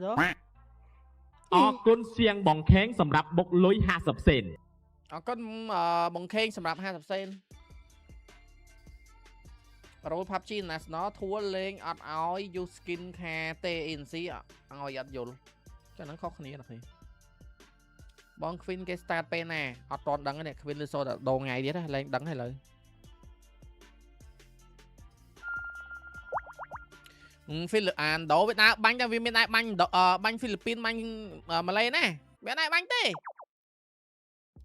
អរគុណសៀងបងខេងសម្រាប់បុកលុយ50សេនអរគុណបងខេងសម្រាប់50សេនរួល PUBG National ធួលលេងអត់ឲ្យ use skin ខា TNC ឲ្យអត់យល់ចាហ្នឹងខុសគ្នាណាគ្នាបង Queen គេ start ពេលណាអត់តន់ដឹងទេ Queen លឺសូតែដងថ្ងៃទៀតលេងដឹងហើយលើហ្វីលអានដូវាដើរបាញ់តែវាមានដែរបាញ់ហ្វីលីពីនបាញ់ម៉ាឡេណាមានដែរបាញ់ទេ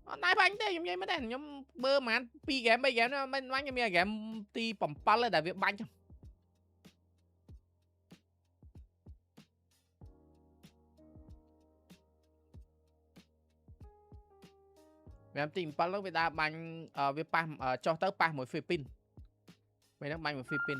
អត់ដែរបាញ់ទេខ្ញុំនិយាយមែនទេខ្ញុំបើប្រហែល2ហ្គេម3ហ្គេមមិនបាញ់ខ្ញុំមានហ្គេមទី7ដែរវាបាញ់វាទី7ហ្នឹងវាដើរបាញ់វាប៉ះចុះទៅប៉ះមួយហ្វីលីពីនពេលហ្នឹងបាញ់មួយហ្វីលីពីន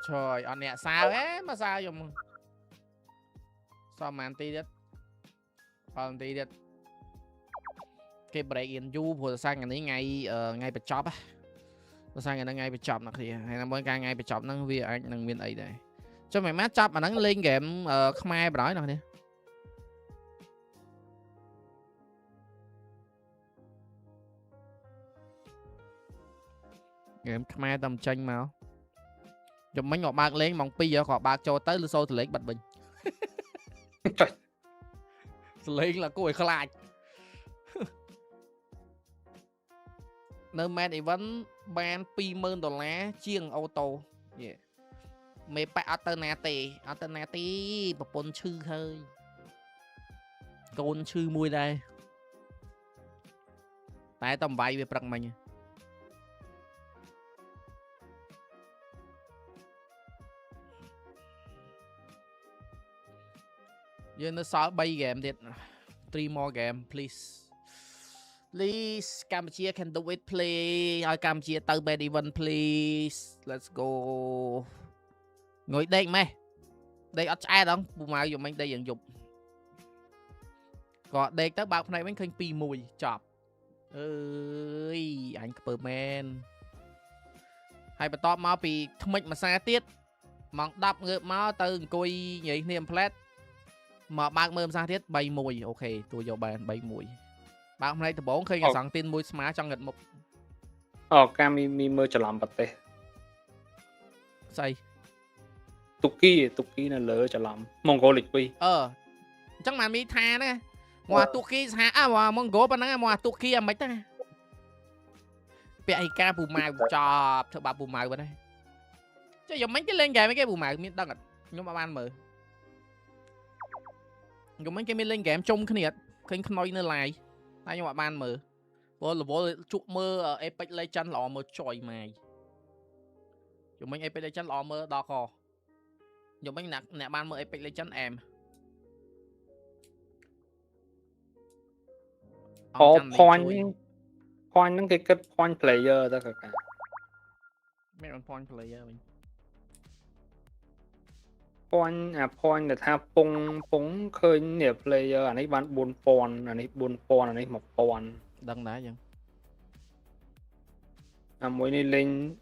trời anh nè sao thế mà sao dùng sao mà anti đấy anti đấy cái break in du vừa sang ngày này ngày bị chop á sang ngày ngày bị chop nè thì hay là mỗi ngày bị chop nó vì anh đang viên ấy đây cho mày mát chop mà nó lên game Khmer bả nói nè game Khmer tầm tranh mà chụp mấy ngọt bạc lên mong pi giờ họ bạc cho tới lưu sâu thì lấy bật bình lên là cô ấy khai nơi man event ban $20,000 chiêng ô tô mày phải alternative bà bồn chư hơi côn chư mùi đây tại tầm vay về prăng mình giờ nó xóa 3 gameទៀត 3 more game please Cambodia can do it please ឲ្យ Cambodia ទៅ bad event please let's go ងុយដេកម៉េះដេកអត់ឆ្អែតហ៎ពូម៉ៅយកមិញដេកយ៉ាងយប់ក៏ដេកទៅបើកភ្នែកវិញឃើញ 2-1 ចប់អើយអញខ្ពើមែនហើយបន្ទាប់មកពីថ្មិចមួយសាទៀតម៉ោង 10 ងើបមកទៅអង្គុយនិយាយគ្នាផ្លែតមកបើកមើលម្សាទៀត 3-1 អូខេទួយកបាន 3-1 បើកផ្នែកដំបងឃើញអាសង្ទីនមួយស្មាចង់ងឹតមុខអូកាមីមើលច្រឡំប្រទេសស្អីទុកគីនៅលើច្រឡំម៉ុងហ្គោលលេខ2អឺអញ្ចឹងមកមីថាណាមកទុកគីសហមកម៉ុងហ្គោប៉ុណ្ណឹងមកទុកគីអាមិនទៅពាក់ឯកាពូម៉ៅចប់ធ្វើបាបពូម៉ៅប៉ុណ្ណេះចុះយ៉ាងម៉េចគេលេងហ្គេមគេពូម៉ៅមានដឹងអត់ខ្ញុំអត់បានមើលខ្ញុំមិនគេមានលេងហ្គេមជុំគ្នាឃើញខ្នុយនៅ live តែខ្ញុំអត់បានមើលព្រោះរវល់ជក់មើល Epic Legend ល្អមើលចុយម៉ាយ Chúng mình Apex Legends lo mơ đo kho. Chúng mình nè ban mơ Apex Legends em. point nó cái point player đó cả. Mấy con point player mình. point là tha pung khơi nè player anh ấy bán 4 point, anh ấy 4 point, anh ấy 1 point. Đăng đá chẳng. Mỗi này lên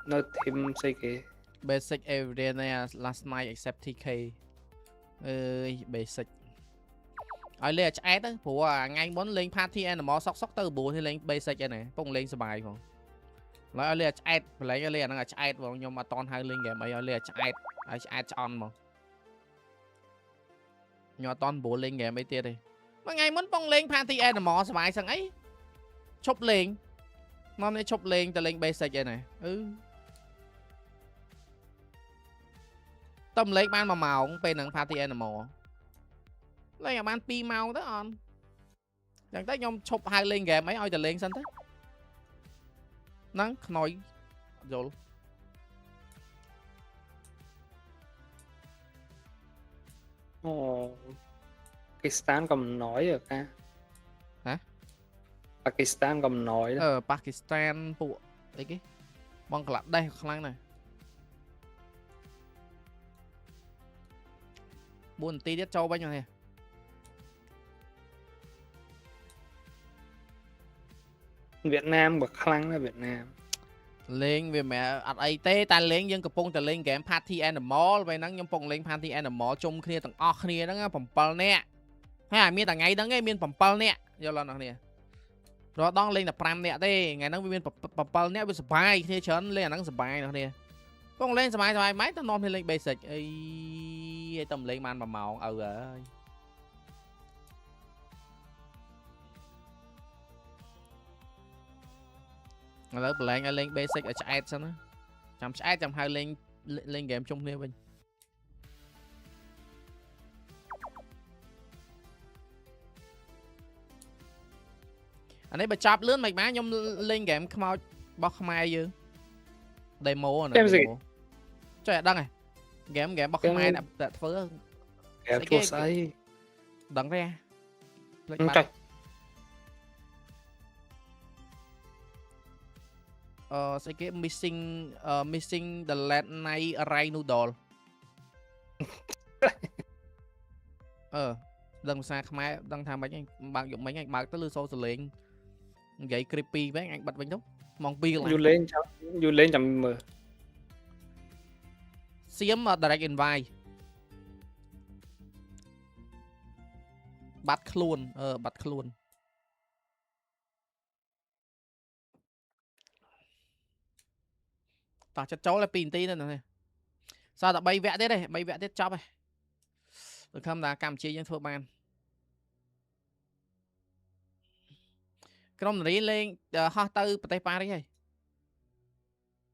nó thêm xây cái Basic everyday last night except TK. Basic. Ở đây là ad á, phụ ngay muốn lên party animal sóc từ buồn thì lên basic này, không lên sờ bài không. Nói ở đây là ad, lấy ở đây là ad vào nhưng mà toàn hai lên game ấy ở đây là ad on mà. Nhưng mà toàn buồn lên game ấy tiệt đi. Mà ngay muốn phong lên party animal sờ bài sang ấy. Chụp lên. Nó nên chụp lên từ lên basic này. Tâm lấy ban mà màu cũng bên party animal. Lấy ban pi màu đó on. Chẳng tới nhom chụp hai lên game mấy ơi từ lên sân thế. Nắng nói rồi. Pakistan cầm nói rồi ca. Hả? Pakistan cầm nói đó. Pakistan phụ đấy cái. Bong lặt đây khăn này. Buồn tí đét châu bao nhiêu này. Việt Nam bậc khăn là Việt Nam. Lên về mẹ ấy tê ta lên dân Capong ta lên game party animal vậy nắng nhóm phong lên party animal chung kia tầng o kia đó phẩm pal nè. Ha miên tầng ngày đó ngay miên phẩm pal nè. Do lo nào nè. Rồi đong lên là pram nè tê ngày nắng miên phẩm pal nè với spy thế chấn lên nắng spy nào nè. Phong lên spy máy tao non lên basic ấy tầm lên man màu ơi. Lớp lên basic ở chat sao nó chăm chat chăm hai lên game chung nè mình anh ấy bà chop lướt mày má nhom lên game mau bóc mai dư demo này cho đăng này game bóc mai đã phớ game thua say đăng ra sẽ cái missing the late night ray noodle. Đừng xa khmai đừng tham mấy anh bạn dùng mấy anh bạn tới lưu số xử liền vậy creepy với anh bật bánh đúng mong pi lại du lên chậm mờ xiêm direct invite bắt luôn bắt luôn tao chất cháu là pin tí nữa này sao ta bay vẽ thế đây bay vẽ thế chop này được không là cầm chia những thua ban cái này lên ho tư tay pa đấy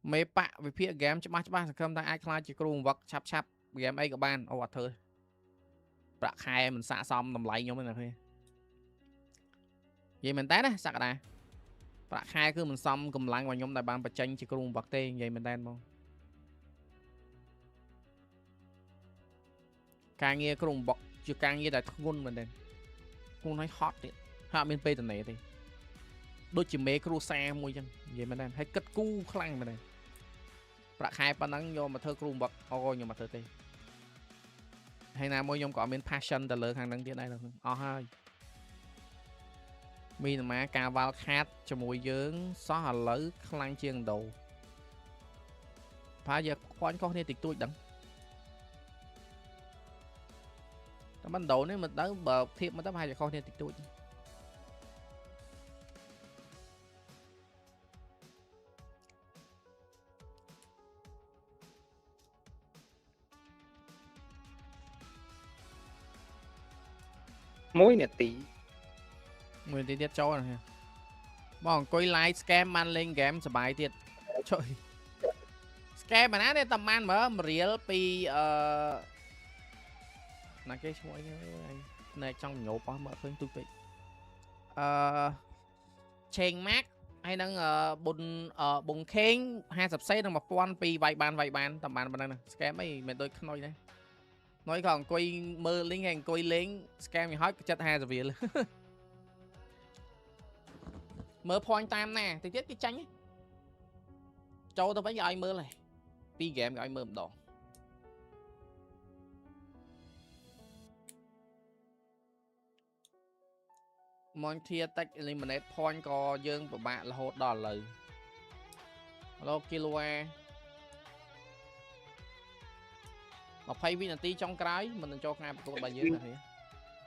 mấy bạn về phía game cho ba không ta ai khai chỉ cùng vật chắp game ấy các bạn ô thôi bạc hai mình xả xong nằm lại nhau mới là thôi vậy mình té đấy sạc này bạc hai cứ mình xong cùng lăng vào nhóm đại ban bạch tranh chỉ cùng vật tê vậy mình đen không càng nghe cùng vật chưa càng nghe đại thun mình đen con nói hot đấy hạ bên tây này thì đôi chỉ mấy cái xe môi chân vậy mình đen hay cất cu khăn mình này bạc hai pan nắng vô mà thơ cùng vật ô nhưng mà thơ tê hay nào môi nhom có bên passion từ lớn hàng đăng tiến đây là hai mi má cà vào khát cho mùi dướng xóa hà lỡ khăn chiên đầu phá giờ quán có nên tịch tôi đắng ban đầu nếu mình đỡ bờ thiệp mà tấp hai giờ không nên tịch tôi mối nè tí mình đi tiết cho này bọn coi like scam man lên game sờ bài tiệt trời scam mà ná đây tầm man mở real pi là cái mỗi này trong nhổ bỏ mở phương tôi bị chain mát hay năng bùng khen 50 xe năng 1000 ពីវាយបានតាមបានប៉ុណ្ណឹង scam អីមិនដូចខ្នុយដែរnói còn quay mơ lính hàng quay lính scam thì hết chất 50 រៀល mơ point tam nè thì tiếp cái tranh ấy châu tao phải ai mơ này pi game ai mơ một đòn mon thia tách eliminate point có dương của bạn là hốt đòn lời hello kilo 20 វិនាទីចុងក្រោយមិននឹងចូលថ្ងៃប្រកួតរបស់យើងណា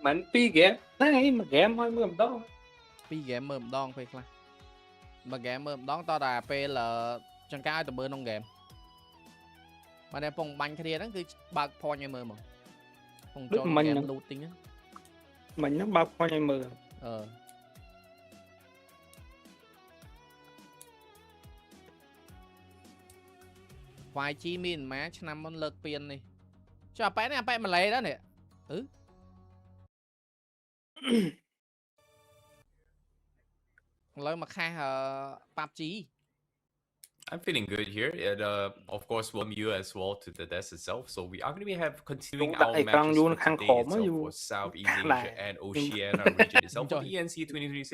មិន2 game ហ្នឹងឯងមួយ game ឲ្យមើលម្ដង2 game មើលម្ដងពេលខ្លះមួយ game មើលម្ដងតតែពេលចង្ការឲ្យទៅមើលក្នុង game មកតែពងបាញ់គ្នាហ្នឹងគឺបើក point ឲ្យមើលហ្មងពងចូល game looting ហ្នឹងមិញហ្នឹងបើក point ឲ្យមើលYG មានម៉ាឆ្នាំមុនលើកពៀននេះចុះអាប៉ែនេះអាប៉ែម៉ាឡេđó nèឡើយមកខាសPUBG I'm feeling good here, and of course, welcome you as well to the desk itself. So we are going to be continuing our matches for today itself for Southeast Asia and Oceania region itself for ENC26,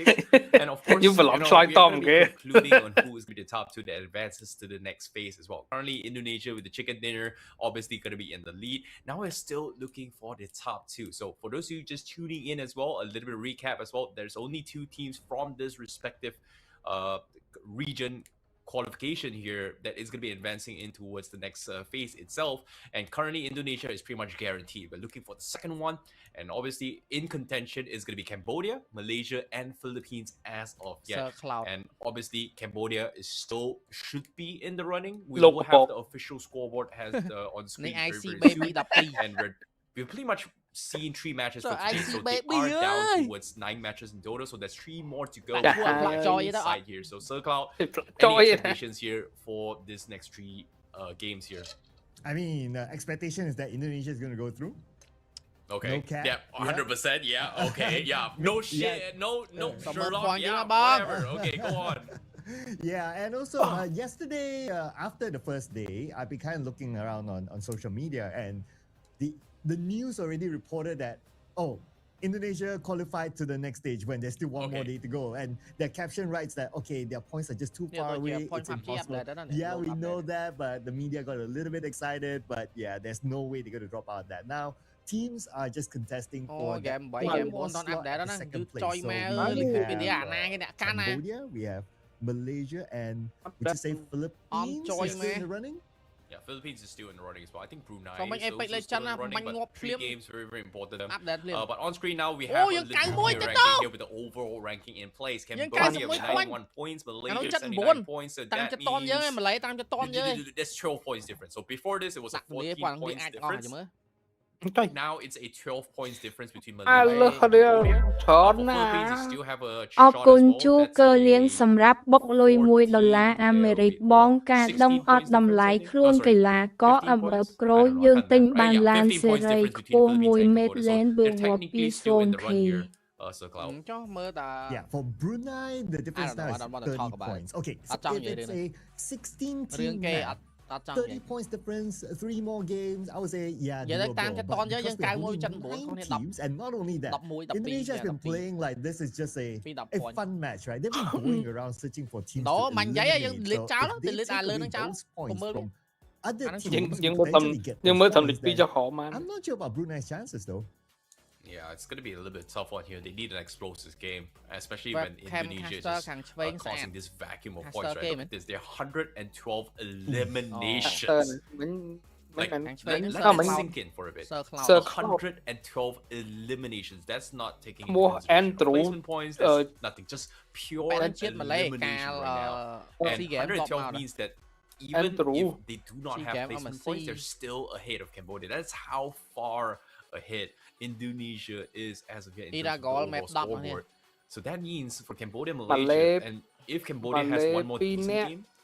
and of course, we are going to be concluding on who is going to be the top two that advances to the next phase as well. Currently, Indonesia with the chicken dinner obviously going to be in the lead. Now we're still looking for the top two. So for those of you just tuning in as well, a little bit of recap as well. There's only 2 teams from this respective region qualification here that is going to be advancing in towards the next phase itself, and currently Indonesia is pretty much guaranteed. We're looking for the second one, and obviously in contention is going to be Cambodia, Malaysia, and Philippines as of yet. And obviously Cambodia is still should be in the running. We will have the official scoreboard has on screen very soon, and we're pretty much seen 3 matches for today, so they are down towards 9 matches in total, so there's 3 more to go inside here. So Sir Cloud, any expectations here for this next 3 games here? I mean, expectation is that Indonesia is going to go through. Okay. No cap. Yeah, 100%. Yeah. Okay. Yeah. No shit. No Sherlock. Yeah. Whatever. Okay. Go on. Yeah, and also yesterday after the first day, I've been kind of looking around on social media, and the news already reported that, Indonesia qualified to the next stage when there's still one more day to go. And their caption writes that, their points are just too far away. It's impossible. Yeah, we know that, but the media got a little bit excited. But yeah, there's no way they're going to drop out of that. Now, teams are just contesting for game 4 second place. So Cambodia, we have Malaysia, and would you say Philippines is still in the running? Yeah, Philippines is still in the running as well. I think Brunei is also still in the running, but 3 games very, very important to them. But on screen now, we have a little bit ranking here with the overall ranking in place. Cambodia with 91 points, Malaysia 79 points, so that means there's 12 points difference. So before this, it was a 14 points difference. Now it's a 12 points difference between Malaysia and Cambodia. Philippines still have a shot as well. ជួកើលៀងសម្រាប់បុកលុយ$1អាមេរិកបងការដងអត់តម្លៃខ្លួនកីឡាករអបរក្រូចយើងទិញបានឡានសេរីខ្ពស់1 មេតរលេនបឺវ៉ពី0K Yeah, for Brunei, the difference now is 30 points. Okay, so if it's a 16-team match, 30 points difference, 3 more games, I would say, yeah, doable. But because we have 9 teams, and not only that, Indonesia has been playing like this is just a fun match, right? They've been going around searching for teams to eliminate. So if they take away those points from other teams who eventually get those points, then I'm not sure about Brunei's chances, though. Yeah, it's going to be a little bit tough one here. They need an explosive game, especially when Indonesia is just causing this vacuum of points, right? Look at this, there are 112 eliminations. Like, let it sink in for a bit. 112 eliminations. That's not taking into consideration placement points. That's nothing. Just pure elimination right now. And 112 means that even if they do not have placement points, they're still ahead of Cambodia. That's how far ahead Indonesia is as of yet in terms of the overall scoreboard. So that means for Cambodia, Malaysia, and if Cambodia has one more decent team,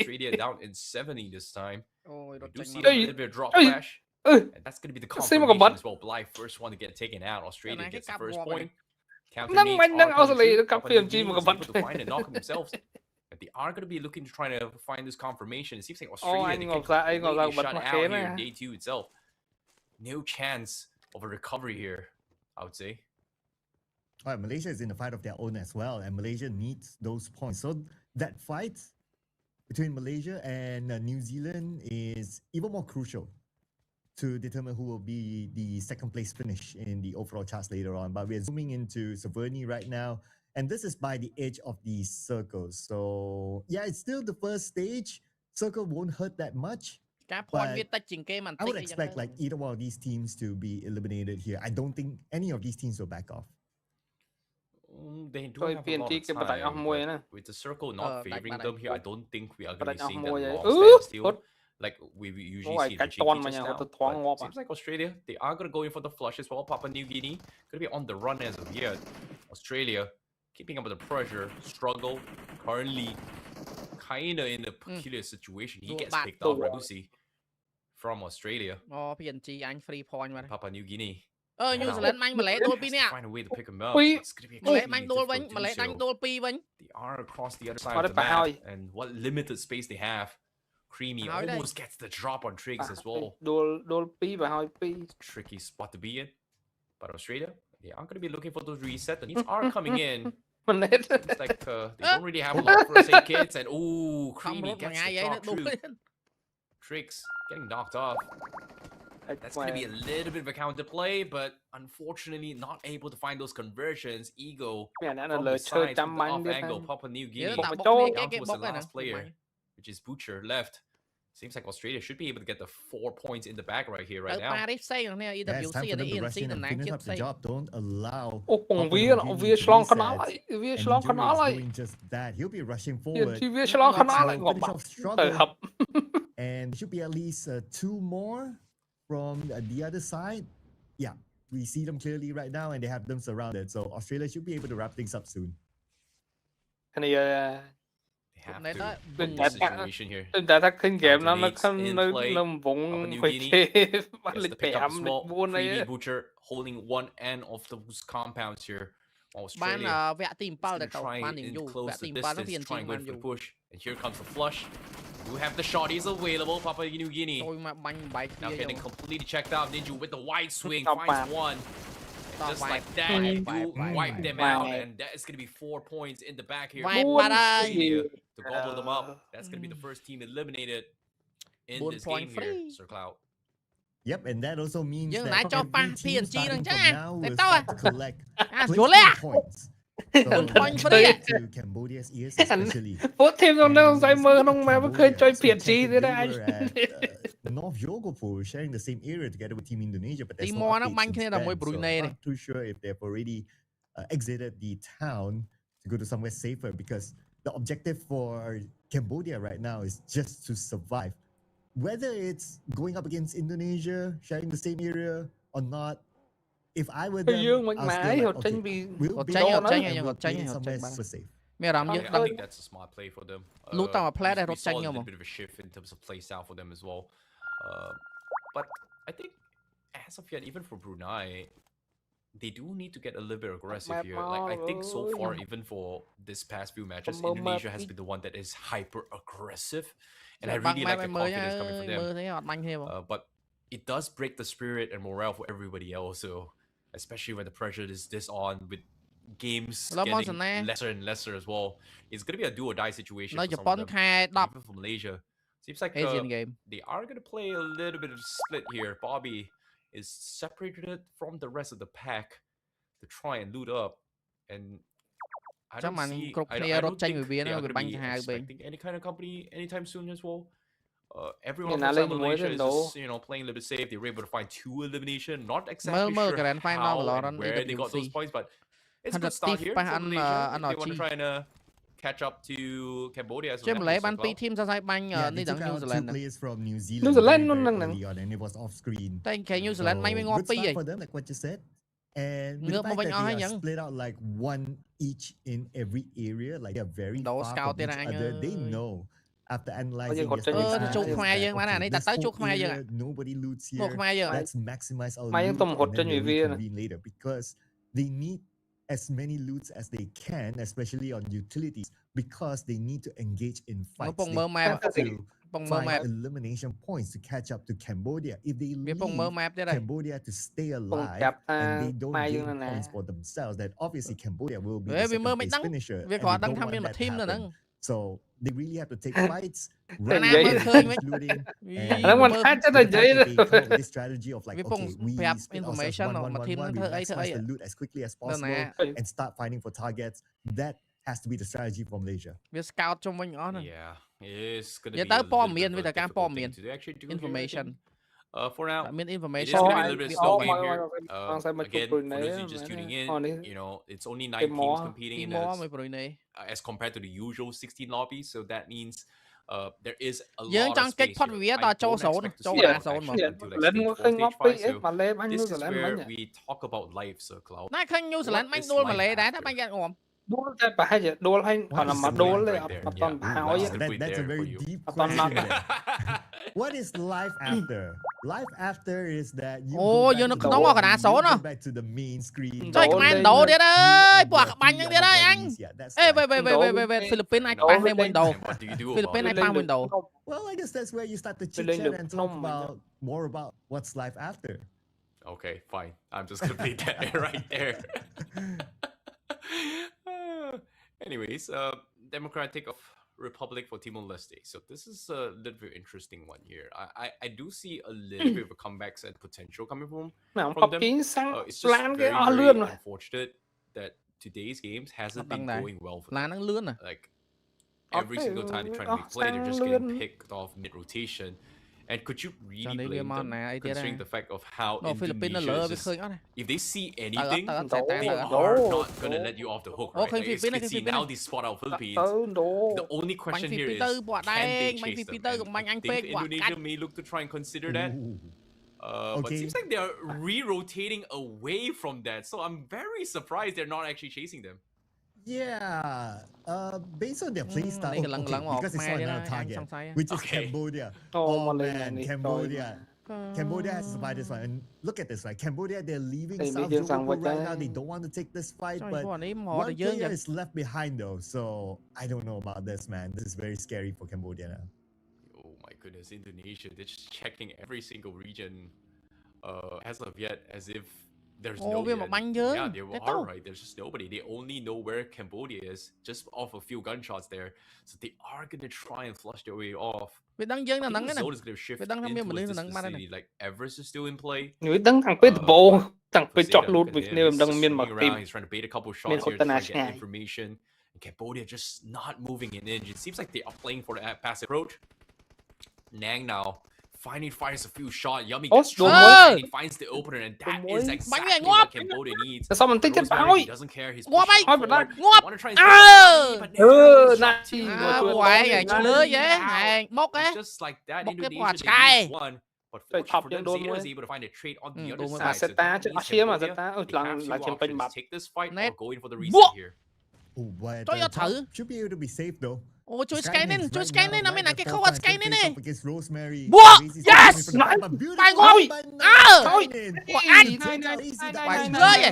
Australia down in 70 this time. អូយរត់ Do ចេញ see មក a little bit of drop flash. And that's going to be the Xem mà còn confirmation bật. as well. Bly first one to get taken out. Australia Cái này gets cái the first cặp point. Năng mạnh năng Australia nó cặp phiền chi mà còn bật. To find and knock him themselves. They are going to be looking to try to find this confirmation. It seems like Australia anh they ngồi can ra anh ngồi ra completely bật shut mặt out kế here in này. day 2 itself. No chance of a recovery here, I would say. All right, Malaysia is in a fight of their own as well, and Malaysia needs those points. So that fight between Malaysia and New Zealand is even more crucial to determine who will be the second place finish in the overall charts later on. But we're zooming into Severny right now, and this is by the edge of the circle. So yeah, it's still the first stage. Circle won't hurt that much. But I would expect like either one of these teams to be eliminated here. I don't think any of these teams will back off. They do have a lot of time, but with the circle not favoring them here, I don't think we are going to be seeing that long standstill like we usually see in the cheeky just now. But seems like Australia, they are going to go in for the flush as well. Papua New Guinea going to be on the run as of yet. Australia keeping up with the pressure, struggle, currently kind of in a peculiar situation. He gets picked off, Rabusi, from Australia. PNG anh free point mà. Papua New Guinea. New Zealand anh mà lẽ đôi pi nè. Find a way to pick him up. It's going to be extremely difficult to do so. They are across the other side of the map, and what limited space they have. Creamy almost gets the drop on Triggs as well. Tricky spot to be in. But Australia, they are going to be looking for those resets. The needs are coming in. It's like they don't really have a lot for say kids, and Creamy gets the drop through. Triggs getting knocked off. That's going to be a little bit of a counter play, but unfortunately not able to find those conversions. Ego from the side, from the off angle. Papua New Guinea down was the last player, which is Butcher left. Seems like Australia should be able to get the 4 points in the bag right here, right now. Yeah, it's time for them to rush in and finish up the job. Don't allow doing just that. He'll be rushing forward. And should be at least 2 more from the other side. Yeah, we see them clearly right now, and they have them surrounded. So Australia should be able to wrap things up soon. They have to win this situation here. Freebie Butcher holding one end of those compounds here. Australia try and close the distance, try and go for the push. And here comes the flush. You have the shotties available, Papua New Guinea. Now getting completely checked out. Ninja with the wide swing finds one. And just like that, you wipe them out, and that is going to be 4 points in the back here. To gobble them up. That's going to be the first team eliminated in this game here, Sir Cloud. Yep, and that also means that every team starting from now will start to collect placement points. So to Cambodia's ears especially. North Yogopur sharing the same area together with Team Indonesia, but there's no updates since then, so I'm not too sure if they've already exited the town to go to somewhere safer, because the objective for Cambodia right now is just to survive. Whether it's going up against Indonesia, sharing the same area or not, if I were them, I'll still like, okay, we'll be somewhere super safe. I think that's a smart play for them. We saw a little bit of a shift in terms of play style for them as well. But I think as of yet, even for Brunei, they do need to get a little bit aggressive here. Like I think so far, even for this past few matches, Indonesia has been the one that is hyper aggressive, and I really like the confidence coming from them. But it does break the spirit and morale for everybody else. So especially when the pressure is this on with games getting lesser and lesser as well, it's gonna be a do or die situation for some of them. Even for Malaysia, seems like they are gonna play a little bit of split here. Bobby is separated from the rest of the pack to try and loot up, and I don't think we are going to be expecting any kind of company anytime soon as well. Everyone from Malaysia is just, playing a little bit safe. They were able to find 2 elimination. Not exactly sure how and where they got those points, but it's a good start here for Malaysia. If they want to try and catch up to Cambodia as well. Yeah, they took out 2 players from New Zealand early on, and it was off screen. New Zealand good start for them, like what you said. And with the fact that they are split out like 1 each in every area, like they're very far from each other, they know after analyzing nobody loots here. Let's maximize our loot and then convene later, because they need as many loots as they can, especially on utilities, because they need to engage in fights. They have to find elimination points to catch up to Cambodia. If they leave Cambodia to stay alive and they don't gain points for themselves, then obviously Cambodia will be the second place finisher. And they don't want that to happen. So they really have to take fights, including this strategy of like, okay, we split ourselves 1-1-1-1, we maximize the loot as quickly as possible and start fighting for targets. That has to be the strategy for Malaysia. Yeah, it's gonna be a little bit of a difficult thing to actually do information. For now, information. It's gonna be a little bit slow game here. Again, for those of you just tuning in, you know, it's only 9 teams competing in as compared to the usual 16 lobbies. So that means there is a lot of space here. I don't expect to see that until like stage 4, stage 5. So this is where we talk about life, Sir Cloud. What is life after? ដួលតែប្រហែលជាដួលហើយគាត់មកដួលទេអត់តន់ហើយ That's a very deep question. What is life after? Life after is that you go back to the main screen. ចុយខ្មែរដូរទៀតអើយពួកក្បាញ់ហ្នឹងទៀតហើយអញអេវេហ្វីលីពីនអាចប៉ះនេះវិញដូរហ្វីលីពីនអាចប៉ះវិញដូរ Well, I guess that's where you start to chit chat and talk about more about what's life after. Okay, fine. I'm just gonna leave that right there. Anyways, Democratic Republic for Timor-Leste. So this is a little bit interesting one here. I do see a little bit of a comebacks and potential coming from them. It's just very unfortunate that today's games hasn't been going well for them. Like every single time they try to replay, they're just getting picked off mid-rotation. And could you really blame them, considering the fact of how Indonesia is just, if they see anything, they are not going to let you off the hook, right? Like, you can see now they spot out Philippines. The only question here is, can they chase them? And I think Indonesia may look to try and consider that. But it seems like they're re-rotating away from that. So I'm very surprised they're not actually chasing them. Yeah, based on their play style, because they saw another target, which is Cambodia. Oh man, Cambodia. Cambodia has to survive this one. And look at this, right? Cambodia, they're leaving South Johor right now. They don't want to take this fight, but one player is left behind though. So I don't know about this, man. This is very scary for Cambodia now. Oh my goodness, Indonesia, they're just checking every single region as of yet, as if there's no yeah, they are right. There's just nobody. They only know where Cambodia is just off a few gunshots there. So they are gonna try and flush their way off. The zone is gonna shift into this vicinity. Like Everest is still in play. He's trying to bait a couple shots here to try to get information. And Cambodia just not moving it in. It seems like they are playing for the passive approach. Nang now fires a few shots. Yummy gets and he finds the opener, and that is exactly what Cambodia needs. Rosemary doesn't care. He's pushing forward. Want to try and just like that, Indonesia needs one. But for them, Zeta is able to find a trade on the other side. So take this fight or go in for the reset here. Oh, but should be able to be safe though. អូជួយ scan នេះជួយ scan នេះណាមានណាគេខុសអត់ scan នេះនេះ បួក yes បាយងប់អើពួកអញបាយលើអេ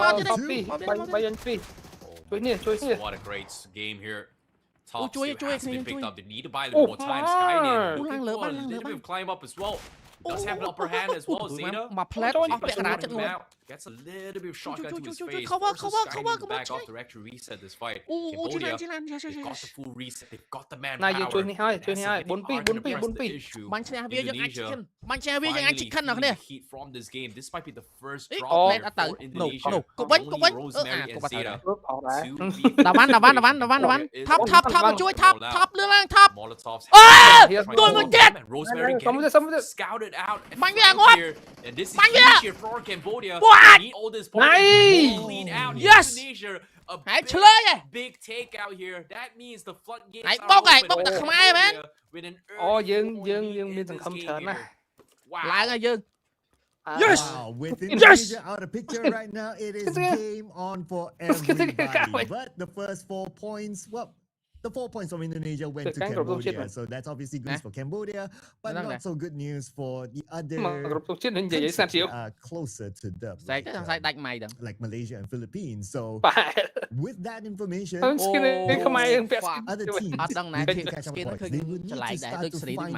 មកទៀតបាយអញពីជួយនេះជួយនេះ What a great game here. Top two has been picked up. They need to buy a little more time. Skynet looking for a little bit of climb up as well. Does have an upper hand as well. Zeta មកផ្លែតអស់ពាក់កណ្ដាលចិត្តងប់ gets a little bit of shotgun to his face. Forces back off to actually reset this fight. Cambodia, they've got the full reset. They've got the manpower. ជួយនេះហើយបាញ់ឈ្នះវាយើងអាចchicken បាញ់ឈ្នះវាយើងអាចchicken ដល់គ្នា heat from this game. This might be the first drop for Indonesia. កុំវិញ Rosemary and Zeta. តាវ៉ាន់ថប់ជួយថប់លឿនឡើងថប់ Molotovs. ដូចមួយទៀត Rosemary scouted out. បាញ់វាងាប់ And this is huge for Cambodia. They need all this points. Lead out Indonesia. A big takeout here. That means the floodgates are open with anយើងមានសង្ឃឹមច្រើនណាស់ ឡើងហើយយើង Yes! With Indonesia out of picture right now, it is game on for everybody. But the first 4 points, well, The 4 points from Indonesia went to Cambodia, so that's obviously good for Cambodia, but not so good news for the other countries that are closer to them, like Malaysia and Philippines. So with that information, other teams, they would need to catch up points. They would need to start to find